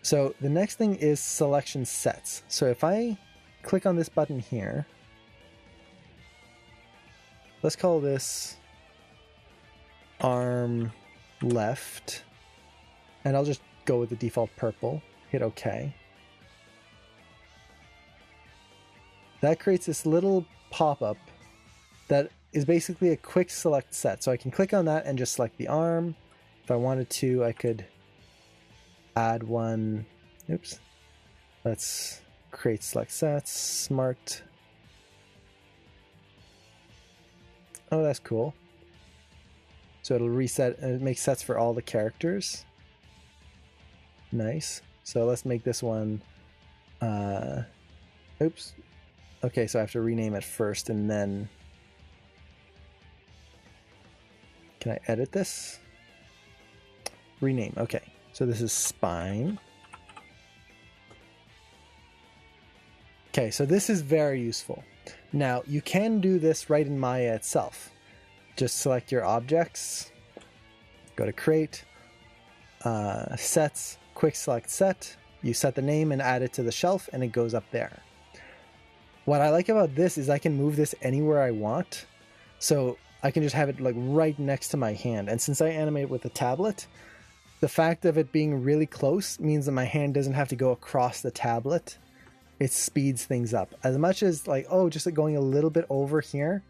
B: So the next thing is selection sets. So if I click on this button here, let's call this arm left, and I'll just go with the default purple, hit OK. That creates this little pop-up that is basically a quick select set. So I can click on that and just select the arm. If I wanted to, I could add one. Oops. Let's create select sets. Smart. Oh, that's cool. So it'll reset and it makes sets for all the characters. Nice. So let's make this one. Oops. Okay, so I have to rename it first and then. Can I edit this? Rename. Okay, so this is spine. Okay, so this is very useful. Now, you can do this right in Maya itself. Just select your objects, go to create, sets, quick select set. You set the name and add it to the shelf, and it goes up there. What I like about this is I can move this anywhere I want. So I can just have it like right next to my hand. And since I animate with a tablet, the fact of it being really close means that my hand doesn't have to go across the tablet. It speeds things up. As much as like, oh, just like going a little bit over here,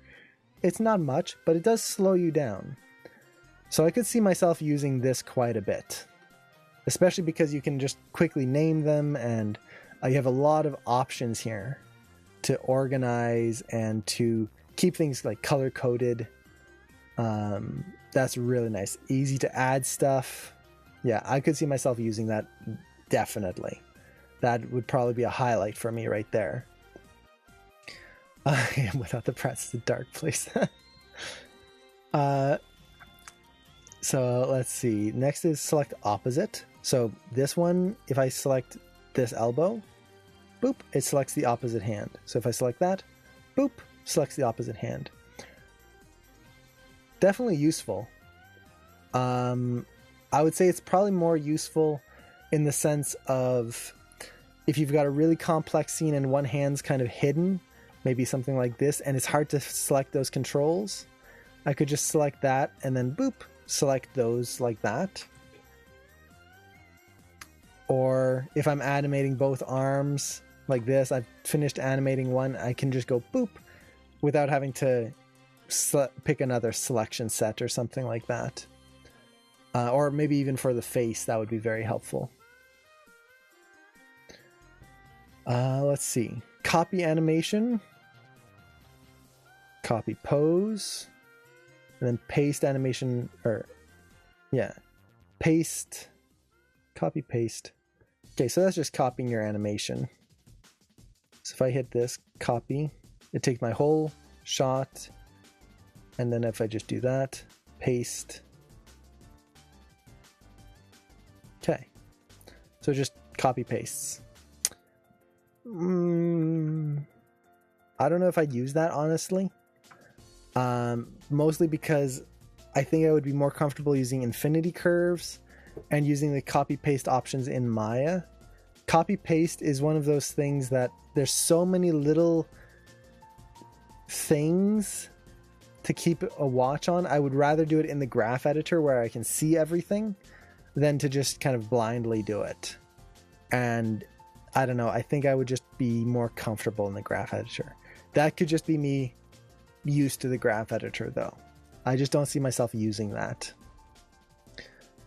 B: it's not much, but it does slow you down. So I could see myself using this quite a bit, especially because you can just quickly name them, and you have a lot of options here to organize and to keep things like color coded. That's really nice. Easy to add stuff. Yeah, I could see myself using that definitely. That would probably be a highlight for me right there. I am without the press, it's a dark place. So let's see. Next is select opposite. So this one, if I select this elbow, boop, it selects the opposite hand. So if I select that, boop, selects the opposite hand. Definitely useful. I would say it's probably more useful in the sense of if you've got a really complex scene and one hand's kind of hidden, maybe something like this, and it's hard to select those controls, I could just select that and then boop, select those like that. Or if I'm animating both arms like this, I've finished animating one, I can just go boop without having to pick another selection set or something like that. Or maybe even for the face, that would be very helpful. Let's see. Copy animation. Copy pose. And then paste animation, or yeah, paste, copy paste. Okay, so that's just copying your animation. So if I hit this, copy, it takes my whole shot. And then if I just do that, paste. Okay, so just copy pastes. I don't know if I'd use that, honestly. Mostly because I think I would be more comfortable using infinity curves and using the copy paste options in Maya. Copy paste is one of those things that there's so many little things to keep a watch on. I would rather do it in the graph editor where I can see everything than to just kind of blindly do it. And I don't know, I think I would just be more comfortable in the graph editor. That could just be me used to the graph editor though. I just don't see myself using that.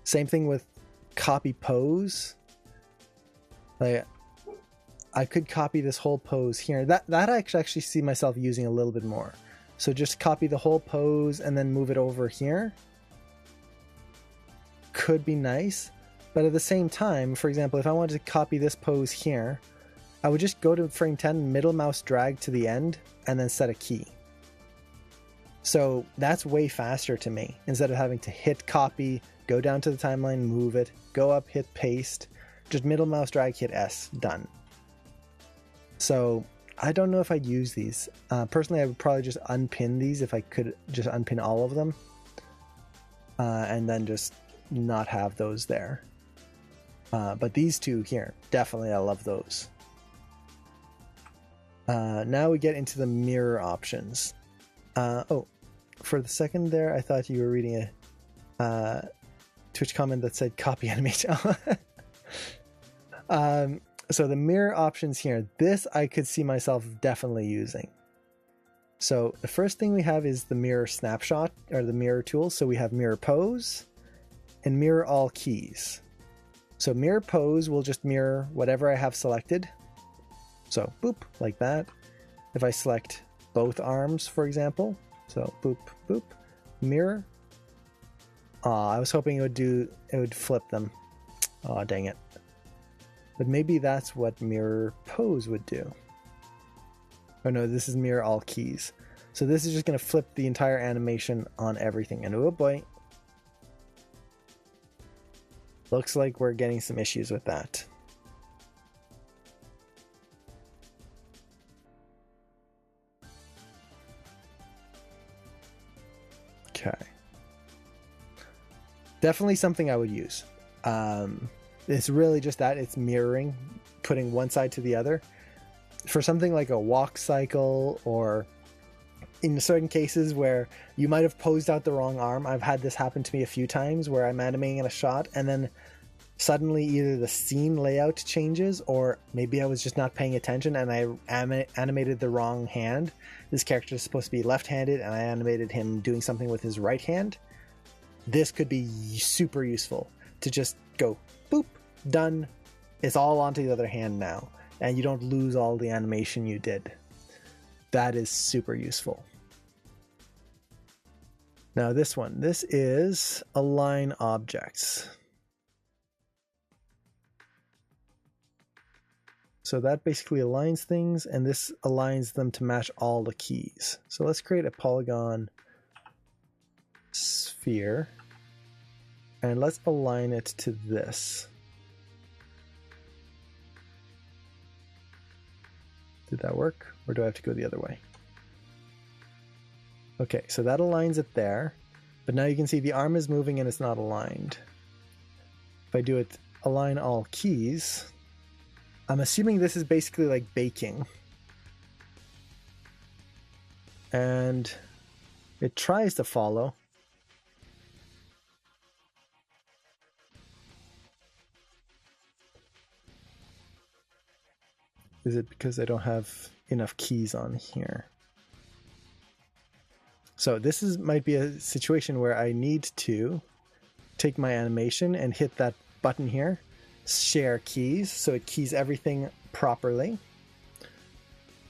B: Same thing with copy pose. Like, I could copy this whole pose here. That I actually see myself using a little bit more. So just copy the whole pose and then move it over here. Could be nice. But at the same time, for example, if I wanted to copy this pose here, I would just go to frame 10, middle mouse drag to the end, and then set a key. So that's way faster to me. Instead of having to hit copy, go down to the timeline, move it, go up, hit paste, just middle mouse drag, hit S, done. So I don't know if I'd use these. Personally, I would probably just unpin these if I could just unpin all of them. And then just not have those there. But these two here, definitely I love those. Now we get into the mirror options. Oh, for the second there, I thought you were reading a Twitch comment that said copy animation. So the mirror options here, this I could see myself definitely using. So the first thing we have is the mirror snapshot, or the mirror tool. So we have mirror pose and mirror all keys. So mirror pose will just mirror whatever I have selected. So boop, like that. If I select both arms, for example, so boop, boop, mirror. I was hoping it would flip them. Oh, dang it. But maybe that's what mirror pose would do. Oh no, this is mirror all keys. So this is just going to flip the entire animation on everything. And oh boy. Looks like we're getting some issues with that. Okay. Definitely something I would use. It's really just that, it's mirroring, putting one side to the other. For something like a walk cycle, or in certain cases where you might have posed out the wrong arm. I've had this happen to me a few times where I'm animating in a shot and then suddenly either the scene layout changes, or maybe I was just not paying attention and I animated the wrong hand. This character is supposed to be left-handed and I animated him doing something with his right hand. This could be super useful to just go boop, done. It's all onto the other hand now, and you don't lose all the animation you did. That is super useful. Now this one, this is align objects. So that basically aligns things, and this aligns them to match all the keys. So let's create a polygon sphere, and let's align it to this. Did that work? Or do I have to go the other way? Okay, so that aligns it there. But now you can see the arm is moving and it's not aligned. If I do it align all keys, I'm assuming this is basically like baking. And it tries to follow. Is it because I don't have enough keys on here? So this might be a situation where I need to take my animation and hit that button here, share keys, so it keys everything properly.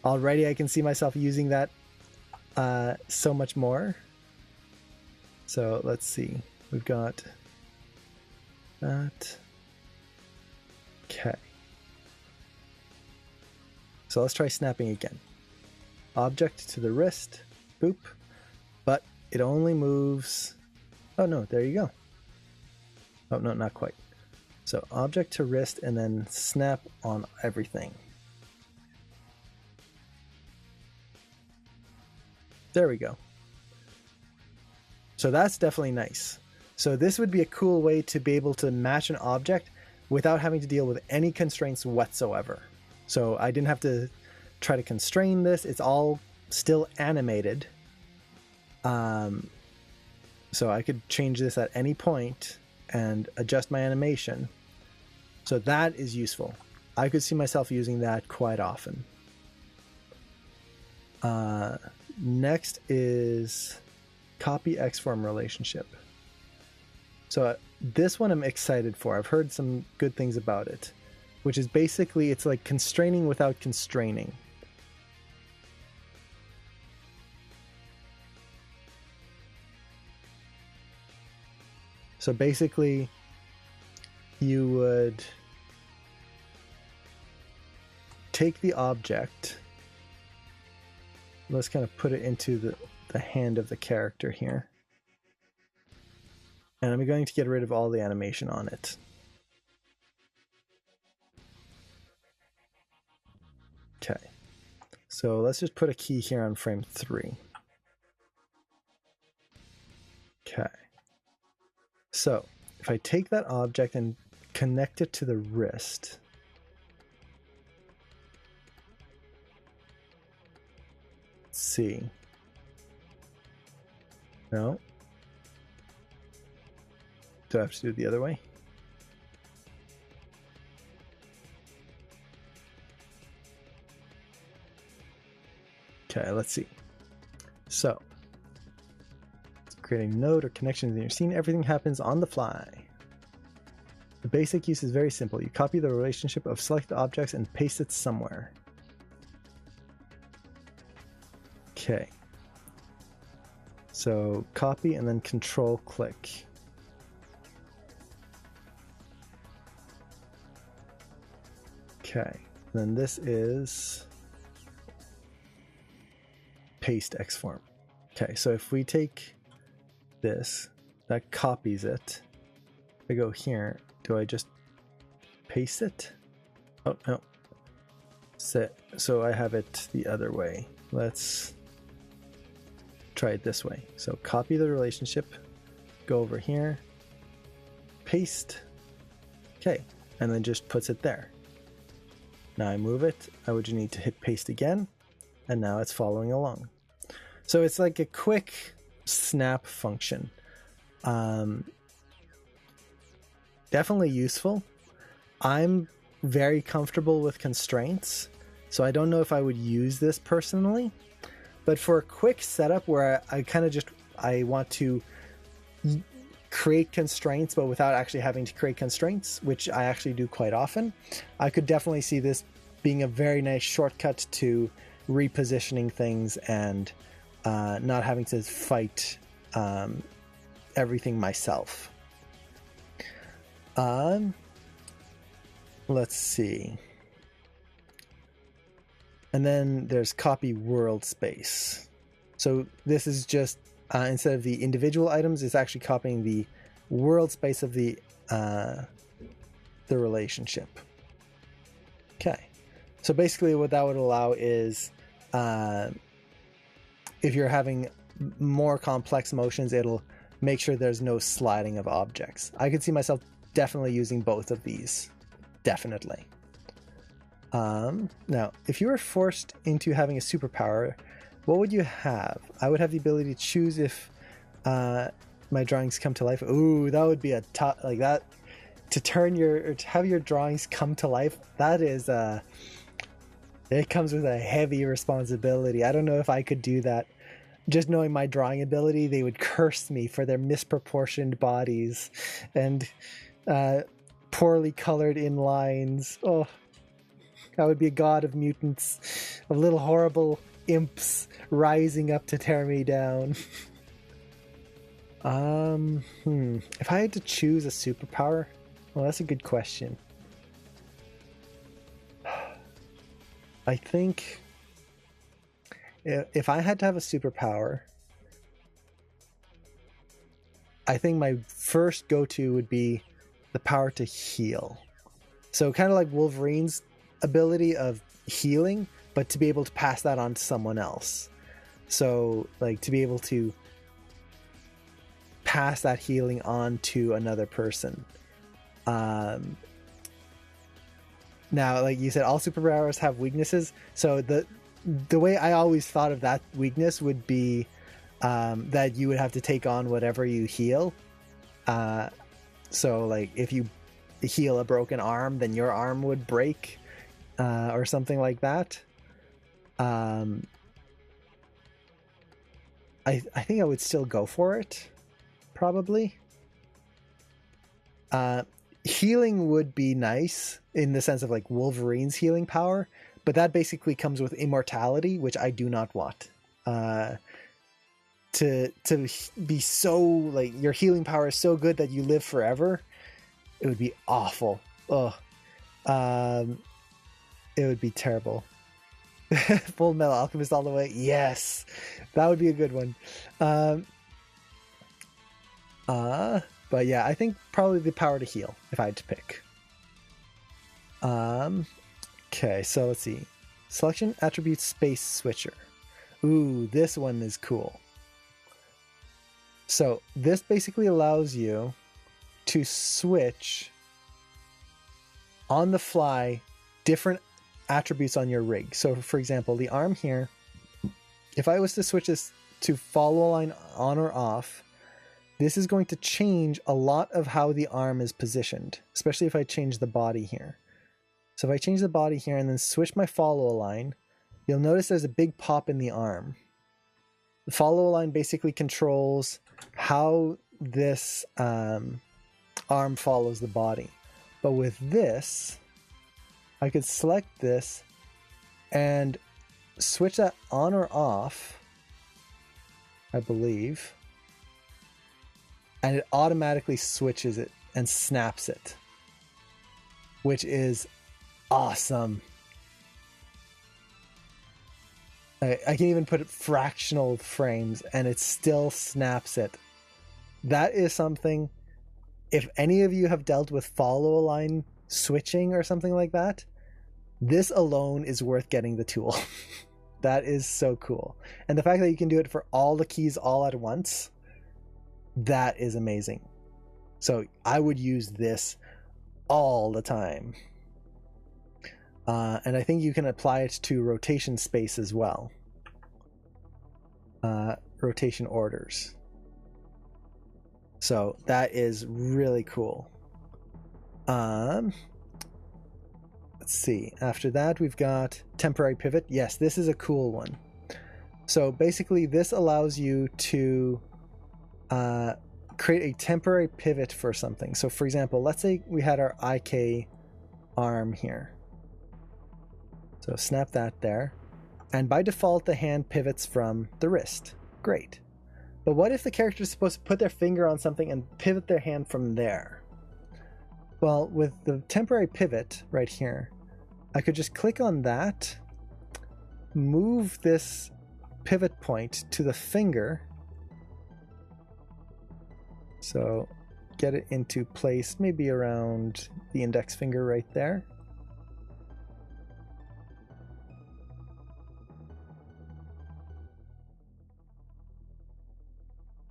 B: Already I can see myself using that so much more. So let's see, we've got that. Okay. So let's try snapping again. Object to the wrist, boop, but it only moves. Oh no, there you go. Oh no, not quite. So object to wrist and then snap on everything. There we go. So that's definitely nice. So this would be a cool way to be able to match an object without having to deal with any constraints whatsoever. So I didn't have to try to constrain this. It's all still animated. So I could change this at any point and adjust my animation. So that is useful. I could see myself using that quite often. Next is copy Xform relationship. So this one I'm excited for. I've heard some good things about it, which is basically it's like constraining without constraining. So basically you would take the object, let's kind of put it into the hand of the character here. And I'm going to get rid of all the animation on it. Okay. So let's just put a key here on frame 3. Okay. So if I take that object and connect it to the wrist, let's see. No. Do I have to do it the other way? Okay, let's see. So, creating a node or connection in your scene, everything happens on the fly. The basic use is very simple. You copy the relationship of selected objects and paste it somewhere. Okay. So, copy and then control click. Okay, then this is paste Xform. Okay, so if we take this, that copies it. I go here, do I just paste it? Oh, no. So I have it the other way. Let's try it this way. So copy the relationship, go over here, paste. Okay, and then just puts it there. Now I move it, I would need to hit paste again, and now it's following along. So it's like a quick snap function. Definitely useful. I'm very comfortable with constraints, so I don't know if I would use this personally, but for a quick setup where I want to create constraints but without actually having to create constraints, which I actually do quite often, I could definitely see this being a very nice shortcut to repositioning things and not having to fight everything myself. Let's see. And then there's copy world space. So this is just instead of the individual items, it's actually copying the world space of the relationship. Okay. So basically what that would allow is if you're having more complex motions, it'll make sure there's no sliding of objects. I could see myself definitely using both of these. Definitely. Now, if you were forced into having a superpower, what would you have? I would have the ability to choose if my drawings come to life. Ooh, that would be a tough, like that. To to have your drawings come to life, that is it comes with a heavy responsibility. I don't know if I could do that. just knowing my drawing ability, they would curse me for their misproportioned bodies and poorly colored inlines. Oh, I would be a god of mutants, of little horrible imps rising up to tear me down. If I had to choose a superpower, well, that's a good question. I think if I had to have a superpower, I think my first go-to would be the power to heal. So kind of like Wolverine's ability of healing, but to be able to pass that on to someone else. So like to be able to pass that healing on to another person. Now, like you said, all superpowers have weaknesses. So the way I always thought of that weakness would be that you would have to take on whatever you heal. So like if you heal a broken arm, then your arm would break or something like that. I think I would still go for it, probably. Healing would be nice in the sense of like Wolverine's healing power, but that basically comes with immortality, which I do not want. To be so like your healing power is so good that you live forever, it would be awful. Ugh. It would be terrible. Full Metal Alchemist all the way. Yes, that would be a good one. But yeah, I think probably the power to heal if I had to pick. Okay, so let's see. Selection attribute space switcher. Ooh, this one is cool. So this basically allows you to switch on the fly different attributes on your rig. So for example, the arm here, if I was to switch this to follow line on or off, this is going to change a lot of how the arm is positioned, especially if I change the body here. So if I change the body here and then switch my follow line, you'll notice there's a big pop in the arm. The follow line basically controls how this arm follows the body. But with this, I could select this and switch that on or off, I believe. And it automatically switches it and snaps it, which is awesome. I can even put it fractional frames and it still snaps it. That is something, if any of you have dealt with follow line switching or something like that, this alone is worth getting the tool. That is so cool. And the fact that you can do it for all the keys all at once, that is amazing. So I would use this all the time. And I think you can apply it to rotation space as well. Rotation orders. So that is really cool. Let's see. After that, we've got temporary pivot. Yes, this is a cool one. So basically, this allows you to create a temporary pivot for something. So for example, let's say we had our IK arm here. So snap that there. And by default, the hand pivots from the wrist. Great. But what if the character is supposed to put their finger on something and pivot their hand from there? Well, with the temporary pivot right here, I could just click on that, move this pivot point to the finger. So get it into place, maybe around the index finger right there.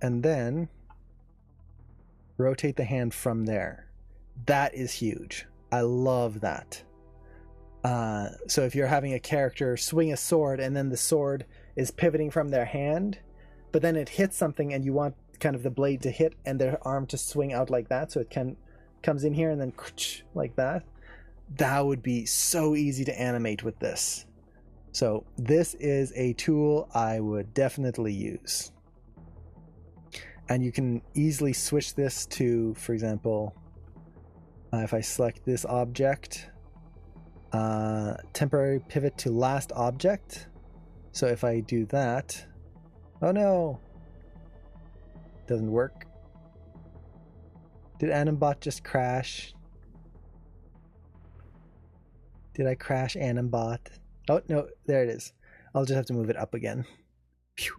B: And then rotate the hand from there. That is huge. I love that. So if you're having a character swing a sword and then the sword is pivoting from their hand, but then it hits something and you want kind of the blade to hit and their arm to swing out like that, so it comes in here and then like that, that would be so easy to animate with this. So this is a tool I would definitely use. And you can easily switch this to, for example, if I select this object, temporary pivot to last object. So if I do that, oh no, doesn't work. Did Animbot just crash? Did I crash Animbot? Oh no, there it is. I'll just have to move it up again. Phew.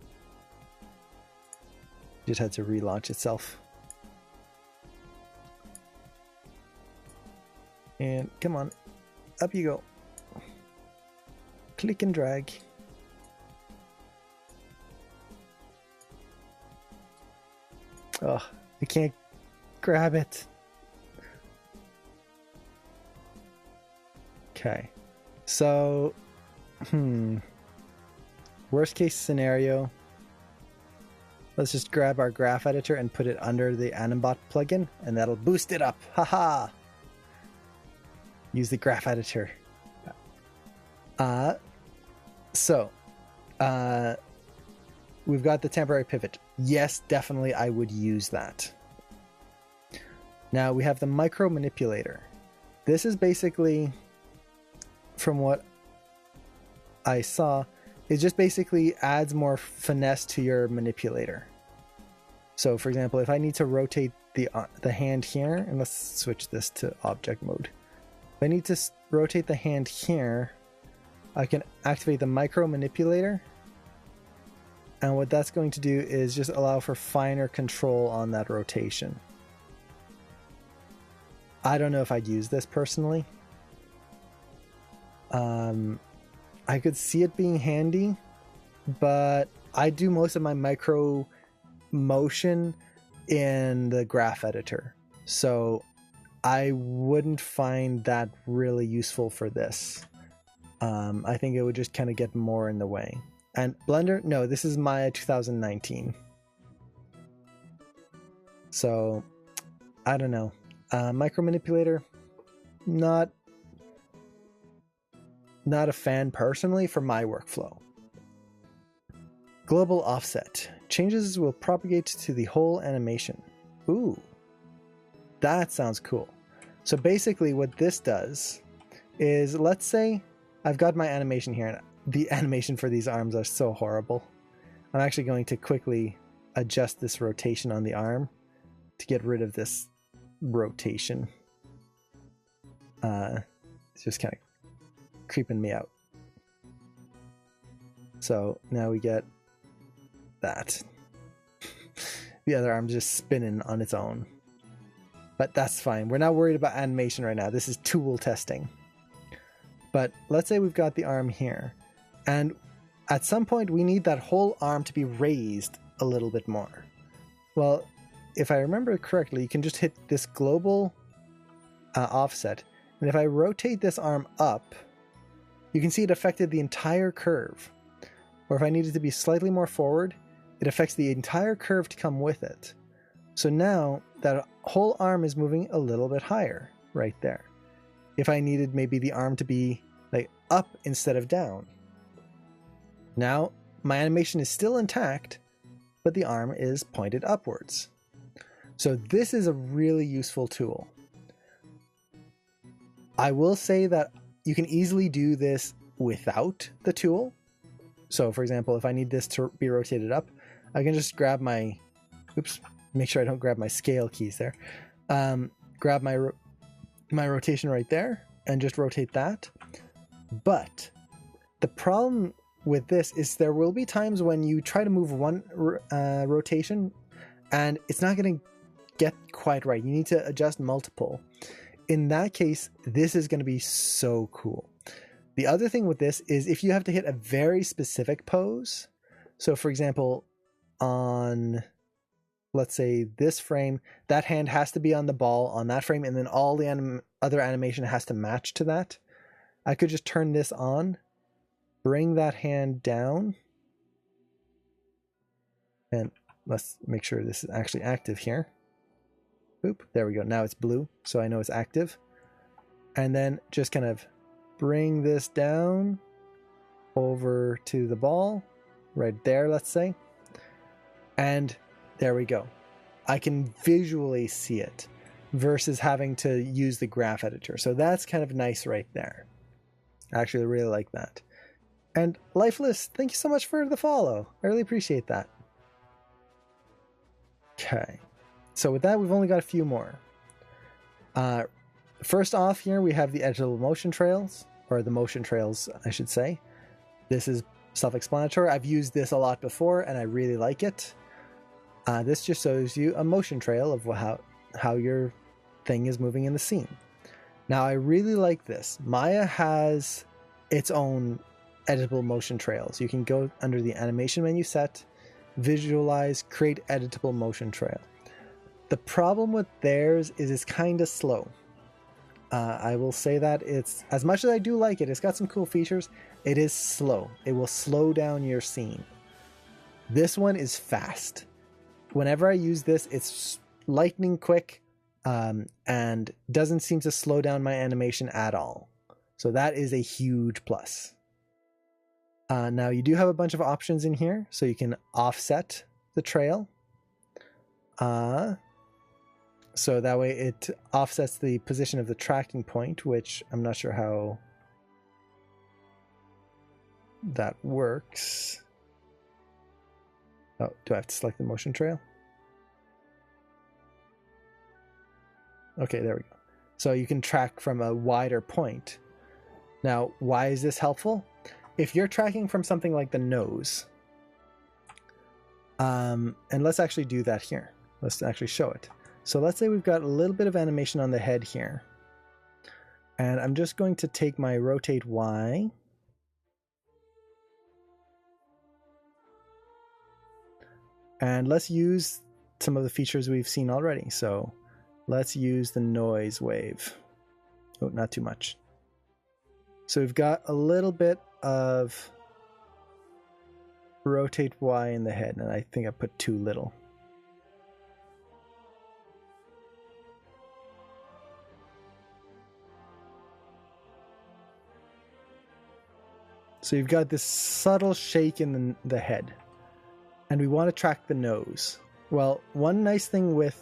B: Just had to relaunch itself. And come on, up you go. Click and drag. Oh, I can't grab it. Okay, so, worst case scenario, let's just grab our graph editor and put it under the Animbot plugin, and that'll boost it up. Haha! Use the graph editor. We've got the temporary pivot. Yes, definitely I would use that. Now we have the micro manipulator. This is basically, from what I saw, it just basically adds more finesse to your manipulator. So for example, if I need to rotate the hand here, and let's switch this to object mode. If I need to rotate the hand here, I can activate the micro manipulator. And what that's going to do is just allow for finer control on that rotation. I don't know if I'd use this personally. I could see it being handy, but I do most of my micro motion in the graph editor. So I wouldn't find that really useful for this. I think it would just kind of get more in the way. And Blender, no, this is Maya 2019. So I don't know. Micro manipulator, not a fan personally for my workflow. Global offset. Changes will propagate to the whole animation. Ooh, that sounds cool. So basically what this does is, let's say I've got my animation here, and the animation for these arms are so horrible. I'm actually going to quickly adjust this rotation on the arm to get rid of this rotation. It's just kind of creeping me out. So now we get that. The other arm's just spinning on its own. But that's fine. We're not worried about animation right now. This is tool testing. But let's say we've got the arm here. And at some point we need that whole arm to be raised a little bit more. Well, if I remember correctly, you can just hit this global offset. And if I rotate this arm up, you can see it affected the entire curve. Or if I need it to be slightly more forward, it affects the entire curve to come with it. So now that whole arm is moving a little bit higher right there. If I needed maybe the arm to be like up instead of down. Now my animation is still intact, but the arm is pointed upwards. So this is a really useful tool. I will say that you can easily do this without the tool. So for example, if I need this to be rotated up, I can just grab my, make sure I don't grab my scale keys there. Grab my rotation right there and just rotate that. But the problem with this is there will be times when you try to move one rotation and it's not going to get quite right. You need to adjust multiple. In that case, this is going to be so cool. The other thing with this is if you have to hit a very specific pose. So for example, on, let's say this frame, that hand has to be on the ball on that frame, and then all the other animation has to match to that. I could just turn this on, bring that hand down, and let's make sure this is actually active here. Boop, there we go. Now it's blue, so I know it's active. And then just kind of bring this down over to the ball, right there, let's say. And there we go. I can visually see it versus having to use the graph editor. So that's kind of nice right there. I actually really like that. And Lifeless, thank you so much for the follow. I really appreciate that. Okay. So with that, we've only got a few more. First off here, we have the editable motion trails, or the motion trails, I should say. This is self-explanatory. I've used this a lot before, and I really like it. This just shows you a motion trail of how your thing is moving in the scene. Now, I really like this. Maya has its own editable motion trails. You can go under the animation menu set, visualize, create editable motion trail. The problem with theirs is it's kind of slow. I will say that it's, as much as I do like it, it's got some cool features, it is slow. It will slow down your scene. This one is fast. Whenever I use this, it's lightning quick and doesn't seem to slow down my animation at all. So that is a huge plus. Now you do have a bunch of options in here, so you can offset the trail. So that way it offsets the position of the tracking point, which I'm not sure how that works. Oh, do I have to select the motion trail? Okay, there we go. So you can track from a wider point. Now, why is this helpful? If you're tracking from something like the nose, and let's actually do that here. Let's actually show it. So let's say we've got a little bit of animation on the head here. And I'm just going to take my rotate Y. And let's use some of the features we've seen already. So let's use the noise wave. Oh, not too much. So we've got a little bit of rotate Y in the head, and I think I put too little. So you've got this subtle shake in the head, and we want to track the nose. Well, one nice thing with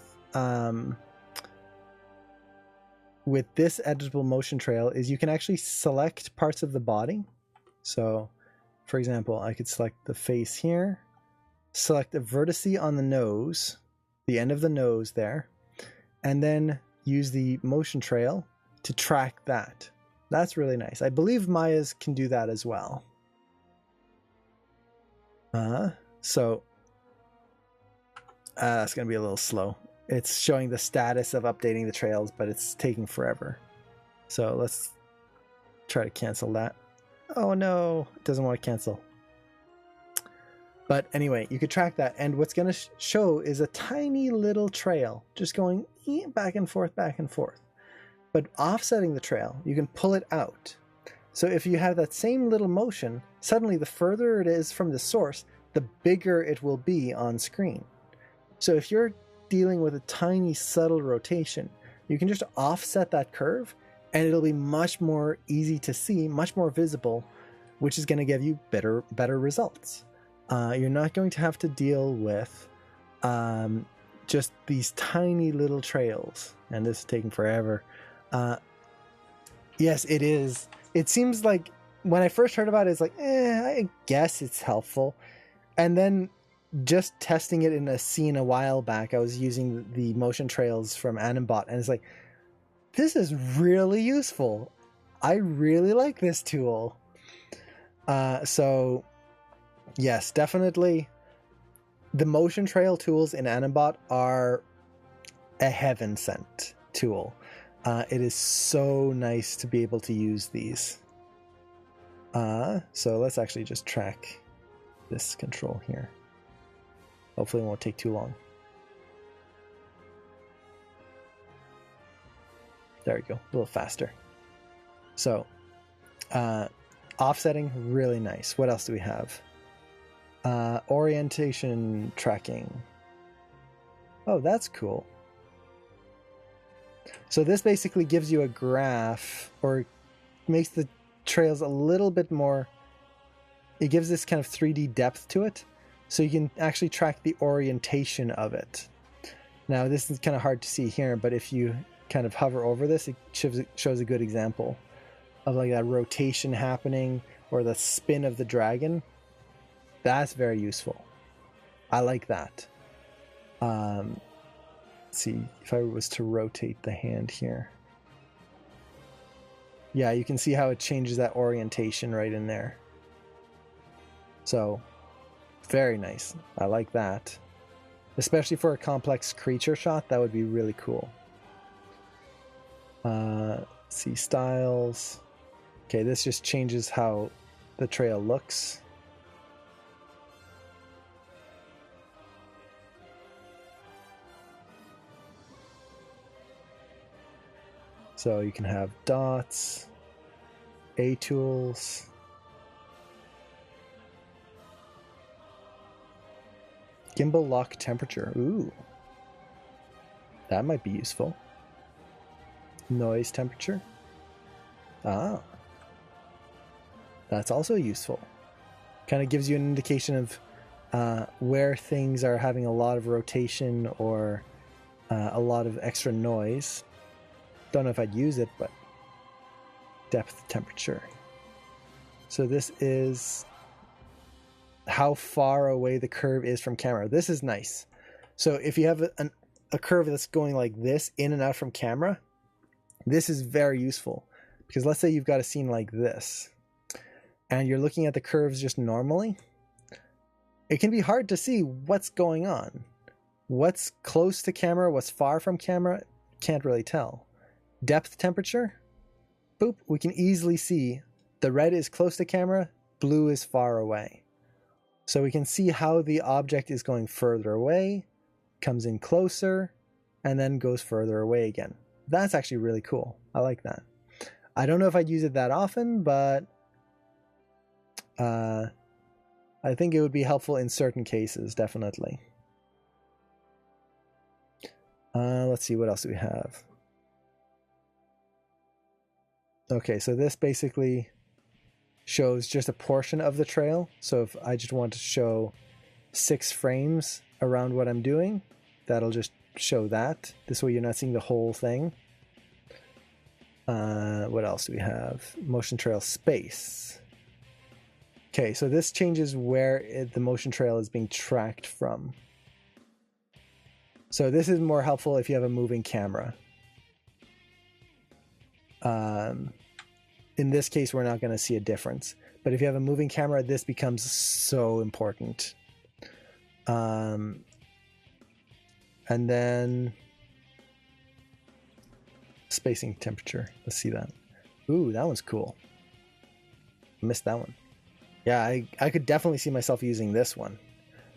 B: this editable motion trail is you can actually select parts of the body. So, for example, I could select the face here, select a vertice on the nose, the end of the nose there, and then use the motion trail to track that. That's really nice. I believe Maya's can do that as well. So that's going to be a little slow. It's showing the status of updating the trails, but it's taking forever. So let's try to cancel that. Oh no, it doesn't want to cancel. But anyway, you could track that, and what's going to show is a tiny little trail just going back and forth, back and forth. But offsetting the trail, you can pull it out. So if you have that same little motion, suddenly the further it is from the source, the bigger it will be on screen. So if you're dealing with a tiny subtle rotation, you can just offset that curve and it'll be much more easy to see, much more visible, which is going to give you better results. You're not going to have to deal with just these tiny little trails, and this is taking forever. Yes, it is. It seems like when I first heard about it, it's like, I guess it's helpful. And then just testing it in a scene a while back, I was using the motion trails from Animbot, and it's like, this is really useful. I really like this tool. So yes, definitely the motion trail tools in Animbot are a heaven sent tool. It is so nice to be able to use these. So let's actually just track this control here. Hopefully it won't take too long. There we go, a little faster. So, offsetting, really nice. What else do we have? Orientation tracking. Oh, that's cool. So this basically gives you a graph, or makes the trails a little bit more it gives this kind of 3D depth to it, so you can actually track the orientation of it. Now this is kind of hard to see here, but if you kind of hover over this, it shows a good example of like that rotation happening or the spin of the dragon. That's very useful. I like that. Let's see if I was to rotate the hand here. Yeah, you can see how it changes that orientation right in there. So, very nice. I like that. Especially for a complex creature shot, that would be really cool. Let's see, styles. Okay, this just changes how the trail looks. So you can have dots, A tools. Gimbal lock temperature. Ooh. That might be useful. Noise temperature. Ah. That's also useful. Kind of gives you an indication of where things are having a lot of rotation or a lot of extra noise. Don't know if I'd use it, but depth temperature. So this is how far away the curve is from camera. This is nice. So if you have a curve that's going like this in and out from camera, this is very useful, because let's say you've got a scene like this and you're looking at the curves just normally. It can be hard to see what's going on. What's close to camera, what's far from camera, can't really tell. Depth temperature, boop, we can easily see the red is close to camera, blue is far away. So we can see how the object is going further away, comes in closer, and then goes further away again. That's actually really cool. I like that. I don't know if I'd use it that often, but I think it would be helpful in certain cases, definitely. Let's see, what else do we have? Okay, so this basically shows just a portion of the trail. So if I just want to show 6 frames around what I'm doing, that'll just show that. This way you're not seeing the whole thing. What else do we have? Motion trail space. Okay, so this changes where the motion trail is being tracked from. So this is more helpful if you have a moving camera. In this case, we're not going to see a difference. But if you have a moving camera, this becomes so important. And then spacing temperature. Let's see that. Ooh, that one's cool. Missed that one. Yeah, I could definitely see myself using this one.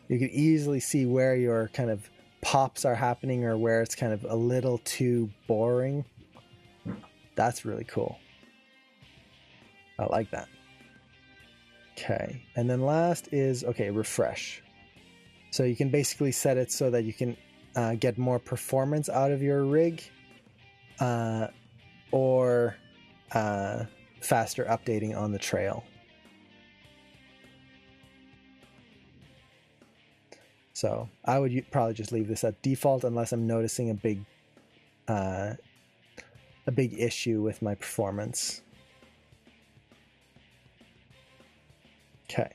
B: You could easily see where your kind of pops are happening or where it's kind of a little too boring. That's really cool. I like that. Okay, and then last is, okay, refresh. So you can basically set it so that you can get more performance out of your rig, or faster updating on the trail. So I would probably just leave this at default unless I'm noticing a big issue with my performance. Okay,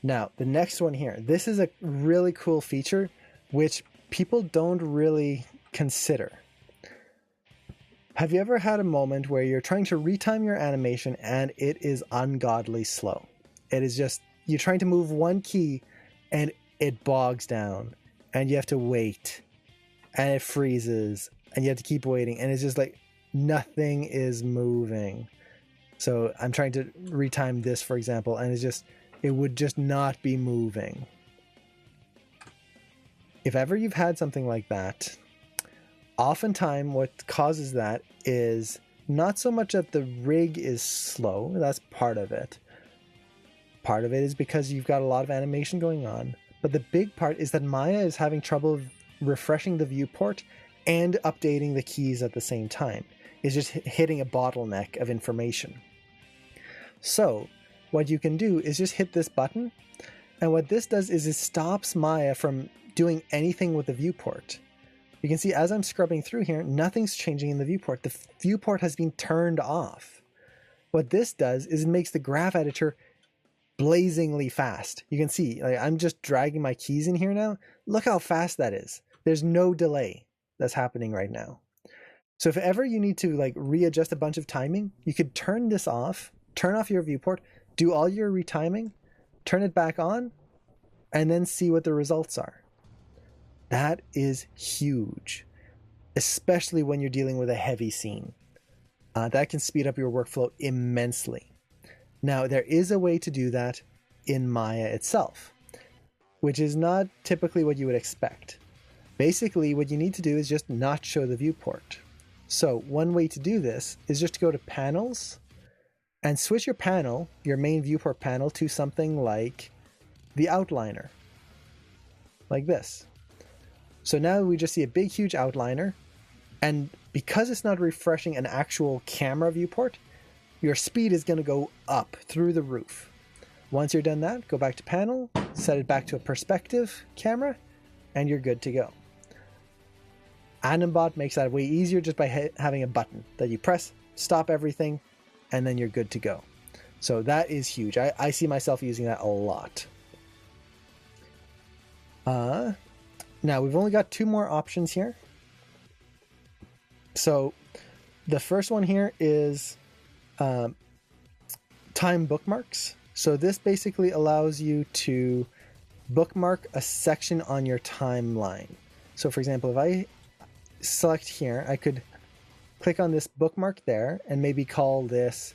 B: now the next one here. This is a really cool feature which people don't really consider. Have you ever had a moment where you're trying to retime your animation and it is ungodly slow? It is just, you're trying to move one key and it bogs down and you have to wait and it freezes and you have to keep waiting and it's just like nothing is moving. So I'm trying to retime this, for example, and it would just not be moving. If ever you've had something like that, oftentimes what causes that is not so much that the rig is slow, that's part of it. Part of it is because you've got a lot of animation going on, but the big part is that Maya is having trouble refreshing the viewport and updating the keys at the same time. It's just hitting a bottleneck of information. So what you can do is just hit this button. And what this does is it stops Maya from doing anything with the viewport. You can see as I'm scrubbing through here, nothing's changing in the viewport. The viewport has been turned off. What this does is it makes the graph editor blazingly fast. You can see, like, I'm just dragging my keys in here now. Look how fast that is. There's no delay that's happening right now. So if ever you need to like readjust a bunch of timing, you could turn this off, turn off your viewport, do all your retiming, turn it back on, and then see what the results are. That is huge, especially when you're dealing with a heavy scene. That can speed up your workflow immensely. Now, there is a way to do that in Maya itself, which is not typically what you would expect. Basically, what you need to do is just not show the viewport. So one way to do this is just to go to Panels and switch your panel, your main viewport panel, to something like the outliner, like this. So now we just see a big, huge outliner, and because it's not refreshing an actual camera viewport, your speed is going to go up through the roof. Once you're done that, go back to Panel, set it back to a perspective camera, and you're good to go. Animbot makes that way easier just by having a button that you press, stop everything, and then you're good to go. So that is huge. I see myself using that a lot. Now we've only got two more options here. So the first one here is time bookmarks. So this basically allows you to bookmark a section on your timeline. So for example, if I select here, I could click on this bookmark there and maybe call this,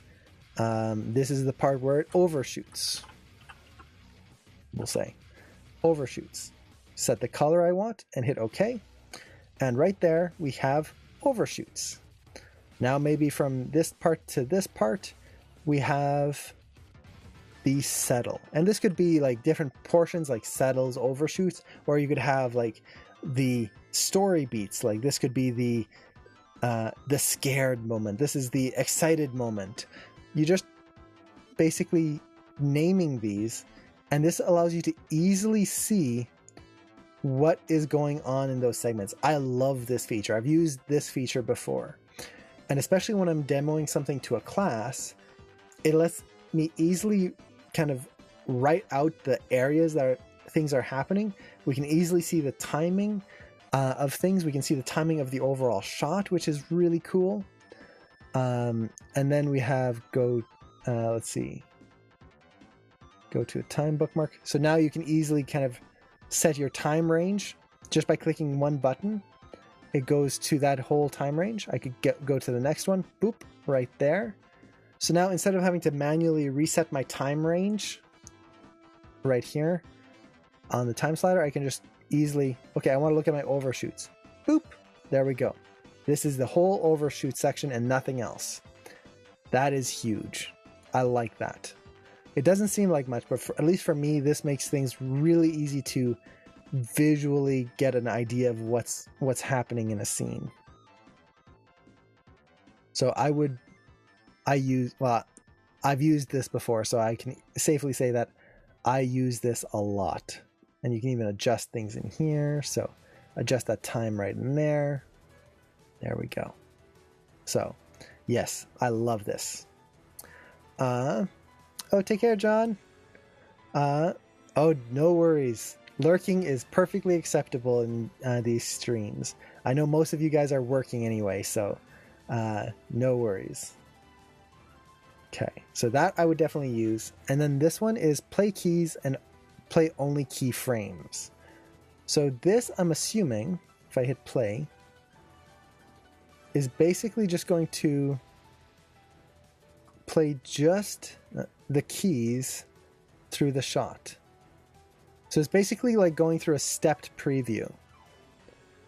B: this is the part where it overshoots. We'll say overshoots. Set the color I want and hit OK. And right there we have overshoots. Now maybe from this part to this part, we have the settle. And this could be like different portions like settles, overshoots, or you could have like the story beats. Like this could be the scared moment. This is the excited moment. You just basically naming these, and this allows you to easily see what is going on in those segments. I love this feature. I've used this feature before. And especially when I'm demoing something to a class, it lets me easily kind of write out the areas that things are happening. We can easily see the timing of things. We can see the timing of the overall shot, which is really cool. And then we have let's see, go to a time bookmark. So now you can easily kind of set your time range just by clicking one button. It goes to that whole time range. I could go to the next one, boop, right there. So now instead of having to manually reset my time range right here on the time slider, I can just easily, okay, I want to look at my overshoots. Boop, there we go. This is the whole overshoot section and nothing else. That is huge. I like that. It doesn't seem like much, but at least for me, this makes things really easy to visually get an idea of what's happening in a scene. So I've used this before, so I can safely say that I use this a lot. And you can even adjust things in here. So adjust that time right in there. There we go. So yes, I love this. Oh, take care, John. Oh, no worries. Lurking is perfectly acceptable in these streams. I know most of you guys are working anyway, so no worries. Okay, so that I would definitely use. And then this one is play keys and play only keyframes. So this, I'm assuming, if I hit play, is basically just going to play just the keys through the shot. So it's basically like going through a stepped preview.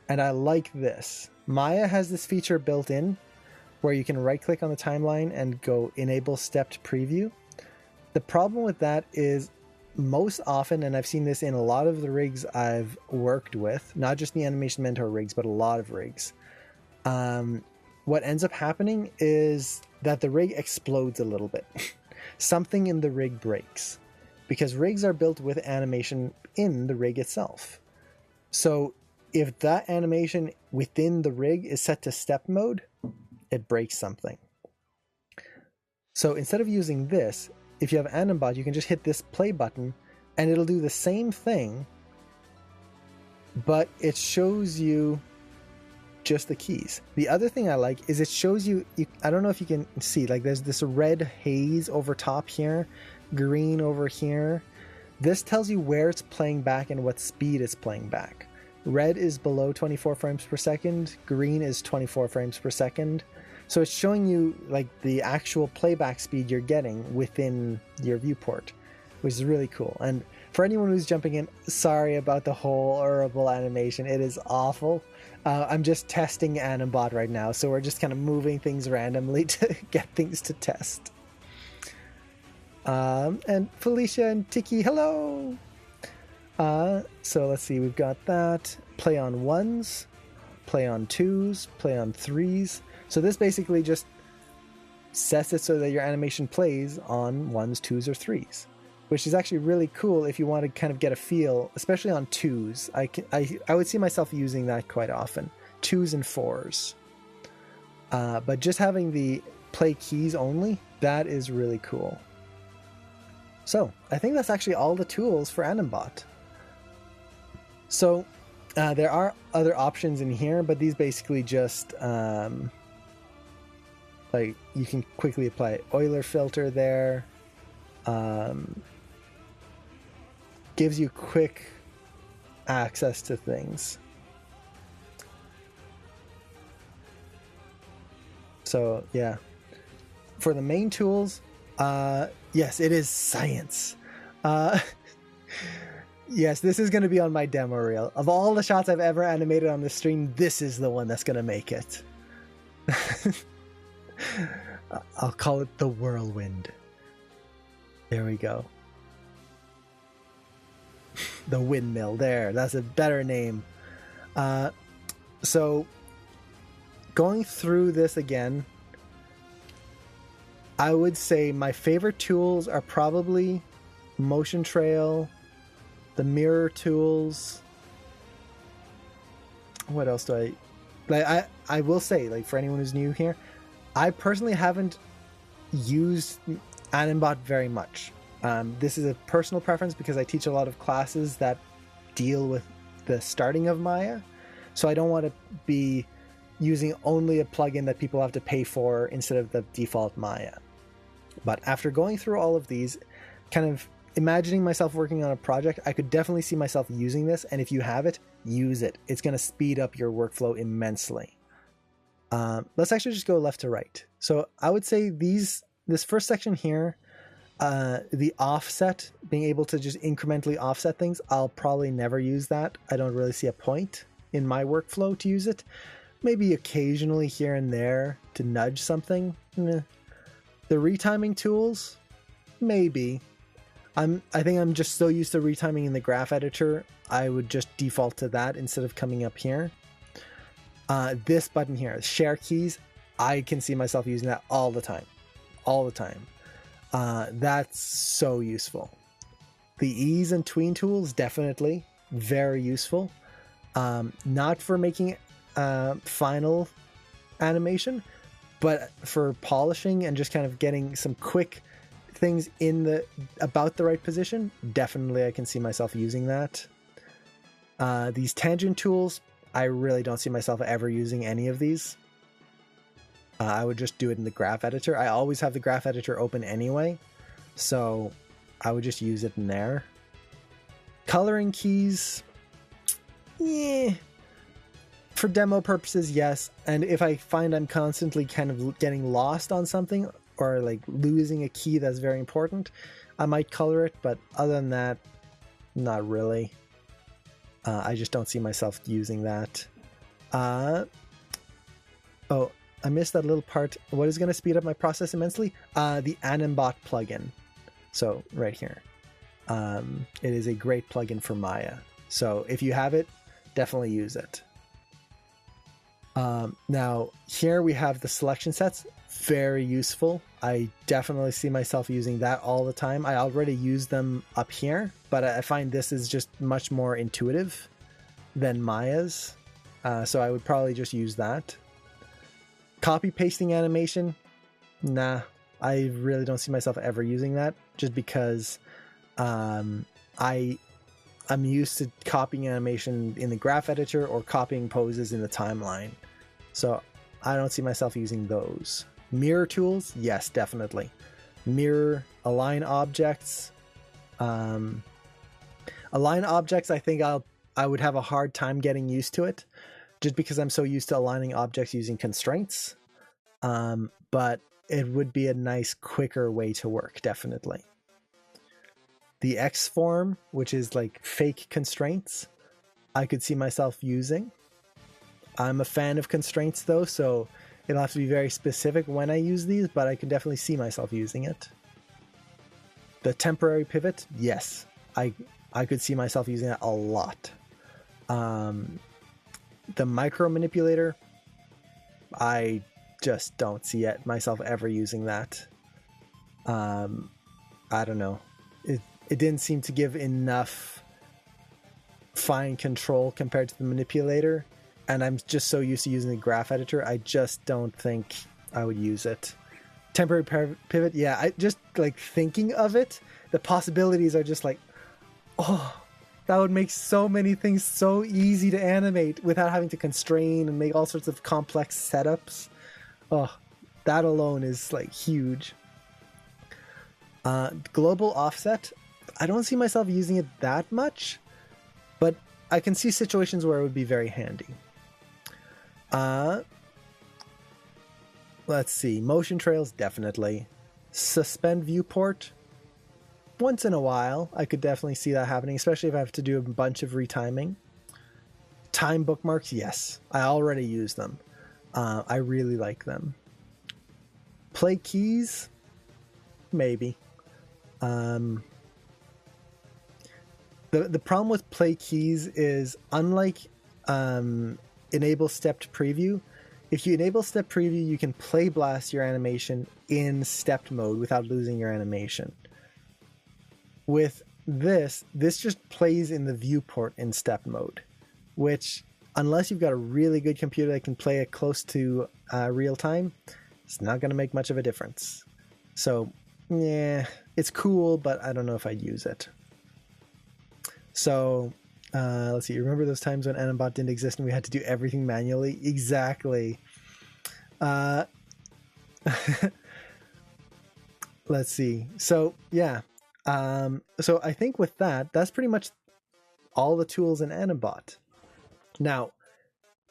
B: And I like this. Maya has this feature built in where you can right click on the timeline and go enable stepped preview. The problem with that is most often, and I've seen this in a lot of the rigs I've worked with, not just the Animation Mentor rigs, but a lot of rigs, what ends up happening is that the rig explodes a little bit. something in the rig breaks, because rigs are built with animation in the rig itself. So if that animation within the rig is set to step mode, it breaks something. So instead of using this, if you have Animbot, you can just hit this play button and it'll do the same thing, but it shows you just the keys. The other thing I like is it shows you, I don't know if you can see, like there's this red haze over top here, green over here. This tells you where it's playing back and what speed it's playing back. Red is below 24 frames per second, green is 24 frames per second. So it's showing you like the actual playback speed you're getting within your viewport, which is really cool. And for anyone who's jumping in, sorry about the horrible animation. It is awful. I'm just testing Animbot right now, so we're just kind of moving things randomly to get things to test. And Felicia and Tiki, hello! So let's see, we've got that. Play on ones, play on twos, play on threes. So this basically just sets it so that your animation plays on ones, twos, or threes, which is actually really cool if you want to kind of get a feel, especially on twos. I would see myself using that quite often, twos and fours. But just having the play keys only, that is really cool. So I think that's actually all the tools for Animbot. So there are other options in here, but these basically just like you can quickly apply Euler filter there. Gives you quick access to things. So yeah, for the main tools, yes, it is science. Yes, this is going to be on my demo reel. Of all the shots I've ever animated on the stream, this is the one that's going to make it. I'll call it the whirlwind. There we go. The windmill, there, that's a better name. So going through this again, I would say my favorite tools are probably motion trail, the mirror tools. What else do I like? I will say, like, for anyone who's new here, I personally haven't used Animbot very much. This is a personal preference because I teach a lot of classes that deal with the starting of Maya, so I don't want to be using only a plugin that people have to pay for instead of the default Maya. But after going through all of these, kind of imagining myself working on a project, I could definitely see myself using this, and if you have it, use it. It's going to speed up your workflow immensely. Let's actually just go left to right. So I would say this first section here, the offset, being able to just incrementally offset things, I'll probably never use that. I don't really see a point in my workflow to use it. Maybe occasionally here and there to nudge something. The retiming tools, maybe. I think I'm just so used to retiming in the graph editor, I would just default to that instead of coming up here. This button here, share keys, I can see myself using that all the time. All the time. That's so useful. The ease and tween tools, definitely very useful. Not for making final animation, but for polishing and just kind of getting some quick things in about the right position, definitely I can see myself using that. These tangent tools, I really don't see myself ever using any of these. I would just do it in the graph editor. I always have the graph editor open anyway, so I would just use it in there. Coloring keys, yeah. For demo purposes, yes. And if I find I'm constantly kind of getting lost on something or like losing a key that's very important, I might color it. But other than that, not really. I just don't see myself using that. Oh, I missed that little part. What is going to speed up my process immensely? The Animbot plugin. So right here. It is a great plugin for Maya. So if you have it, definitely use it. Now here we have the selection sets, very useful. I definitely see myself using that all the time. I already use them up here, but I find this is just much more intuitive than Maya's. So I would probably just use that. Copy pasting animation, nah, I really don't see myself ever using that, just because I'm used to copying animation in the graph editor or copying poses in the timeline. So I don't see myself using those. Mirror tools, yes, definitely. Mirror, align objects. Align objects, I think I would have a hard time getting used to it, just because I'm so used to aligning objects using constraints. But it would be a nice, quicker way to work, definitely. The X form, which is like fake constraints, I could see myself using. I'm a fan of constraints though, so it'll have to be very specific when I use these, but I can definitely see myself using it. The temporary pivot, yes, I could see myself using that a lot. The micro manipulator, I just don't see myself ever using that. I don't know. It didn't seem to give enough fine control compared to the manipulator, and I'm just so used to using the graph editor, I just don't think I would use it. Temporary pivot, yeah, I just like thinking of it, the possibilities are just like, oh, that would make so many things so easy to animate without having to constrain and make all sorts of complex setups. Oh, that alone is like huge. Global offset, I don't see myself using it that much, but I can see situations where it would be very handy. Let's see, motion trails, definitely. Suspend viewport, once in a while, I could definitely see that happening, especially if I have to do a bunch of retiming. Time bookmarks, yes. I already use them. I really like them. Play keys, maybe. The problem with play keys is, unlike enable stepped preview, if you enable step preview, you can play blast your animation in stepped mode without losing your animation. With this just plays in the viewport in step mode, which, unless you've got a really good computer that can play it close to real time, it's not going to make much of a difference. So, yeah, it's cool, but I don't know if I'd use it. So, let's see. Remember those times when Animbot didn't exist and we had to do everything manually? Exactly. Let's see. So, yeah. So I think with that's pretty much all the tools in Animbot. Now,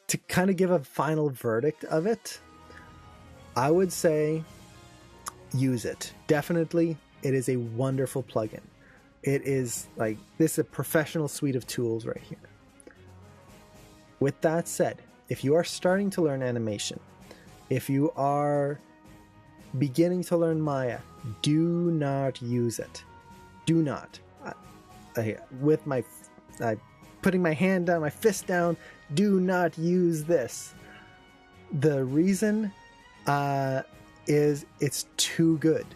B: to kind of give a final verdict of it, I would say use it. Definitely, it is a wonderful plugin. It is like, this is a professional suite of tools right here. With that said, if you are starting to learn animation, if you are beginning to learn Maya, do not use it. Do not. With my putting my hand down, my fist down, do not use this. The reason is it's too good.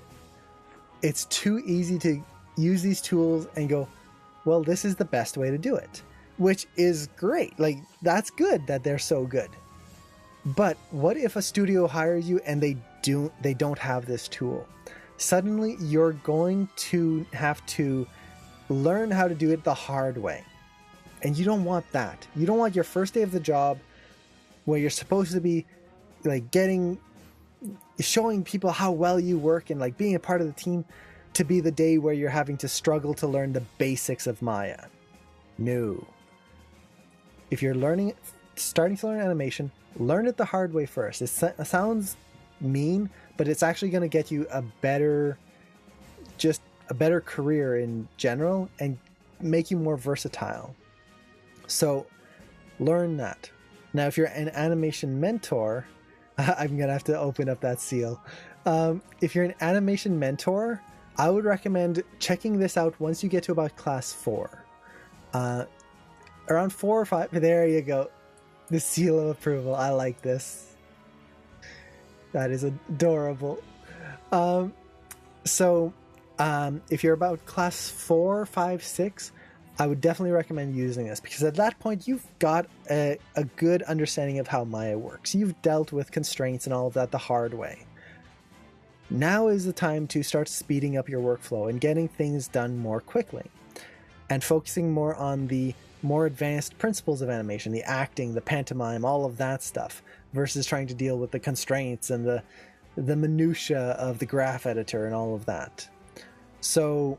B: It's too easy to use these tools and go, well, this is the best way to do it, which is great. Like, that's good that they're so good. But what if a studio hires you and they don't have this tool? Suddenly you're going to have to learn how to do it the hard way. And you don't want that. You don't want your first day of the job, where you're supposed to be like showing people how well you work and like being a part of the team, to be the day where you're having to struggle to learn the basics of Maya. No. If you're starting to learn animation, learn it the hard way first. It sounds mean, but it's actually going to get you a better career in general and make you more versatile. So learn that. Now, if you're an animation mentor, I'm going to have to open up that seal. If you're an animation mentor, I would recommend checking this out once you get to about class 4. Around 4 or 5, there you go. The seal of approval. I like this. That is adorable. So if you're about class 4, 5, 6, I would definitely recommend using this, because at that point you've got a good understanding of how Maya works. You've dealt with constraints and all of that the hard way. Now is the time to start speeding up your workflow and getting things done more quickly, and focusing more on the more advanced principles of animation, the acting, the pantomime, all of that stuff, versus trying to deal with the constraints and the minutia of the graph editor and all of that. So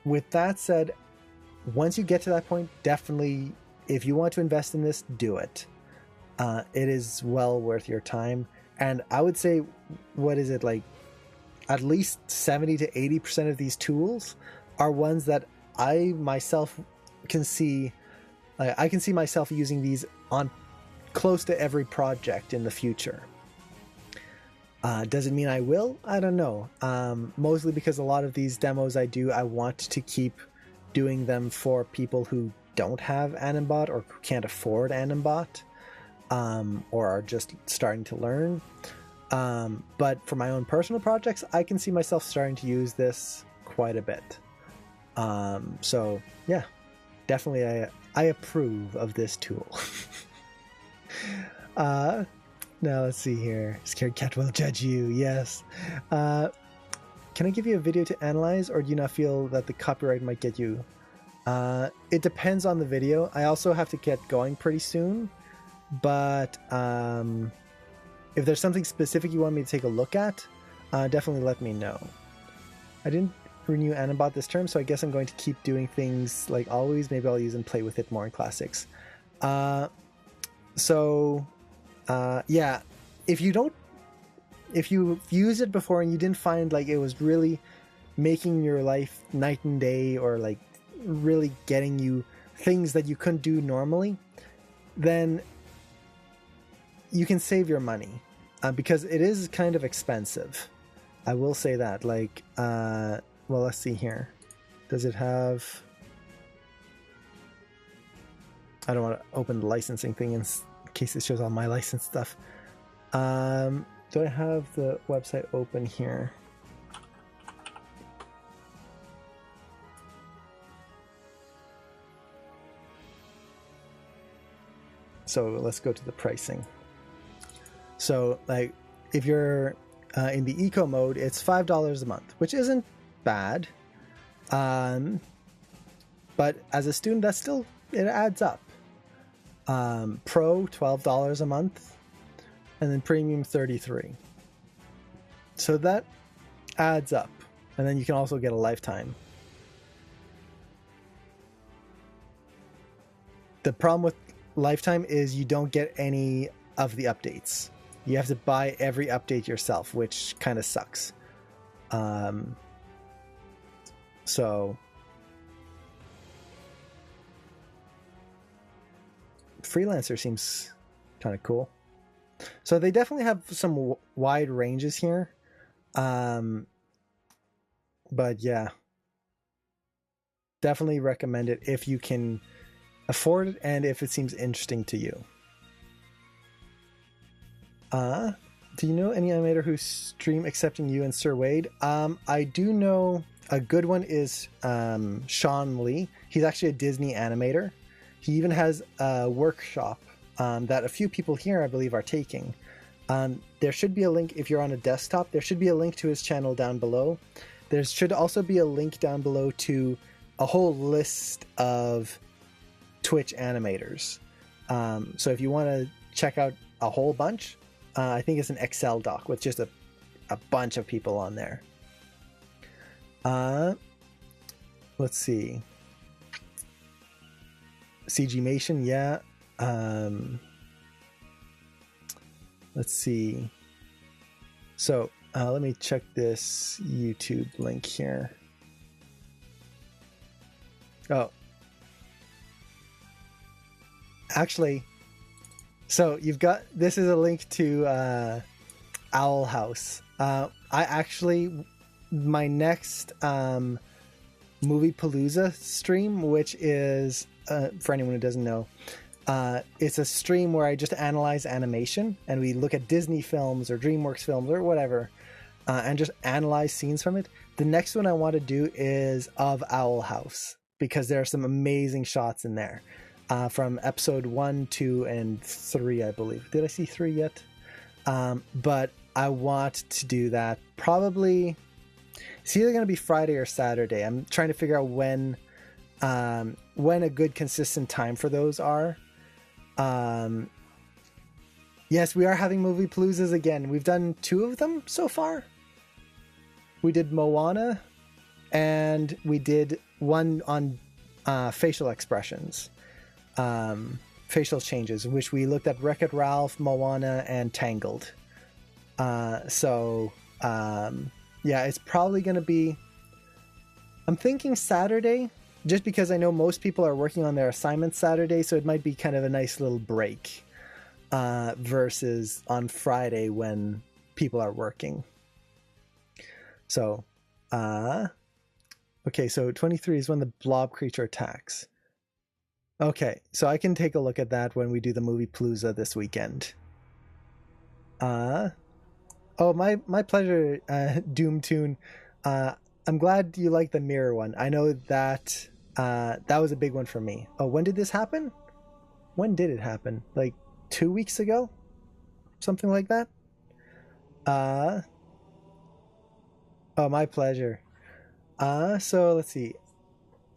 B: with that said, once you get to that point, definitely, if you want to invest in this, do it. It is well worth your time. And I would say, what is it, like at least 70 to 80% of these tools are ones that I myself can see. I can see myself using these on close to every project in the future. Does it mean I will? I don't know. Mostly because a lot of these demos I do, I want to keep doing them for people who don't have Animbot or who can't afford Animbot, or are just starting to learn. But for my own personal projects, I can see myself starting to use this quite a bit. So yeah, definitely I approve of this tool. Now let's see here. Scared cat will judge you. Yes. Can I give you a video to analyze, or do you not feel that the copyright might get you? It depends on the video. I also have to get going pretty soon, but if there's something specific you want me to take a look at, definitely let me know. I didn't renew Animbot this term, so I guess I'm going to keep doing things like always. Maybe I'll use and play with it more in classics. Yeah, if you've used it before and you didn't find like it was really making your life night and day, or like really getting you things that you couldn't do normally, then you can save your money, because it is kind of expensive. I will say that. Like, well, let's see here. Does it have... I don't want to open the licensing thing in case it shows all my licensed stuff. Do I have the website open here? So let's go to the pricing. So like if you're in the eco mode, it's $5 a month, which isn't bad. But as a student, that's still, it adds up. Pro $12 a month, and then premium $33. So that adds up, and then you can also get a lifetime. The problem with lifetime is you don't get any of the updates. You have to buy every update yourself, which kind of sucks. So Freelancer seems kind of cool. So they definitely have some wide ranges here. But yeah, definitely recommend it if you can afford it and if it seems interesting to you. Do you know any animator who stream accepting you and Sir Wade? I do know a good one is Sean Lee. He's actually a Disney animator. He even has a workshop that a few people here, I believe, are taking. There should be a link if you're on a desktop. There should be a link to his channel down below. There should also be a link down below to a whole list of Twitch animators. So if you want to check out a whole bunch, I think it's an Excel doc with just a bunch of people on there. Let's see. CGmation, yeah. Let's see. So let me check this YouTube link here. Oh, actually, so you've got, this is a link to Owl House. I actually, my next Movie Palooza stream, which is for anyone who doesn't know, It's a stream where I just analyze animation, and we look at Disney films or DreamWorks films or whatever, and just analyze scenes from it. The next one I want to do is of Owl House, because there are some amazing shots in there, from episode 1, 2, and 3, I believe. Did I see 3 yet? But I want to do that probably. It's either going to be Friday or Saturday. I'm trying to figure out when a good consistent time for those are. Yes, we are having movie paloozas again. We've done 2 of them so far. We did Moana, and we did one on facial expressions, facial changes, in which we looked at Wreck-It Ralph, Moana, and Tangled. Yeah, it's probably going to be, I'm thinking Saturday, just because I know most people are working on their assignments Saturday, so it might be kind of a nice little break, versus on Friday when people are working. So, okay, so 23 is when the blob creature attacks. Okay, so I can take a look at that when we do the movie Palooza this weekend. Oh, my pleasure, Doomtoon. I'm glad you like the mirror one. I know that that was a big one for me. Oh, when did this happen? When did it happen? Like 2 weeks ago? Something like that? Oh, my pleasure. So let's see.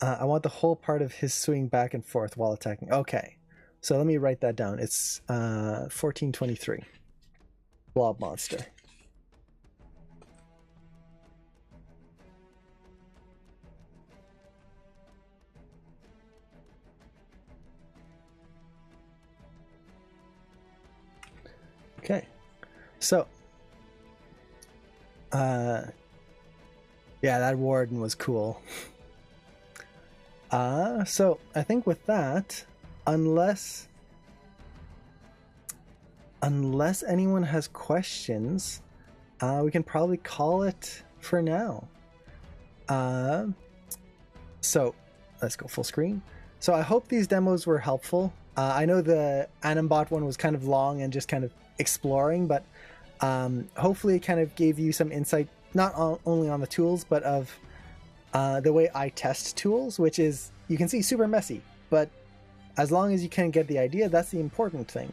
B: I want the whole part of his swing back and forth while attacking. Okay. So let me write that down. It's 1423. Blob monster. Okay. So yeah, that warden was cool. So I think with that, unless anyone has questions, we can probably call it for now. So let's go full screen. So I hope these demos were helpful. I know the Animbot one was kind of long and just kind of exploring, but hopefully it kind of gave you some insight, not only on the tools, but of the way I test tools, which is, you can see, super messy, but as long as you can get the idea, that's the important thing.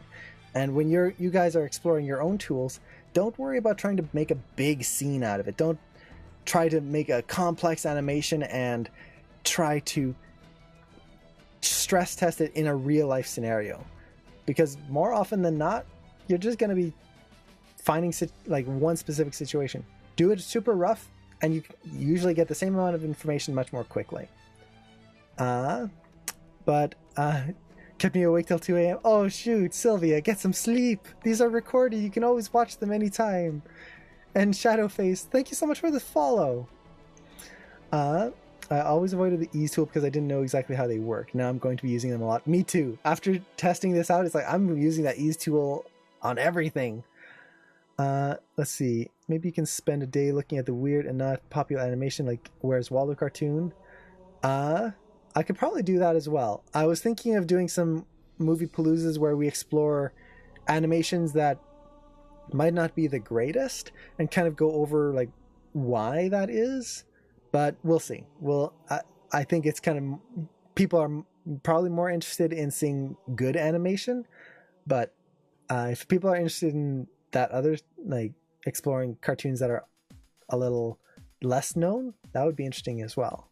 B: And when you guys are exploring your own tools, don't worry about trying to make a big scene out of it. Don't try to make a complex animation and try to stress test it in a real life scenario, because more often than not, you're just going to be finding like one specific situation. Do it super rough, and you usually get the same amount of information much more quickly. But kept me awake till 2 a.m. Oh shoot, Sylvia, get some sleep. These are recorded. You can always watch them anytime. And Shadowface, thank you so much for the follow. I always avoided the ease tool because I didn't know exactly how they work. Now I'm going to be using them a lot. Me too. After testing this out, it's like I'm using that ease tool on everything. Let's see. Maybe you can spend a day looking at the weird and not popular animation like Where's Waldo cartoon. I could probably do that as well. I was thinking of doing some movie paloozas where we explore animations that might not be the greatest and kind of go over like why that is, but we'll see. I think it's kind of, people are probably more interested in seeing good animation, but if people are interested in that other, like exploring cartoons that are a little less known, that would be interesting as well.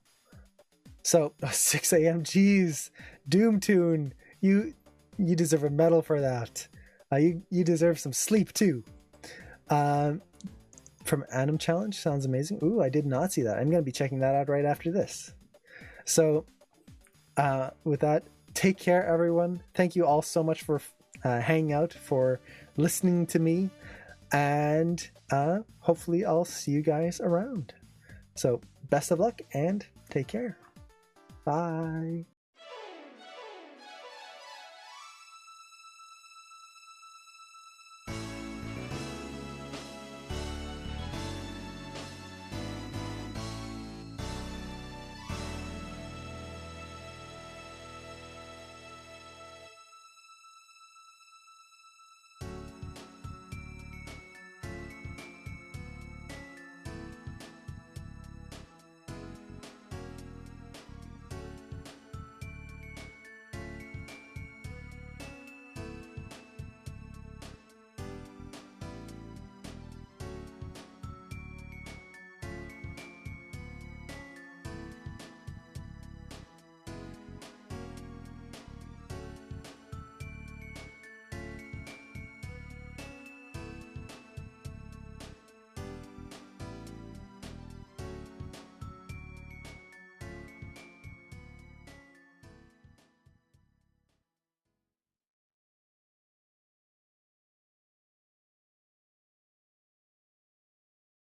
B: So 6 a.m. Geez, Doomtoon, you deserve a medal for that. You deserve some sleep too. From Anim Challenge, sounds amazing. Ooh, I did not see that. I'm going to be checking that out right after this. So with that, take care, everyone. Thank you all so much for hanging out, for listening to me, and hopefully I'll see you guys around. So best of luck and take care. Bye.